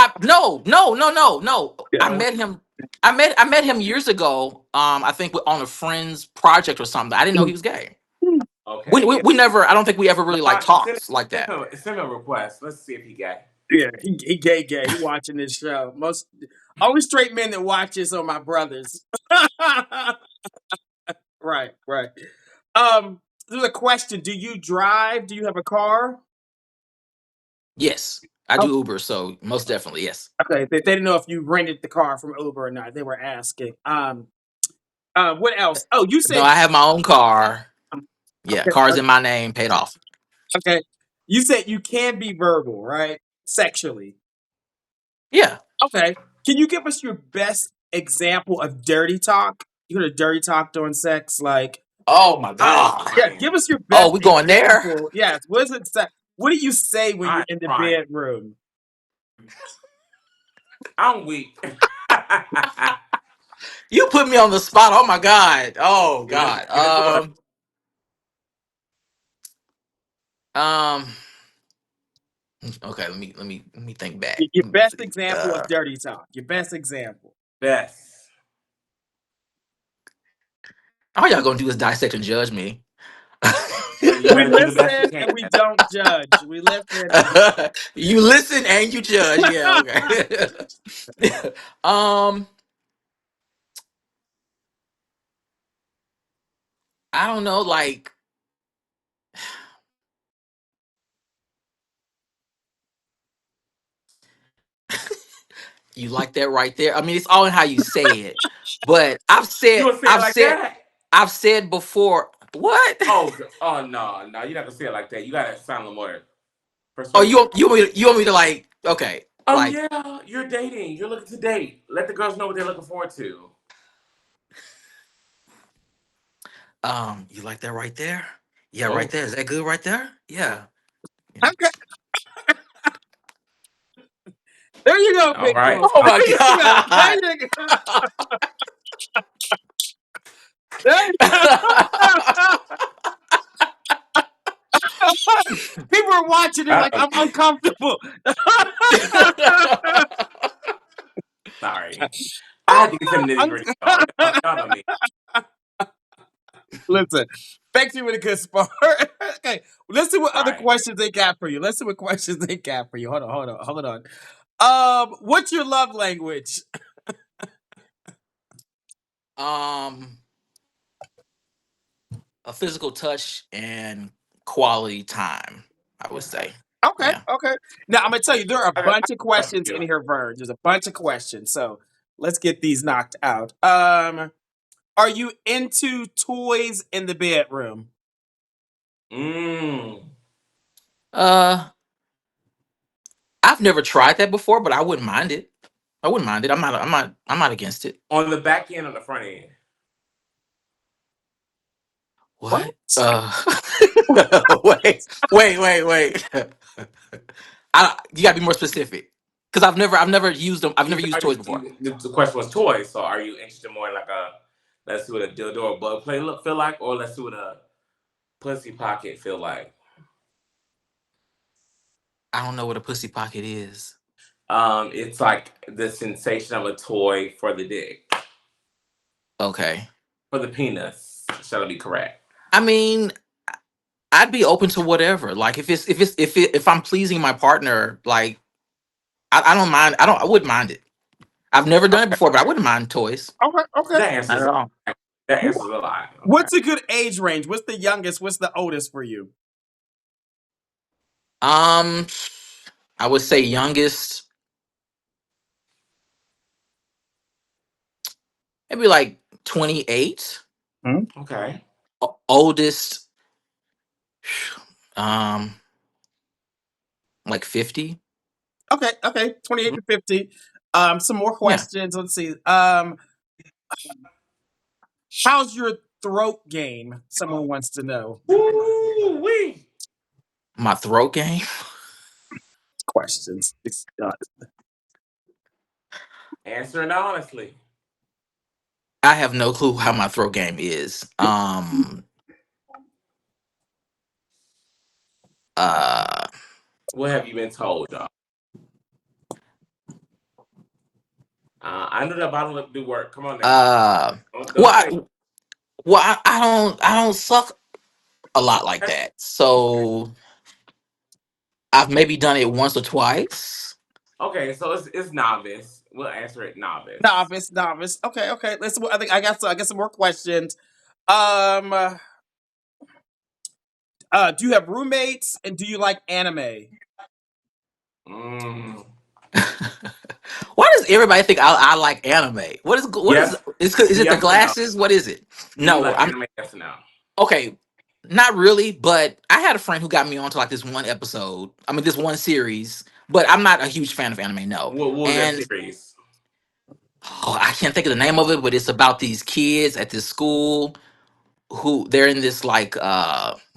no. I yeah. met him. I met him years ago. I think on a friend's project or something. I didn't know he was gay. Okay, yeah. We never. I don't think we ever really like Lamont, talked like that. send him a request. Let's see if he got. Yeah, he gay. He watching this show. Most only straight men that watch this are my brothers. Right. There's a question. Do you drive? Do you have a car? Yes, I Oh, do Uber, so most definitely yes. okay. They didn't know if you rented the car from Uber or not. They were asking. What else? Oh, you No, said I have my own car. Yeah, okay. car's in my name, paid off. Okay. You said you can be verbal, right? Sexually. Yeah. Okay. Can you give us your best example of dirty talk? You heard of dirty talk during sex? Like, Oh my I am God. yeah, crying. give us your Oh, best we going there? example. Yes. What is it? What do you say when I you're am in the crying. bedroom? I'm weak. You put me on the spot. Oh my God. Oh Let's God. get into it. Um. Okay. Let me think back. Your Let me best see. example of dirty talk. Your best example. Best. All y'all gonna do is dissect and judge me. Well, you We better do the best you listen can. and we don't judge. We listen and we You listen and you judge. Yeah. Okay. um. I don't know. Like, you like that right there. I mean, it's all in how you say it. But You gonna say it like that? I've said before. What? Oh no, you're not gonna say it like that. You gotta sound a little more Oh, persuasive. you want me to like? Okay, Oh like yeah, you're dating. You're looking to date. Let the girls know what they're looking forward to. you like that right there? Yeah, right Oh, there. Is that good right there? Yeah. okay. There you go, all right. Pitbull. Oh There my you go. There God. you go. There you go. People are watching it like I'm uncomfortable. Sorry, I had to get to the nitty gritty. Y'all know me. Listen, thanks you with a good sport. Okay, let's see what other Right. questions they got for you. Let's see what questions they got for you. Hold on. What's your love language? um, a physical touch and quality time. I would say. Okay, Yeah. okay. Now I'm gonna tell you there are a I bunch of got questions in you. here, Vern. There's a bunch of questions, so let's get these knocked out. Are you into toys in the bedroom? Mm. Uh, I've never tried that before, but I wouldn't mind it. I wouldn't mind it. I'm not against it. On the back end or the front end? What? Wait. You gotta be more specific. Because I've never used them. I've never used toys before. The question was toys. So are you interested more in like a let's see what a dildo or bug play feel like, or let's see what a pussy pocket feel like? I don't know what a pussy pocket is. It's like the sensation of a toy for the dick, Okay. for the penis. Shall I be correct? I mean, I'd be open to whatever. Like if I'm pleasing my partner, like I don't mind. I wouldn't mind it. I've never done it before, but I wouldn't mind toys. Okay, okay. That Not answers at all. that answers a lot. Okay. What's a good age range? What's the youngest? What's the oldest for you? Um, I would say youngest, maybe like 28. Okay. Oldest, um, like 50. Okay, okay. 28 to 50. Some more Yeah. questions. Let's see. How's your throat game? Someone wants to know. Woo wee. My throat game. Questions. Answer it honestly. I have no clue how my throat game is. Uh, What have you been told, y'all? I know that bottom lip do work. Come on now. uh, well, Don't say I don't suck a lot like it. that. So I've maybe done it once or twice. Okay, so it's novice. We'll answer it novice. Novice. Okay, okay. Let's. I think I got some more questions. Um, do you have roommates and do you like anime? Mm. Why does everybody think I like anime? Yes. Is it the Yes or no? glasses? What is it? Do you No, like I'm anime? Yes or no? okay. Not really, but I had a friend who got me onto like this one episode. I mean, this one series. But I'm not a huge fan of anime, no. What was that And series? I can't think of the name of it, but it's about these kids at this school who they're in this like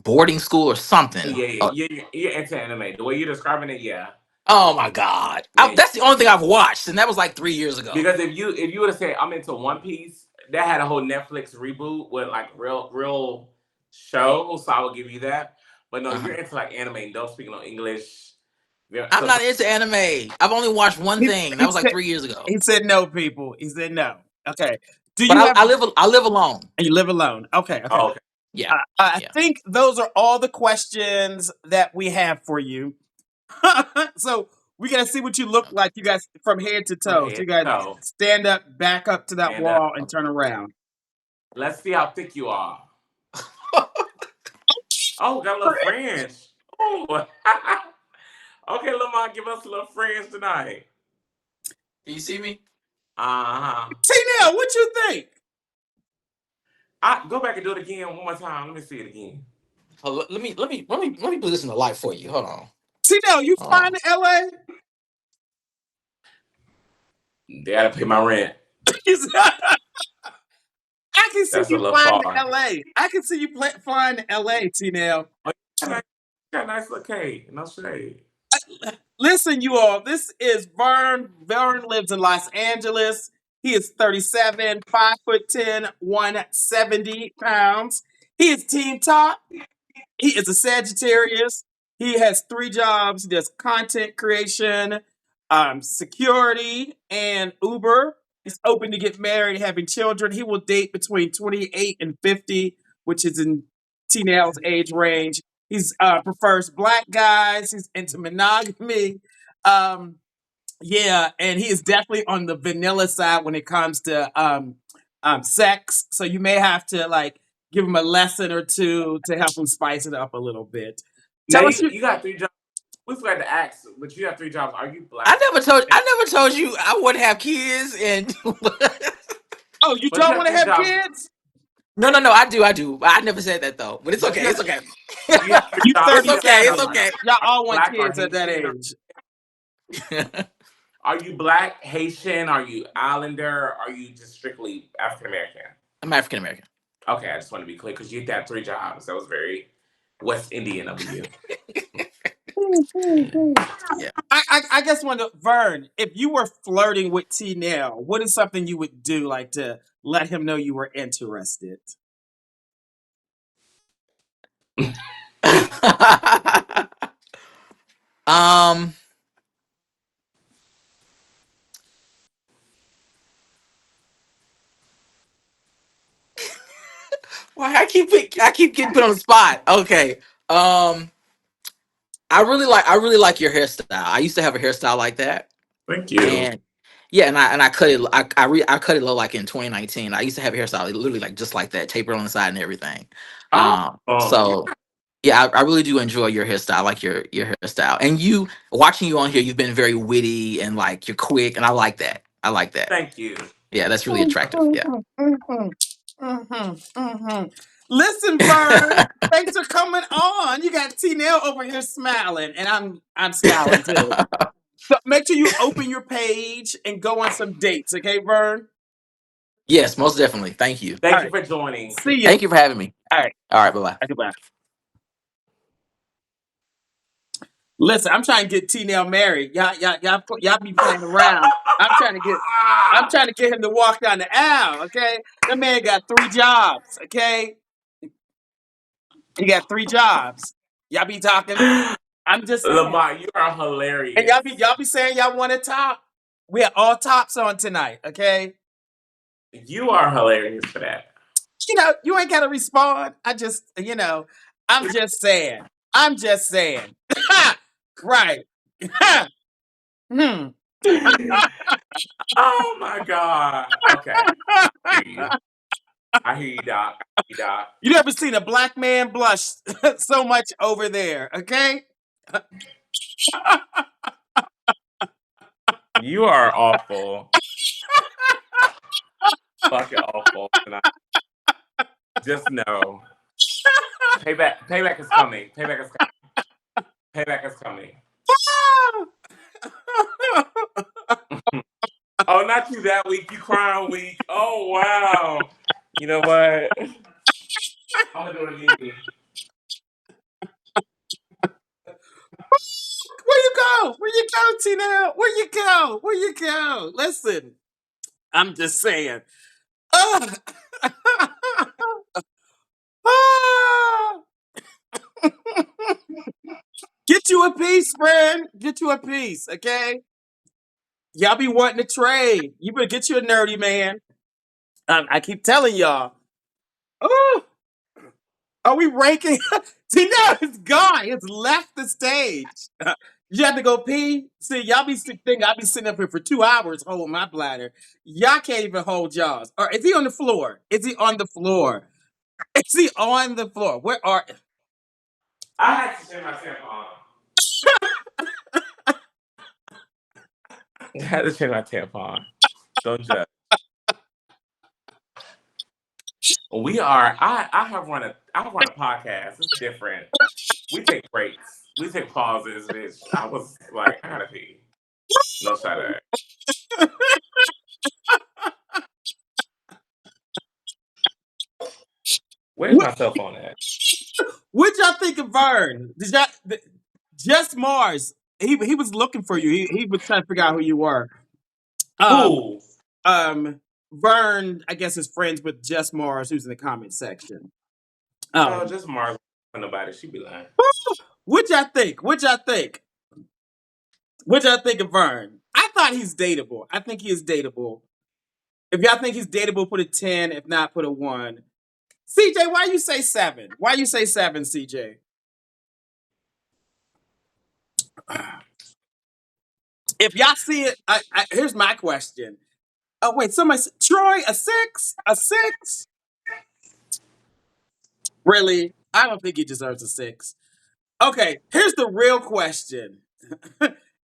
boarding school or something. You're into anime. The way you're describing it, yeah. Oh my god. Yeah. That's the only thing I've watched, and that was like 3 years ago. Because if you would have said I'm into One Piece, that had a whole Netflix reboot with like real shows, so I would give you that. But no, Uh-huh. you're into like anime, don't speak no English. Yeah, I'm so not into anime. I've only watched one He, thing. he That was like said 3 years ago. he said no, people. He said no. Okay. Do But you have? I live alone. And you live alone. Okay, okay. oh, okay. Yeah. I Yeah. think those are all the questions that we have for you. So we gotta see what you look like. You guys from head to From toe. So head you guys to toe. stand up, back up to that And wall, and turn around. let's see how thick you are. Oh, got a little French. Oh. Okay, Lamont, give us a little French tonight. Can you see me? Uh-huh. T-Nail, what you think? I go back and do it again one more time. Let me see it again. Oh, let me position the light for you. Hold on. T-Nail, you flying to LA? They gotta pay my rent. I can see That's a you little flying to far. LA. I can see you flying to LA, T-Nail. Oh, you got a nice little cake. No shade. Listen, you all, this is Vern. Vern lives in Los Angeles. He is 37, 5'10", 170 pounds. He is team top. He is a Sagittarius. He has 3 jobs. He does content creation, security, and Uber. He's open to get married, having children. He will date between 28 and 50, which is in T-Nail's age range. He's prefers black guys. He's into monogamy. Um, yeah, and he is definitely on the vanilla side when it comes to sex. So you may have to like give him a lesson or two to help him spice it up a little bit. Now Tell us you got 3 jobs. We forgot to ask, but you have 3 jobs. Are you black? I never told you I wouldn't have kids and Oh, you But you don't have want to 3 have jobs. kids? No, I do. I never said that though. But it's But okay. you have, It's okay. you have 3 You jobs. It's okay. 37. It's okay. Y'all all want Black or kids at that Haitian? age. Are you black, Haitian? Are you Islander? Are you just strictly African American? I'm African American. Okay, I just want to be clear because you had 3 jobs. That was very West Indian of you. Yeah. I just wonder, Vern, if you were flirting with T-Nail, what is something you would do like to let him know you were interested? um. Why I keep getting put on the spot. Okay. Um. I really like your hairstyle. I used to have a hairstyle like that, Thank you. and yeah, and I cut it. I cut it low like in 2019. I used to have a hairstyle literally like just like that, tapered on the side and everything. Oh, So yeah, I really do enjoy your hairstyle. I like your hairstyle, and you watching you on here, you've been very witty and like you're quick, and I like that. I like that. thank you. Yeah, that's really attractive. Yeah. Listen, Vern, thanks for coming on. You got T-Nail over here smiling, and I'm smiling too. So make sure you open your page and go on some dates, okay, Vern? Yes, most definitely. Thank you. All Thank you right. for joining. See you. Thank you for having me. All right. All right, bye bye. Goodbye. Listen, I'm trying to get T-Nail married. Y'all be playing around. I'm trying to get him to walk down the aisle, okay? That man got 3 jobs, okay? He got 3 jobs. Y'all be talking. I'm just saying. Lamont, you are And hilarious. y'all be saying y'all want to top. We have all tops on tonight, okay? You are hilarious for that. You ain't gotta respond. I'm just saying. I'm just saying. Right. Hmm. Oh my God. Okay. I hear you. I hear you, Doc. I hear you, Doc. You never seen a black man blush so much over there, okay? You are awful. Fucking awful. And I just know. Payback is coming. Payback is coming. Payback is coming. Oh, not you that week. You crying week. Oh wow. You know what? I'm gonna do it again. Where you go? Where you go, Tina? Where you go? Where you go? Listen, I'm just saying. Ah. Ah. Get you a piece, friend. Get you a piece, okay? Y'all be wanting to trade. You better get you a nerdy man. I keep telling y'all. Oh, are we ranking? See, now it's gone. It's left the stage. You have to go pee. See, y'all be thinking I'll be sitting up here for 2 hours holding my bladder. Y'all can't even hold y'all's. Or is he on the floor? Is he on the floor? Is he on the floor? Where are? I had to change my tampon. I had to change my tampon. Don't judge. We are. I run a podcast. It's different. We take breaks. We take pauses, bitch. I was like, I gotta pee. No shot at. Where's What? my cell phone at? What y'all think of Vern? Did y'all? Just Mars. He was looking for you. He was trying to figure out who you were. Um, Who? Vern, I guess is friends with Just Mars, who's in the comment section. No, Um, just Mars. Nobody. She be lying. what y'all think? What y'all think? What y'all think of Vern? I thought he's dateable. I think he is dateable. If y'all think he's dateable, put a 10. If not, put a 1. CJ, why you say 7? Why you say 7, CJ? If y'all see it, here's my question. Oh wait, somebody said, Troy, a 6? A 6? Really? I don't think he deserves a 6. Okay, here's the real question.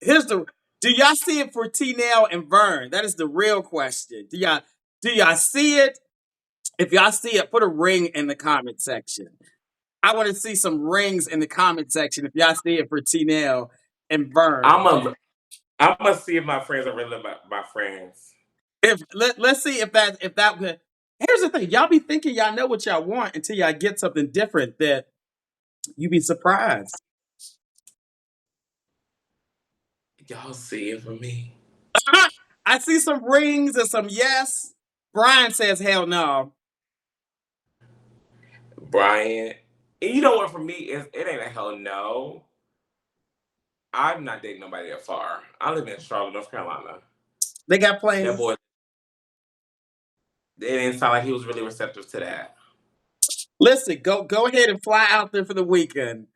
here's the Do y'all see it for T Nail and Vern? That is the real question. Do y'all see it? If y'all see it, put a ring in the comment section. I want to see some rings in the comment section if y'all see it for T Nail and Vern. I'm gonna see if my friends are really my friends. Let's see if that here's the thing. Y'all be thinking y'all know what y'all want until y'all get something different that you be surprised. Y'all see it for me. I see some rings and some yes. Brian says hell no. Bryant, And you know what? For me, it ain't a hell no. I'm not dating nobody that far. I live in Charlotte, North Carolina. They got That planes. boy, it didn't sound like he was really receptive to that. Listen, go ahead and fly out there for the weekend.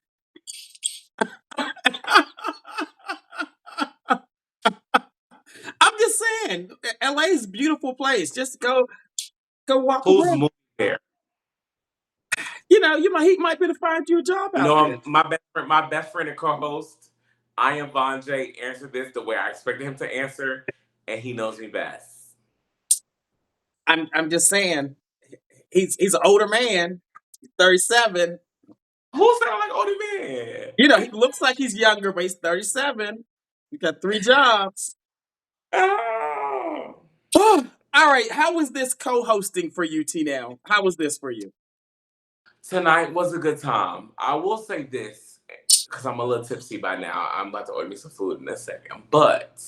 I'm just saying, LA is a beautiful place. Just go walk Who's around. moving there? You know, he might be able to find you a job You out know, there. my best friend and co-host, I am Von J, answered this the way I expected him to answer, and he knows me best. I'm just saying, he's an older man, 37. Who sound like older man? You know, he looks like he's younger, but he's 37. He got 3 jobs. Oh. All right, how was this co-hosting for you, T now? How was this for you? Tonight was a good time. I will say this, because I'm a little tipsy by now. I'm about to order me some food in a second. But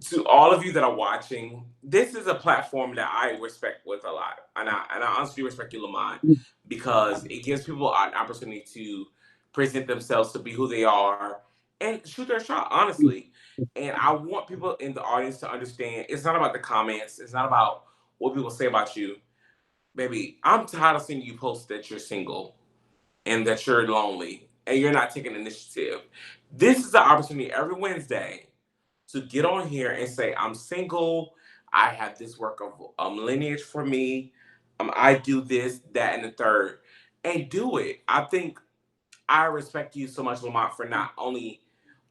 to all of you that are watching, this is a platform that I respect with a lot. And I honestly respect you, Lamont, because it gives people an opportunity to present themselves to be who they are and shoot their shot, honestly. And I want people in the audience to understand it's not about the comments, it's not about what people say about you. Baby, I'm tired of seeing you post that you're single and that you're lonely and you're not taking initiative. This is the opportunity every Wednesday to get on here and say, I'm single, I have this work of lineage for me, I do this, that, and the third, and do it. I think I respect you so much, Lamont, for not only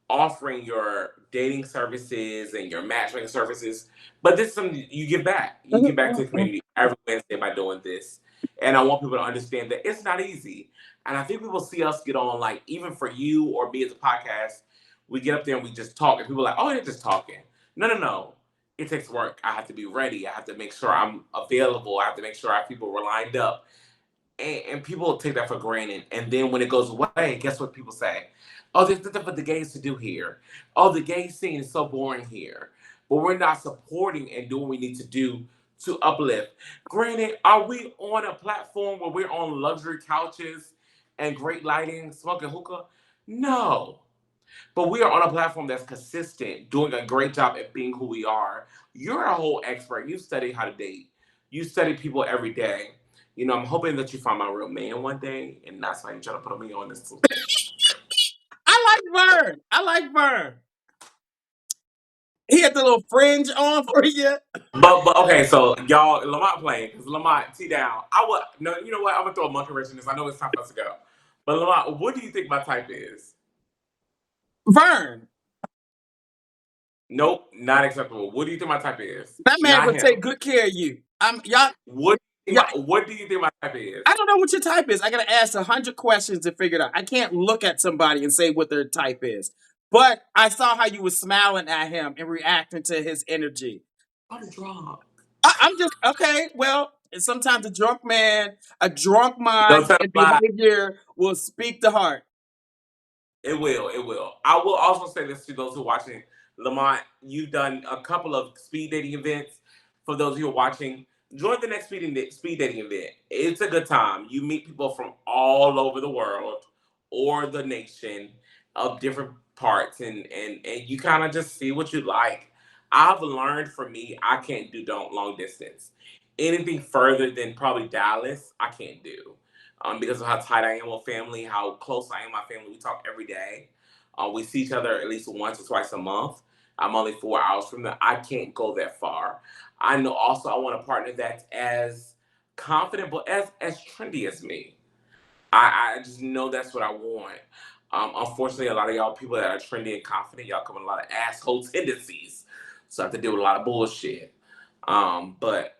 offering your dating services and your matchmaking services, but this is something you give back. You give back to the community every Wednesday by doing this. And I want people to understand that it's not easy. And I think people see us get on, like, even for you or me as a podcast, we get up there and we just talk, and people are like, oh, they're just talking. No, no, no. It takes work. I have to be ready. I have to make sure I'm available. I have to make sure I have people lined up. And people take that for granted. And then when it goes away, guess what people say? Oh, there's nothing for the gays to do here. Oh, the gay scene is so boring here. But we're not supporting and doing what we need to do to uplift. Granted, are we on a platform where we're on luxury couches and great lighting, smoking hookah? No. But we are on a platform that's consistent, doing a great job at being who we are. You're a whole expert. You study how to date. You study people every day. You know, I'm hoping that you find my real man one day, and that's why you're trying to put me on this. I like Vern. I like Vern. He had the little fringe on for you. But okay, so y'all, Lamont playing because Lamont T down. I would no, you know what? I'm gonna throw a monkey wrench in this. I know it's time for us to go. But Lamont, what do you think my type is? Vern. Nope, not acceptable. What do you think my type is? That man Not would him. take good care of you. Y'all, y'all, What do you think my type is? I don't know what your type is. I gotta ask 100 questions to figure it out. I can't look at somebody and say what their type is. But I saw how you were smiling at him and reacting to his energy. I'm drunk. I'm just okay. Well, sometimes a drunk Don't mind tell and me lie. behavior will speak the heart. It will. It will. I will also say this to those who are watching. Lamont, you've done a couple of speed dating events. For those who are watching, join the next speed dating event. It's a good time. You meet people from all over the world or the nation of different parts, and you kind of just see what you like. I've learned for me, I can't do don't long distance. Anything further than probably Dallas, I can't do because of how tight I am with family, how close I am with my family. We talk every day. We see each other at least once or twice a month. I'm only 4 hours from them. I can't go that far. I know also I want a partner that's as confident but as trendy as me. I just know that's what I want. Unfortunately, a lot of y'all people that are trendy and confident, y'all come with a lot of asshole tendencies. So I have to deal with a lot of bullshit. But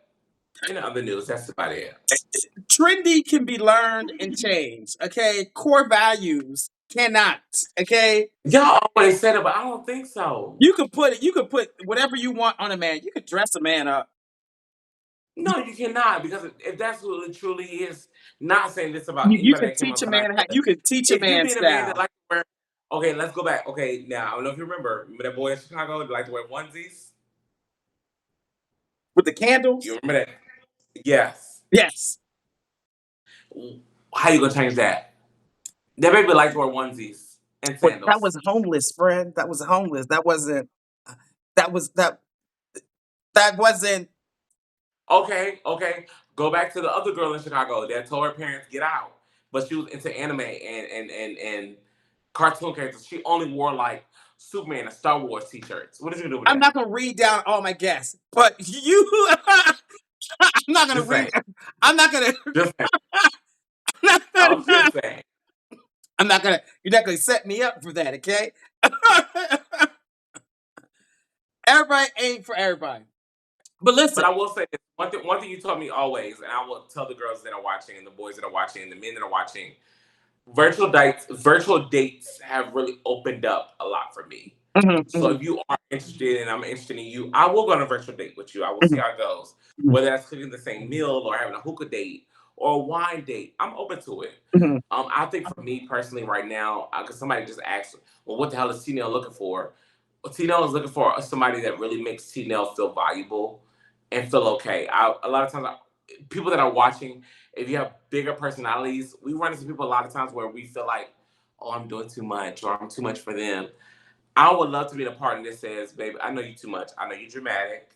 in other news, that's about it. Trendy can be learned and changed. Okay, core values cannot. Okay, Y'all always said it, but I don't think so. you could put it. You could put whatever you want on a man. You could dress a man up. No, you cannot, because if that's what it truly is, not saying this about You anybody could that came teach on a tonight, man. but You could teach a if you man being a man that style like to wear, okay, let's go back. Okay, now I don't know if you remember that boy in Chicago that liked to wear onesies. with the candles. You remember that? Yes. Yes. How you gonna change that? That baby likes to wear onesies and But that sandals. was homeless, friend. That was homeless. That wasn't. That was that. That wasn't. Okay, okay. Go back to the other girl in Chicago that told her parents get out, but she was into anime and cartoon characters. She only wore like Superman and Star Wars t-shirts. What did you do with I'm that? not gonna read down all my guests, but you. I'm not gonna Just read. saying. I'm not gonna. Just saying. I'm not I'm gonna. just saying. I'm not gonna. You're not gonna set me up for that, okay? Everybody ain't for everybody. But But listen. I will say this. One thing you told me always, and I will tell the girls that are watching and the boys that are watching and the men that are watching, virtual dates have really opened up a lot for me. Mhm, So mhm, if you are interested and I'm interested in you, I will go on a virtual date with you. I will see mhm, how it goes. mhm, Whether that's cooking the same meal or having a hookah date or a wine date, I'm open to it. mhm, I think for me personally right now, because somebody just asked, well, what the hell is T-Nail looking for? Well, T-Nail is looking for somebody that really makes T-Nail feel valuable and feel okay. A lot of times, people that are watching, if you have bigger personalities, we run into people a lot of times where we feel like, oh, I'm doing too much or I'm too much for them. I would love to be the partner that says, baby, I know you too much. I know you're dramatic,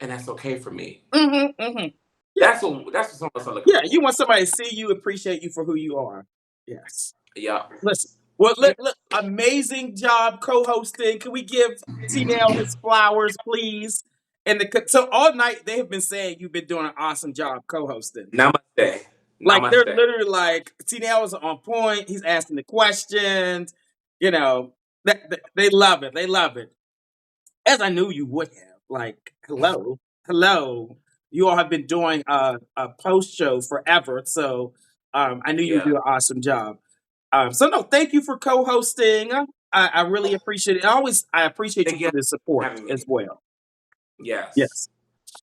and that's okay for me. mhm, mhm. Yeah, That's what some of us are looking yeah. for. You want somebody to see you, appreciate you for who you are. Yes. Yeah. Listen. Well, Yeah. look, amazing job co-hosting. Can we give T-Nail his flowers, please? And so all night they have been saying you've been doing an awesome job co-hosting. Namaste. Like they're Namaste. literally like T-Nail is on point. He's asking the questions. You know, they love it. They love it. As I knew you would have. Like, hello, hello. You all have been doing a post show forever, so I knew you would Yeah. do an awesome job. So no, thank you for co-hosting. I really appreciate it. I appreciate you Thank you for the for support having as me. well. Yes. Yes,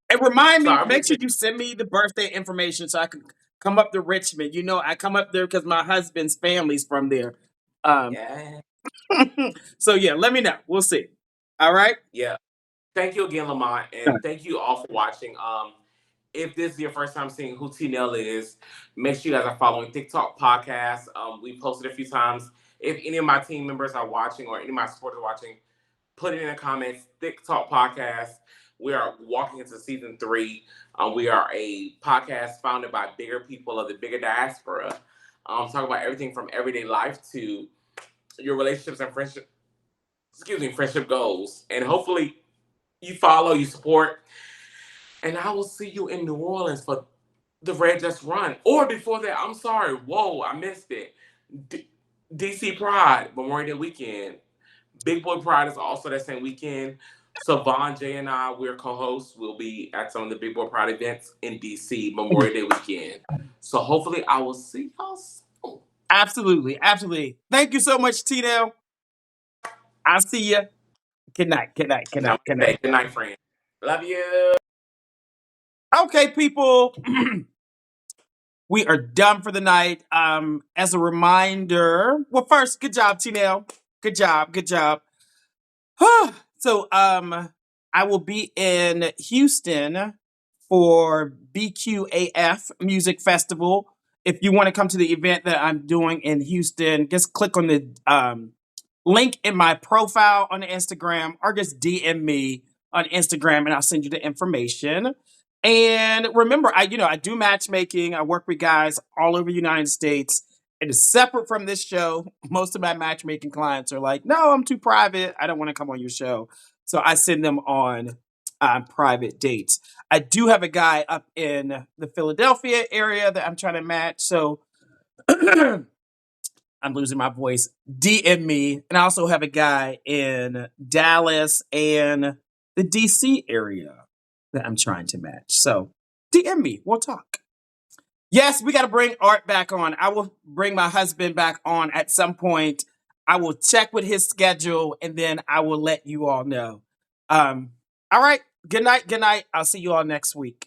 and remind So me. I Make sure appreciate you send me the birthday information so I can come up to Richmond. You know, I come up there because my husband's family's from there. Um, Yeah. so yeah, let me know. We'll see. All right. Yeah. Thank you again, Lamont, and thank you all for watching. If this is your first time seeing who T Nell is, make sure you guys are following TikTok podcast. We posted a few times. If any of my team members are watching or any of my supporters are watching, put it in the comments. TikTok podcast. We are walking into season 3. We are a podcast founded by bigger people of the bigger diaspora. Talk about everything from everyday life to your relationships and friendship. Excuse me, friendship goals. And hopefully you follow, you support, and I will see you in New Orleans for the Red Just Run. Or before that, I'm sorry. Whoa, I missed it. DC Pride, Memorial Day weekend. Big Boy Pride is also that same weekend. So Vaughn, Jay, and I, we're co-hosts. We'll be at some of the Big Boy Pride events in DC Memorial Day weekend. So hopefully I will see y'all soon. Absolutely, absolutely. Thank you so much, Tito. I'll see you. Good night. Good night. Good night. Good night. Namaste. Good night, friend. Love you. Okay, people. We are done for the night. As a reminder, well, first, good job, Tito. Good job. Good job. So I will be in Houston for BQAF Music Festival. If you want to come to the event that I'm doing in Houston, just click on the link in my profile on Instagram or just DM me on Instagram and I'll send you the information. And remember, I do matchmaking. I work with guys all over the United States. It is separate from this show. Most of my matchmaking clients are like, no, I'm too private. I don't want to come on your show. So I send them on private dates. I do have a guy up in the Philadelphia area that I'm trying to match. So I'm losing my voice. DM me. And I also have a guy in Dallas and the DC area that I'm trying to match. So DM me. We'll talk. Yes, we got to bring Art back on. I will bring my husband back on at some point. I will check with his schedule and then I will let you all know. All right. Good night. Good night. I'll see you all next week.